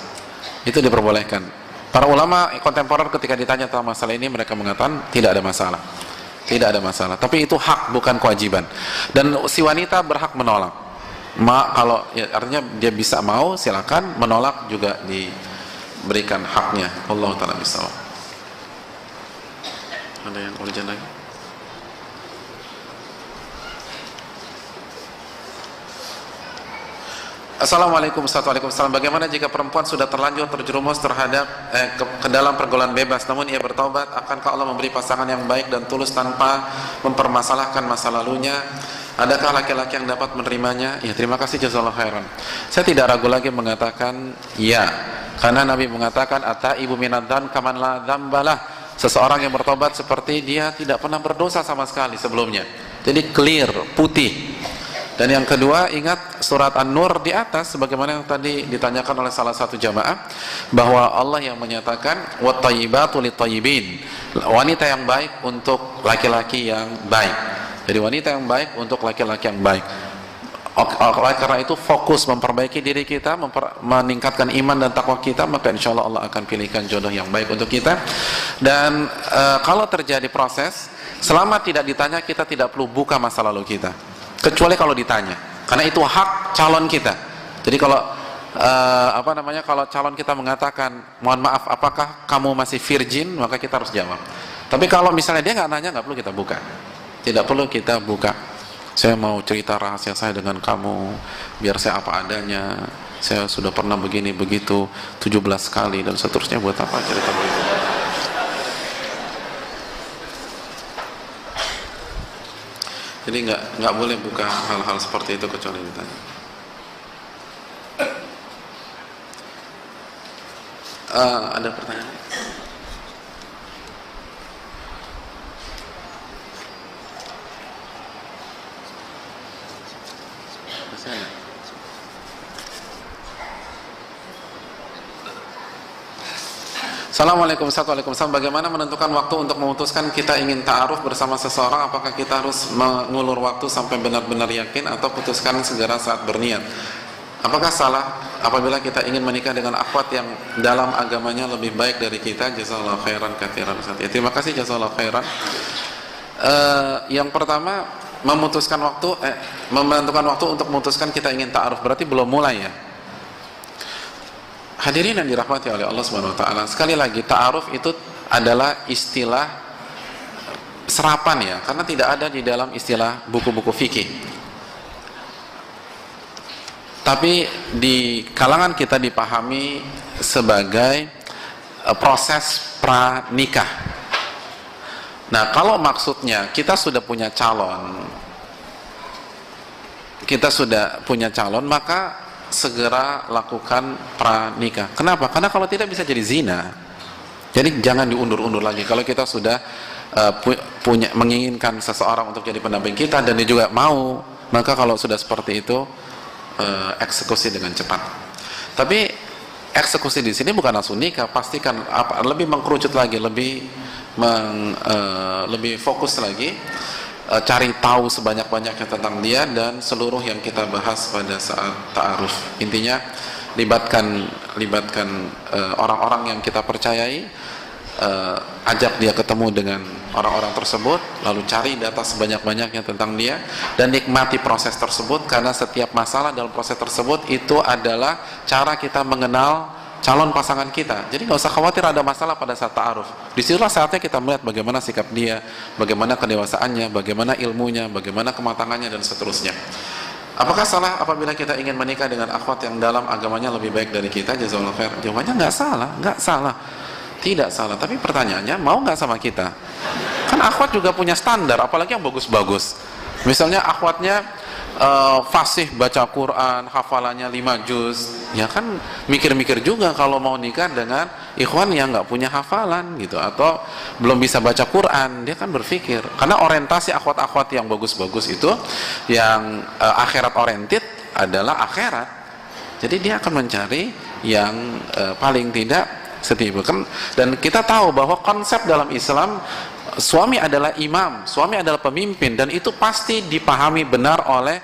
Itu diperbolehkan. Para ulama kontemporer ketika ditanya tentang masalah ini, mereka mengatakan tidak ada masalah. Tidak ada masalah. Tapi itu hak, bukan kewajiban. Dan si wanita berhak menolak. Kalau ya, artinya dia bisa mau, silakan. Menolak juga diberikan haknya. Allah ta'ala bishawab. Ada yang urgent lagi? Assalamualaikum warahmatullahi wabarakatuh. Bagaimana jika perempuan sudah terlanjur terjerumus terhadap ke dalam pergaulan bebas, namun ia bertaubat, akankah Allah memberi pasangan yang baik dan tulus tanpa mempermasalahkan masa lalunya? Adakah laki-laki yang dapat menerimanya? Ya, terima kasih, jazakallahu khairan. Saya tidak ragu lagi mengatakan ya, karena Nabi mengatakan ataibu minadzan kaman la dzambalah. Seseorang yang bertobat seperti dia tidak pernah berdosa sama sekali sebelumnya. Jadi clear, putih. Dan yang kedua, ingat surat An-Nur di atas, sebagaimana yang tadi ditanyakan oleh salah satu jamaah, bahwa Allah yang menyatakan wat-thayyibatu lit-thayyibin, wanita yang baik untuk laki-laki yang baik. Jadi wanita yang baik untuk laki-laki yang baik. Oleh karena itu, fokus memperbaiki diri kita, meningkatkan iman dan takwa kita, maka insya Allah Allah akan pilihkan jodoh yang baik untuk kita. Dan kalau terjadi proses, selama tidak ditanya, kita tidak perlu buka masa lalu kita, kecuali kalau ditanya, karena itu hak calon kita. Jadi kalau kalau calon kita mengatakan, mohon maaf, apakah kamu masih virgin, maka kita harus jawab. Tapi kalau misalnya dia nggak nanya, nggak perlu kita buka, tidak perlu kita buka. Saya mau cerita rahasia saya dengan kamu, biar saya apa adanya, saya sudah pernah begini begitu 17 kali dan seterusnya. Buat apa cerita begitu? Jadi nggak boleh buka hal-hal seperti itu kecuali ditanya. Ada pertanyaan? Masih ada? Assalamualaikum warahmatullahi wabarakatuh. Bagaimana menentukan waktu untuk memutuskan kita ingin ta'aruf bersama seseorang? Apakah kita harus mengulur waktu sampai benar-benar yakin, atau putuskan segera saat berniat? Apakah salah apabila kita ingin menikah dengan akhwat yang dalam agamanya lebih baik dari kita? Jazakallahu khairan katsiran. Terima kasih, jazakallahu khairan. Yang pertama, menentukan waktu untuk memutuskan kita ingin ta'aruf, berarti belum mulai ya. Hadirin yang dirahmati oleh Allah Subhanahu wa taala, sekali lagi ta'aruf itu adalah istilah serapan ya, karena tidak ada di dalam istilah buku-buku fikih. Tapi di kalangan kita dipahami sebagai proses pranikah. Nah, kalau maksudnya kita sudah punya calon, maka segera lakukan pranikah. Kenapa? Karena kalau tidak bisa jadi zina. Jadi jangan diundur-undur lagi. Kalau kita sudah menginginkan seseorang untuk jadi pendamping kita dan dia juga mau, maka kalau sudah seperti itu, eksekusi dengan cepat. Tapi eksekusi di sini bukan langsung nikah, pastikan lebih mengkerucut lagi, lebih fokus lagi, cari tahu sebanyak-banyaknya tentang dia dan seluruh yang kita bahas pada saat ta'aruf. Intinya libatkan orang-orang yang kita percayai, ajak dia ketemu dengan orang-orang tersebut, lalu cari data sebanyak-banyaknya tentang dia dan nikmati proses tersebut, karena setiap masalah dalam proses tersebut itu adalah cara kita mengenal calon pasangan kita. Jadi nggak usah khawatir ada masalah pada saat ta'aruf. Disitulah saatnya kita melihat bagaimana sikap dia, bagaimana kedewasaannya, bagaimana ilmunya, bagaimana kematangannya dan seterusnya. Apakah salah apabila kita ingin menikah dengan akhwat yang dalam agamanya lebih baik dari kita? Jazakallahu khair. Jawabannya nggak salah. Tidak salah, tapi pertanyaannya mau nggak sama kita? Kan akhwat juga punya standar, apalagi yang bagus-bagus. Misalnya akhwatnya fasih baca Quran, hafalannya 5 juz, ya kan mikir-mikir juga kalau mau nikah dengan ikhwan yang nggak punya hafalan gitu, atau belum bisa baca Quran, dia kan berpikir. Karena orientasi akhwat-akhwat yang bagus-bagus itu, yang akhirat oriented adalah akhirat. Jadi dia akan mencari yang paling tidak setipe. Dan kita tahu bahwa konsep dalam Islam, suami adalah imam, suami adalah pemimpin, dan itu pasti dipahami benar oleh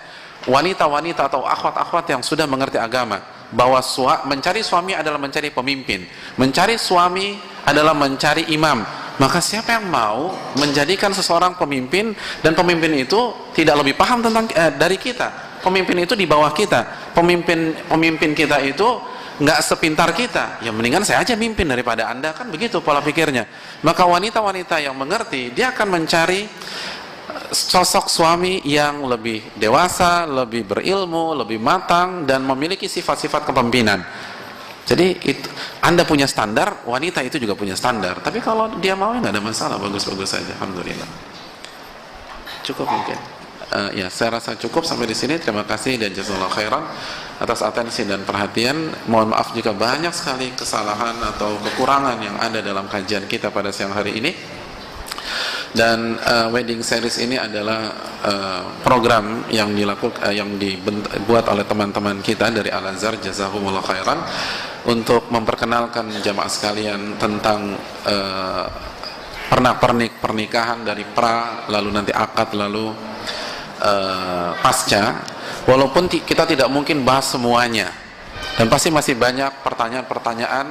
wanita-wanita atau akhwat-akhwat yang sudah mengerti agama, bahwa mencari suami adalah mencari pemimpin, mencari suami adalah mencari imam. Maka siapa yang mau menjadikan seseorang pemimpin, dan pemimpin itu tidak lebih paham tentang dari kita, pemimpin itu di bawah kita, pemimpin kita itu nggak sepintar kita, ya mendingan saya aja mimpin daripada Anda, kan begitu pola pikirnya. Maka wanita-wanita yang mengerti, dia akan mencari sosok suami yang lebih dewasa, lebih berilmu, lebih matang, dan memiliki sifat-sifat kepemimpinan. Jadi itu, Anda punya standar, wanita itu juga punya standar. Tapi kalau dia mau, nggak ada masalah, bagus-bagus saja. Alhamdulillah. Cukup mungkin. Ya, saya rasa cukup sampai di sini. Terima kasih dan jazakallahu khairan atas atensi dan perhatian. Mohon maaf jika banyak sekali kesalahan atau kekurangan yang ada dalam kajian kita pada siang hari ini. Dan wedding series ini adalah program yang dibuat oleh teman-teman kita dari Al-Azhar, jazakumullah khairan, untuk memperkenalkan jamaah sekalian tentang pernak-pernik pernikahan dari lalu nanti akad, lalu pasca. Walaupun kita tidak mungkin bahas semuanya, dan pasti masih banyak pertanyaan-pertanyaan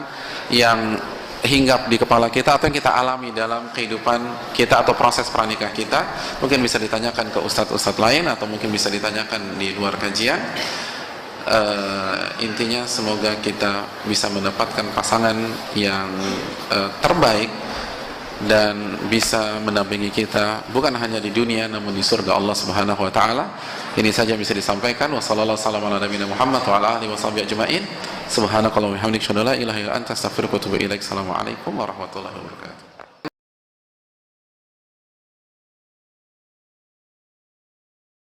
yang hinggap di kepala kita atau yang kita alami dalam kehidupan kita atau proses pranikah kita. Mungkin bisa ditanyakan ke ustadz-ustadz lain, atau mungkin bisa ditanyakan di luar kajian. Intinya semoga kita bisa mendapatkan pasangan yang terbaik dan bisa mendampingi kita bukan hanya di dunia namun di surga Allah Subhanahu wa taala. Ini saja bisa disampaikan. Wassallallahu ala nabiyina Muhammad wa ala alihi washabihi ajmain. Subhanakallahumma wa bihamdika asyhadu an la ilaha illa anta astaghfiruka wa atubu ilaik. Assalamualaikum warahmatullahi wabarakatuh.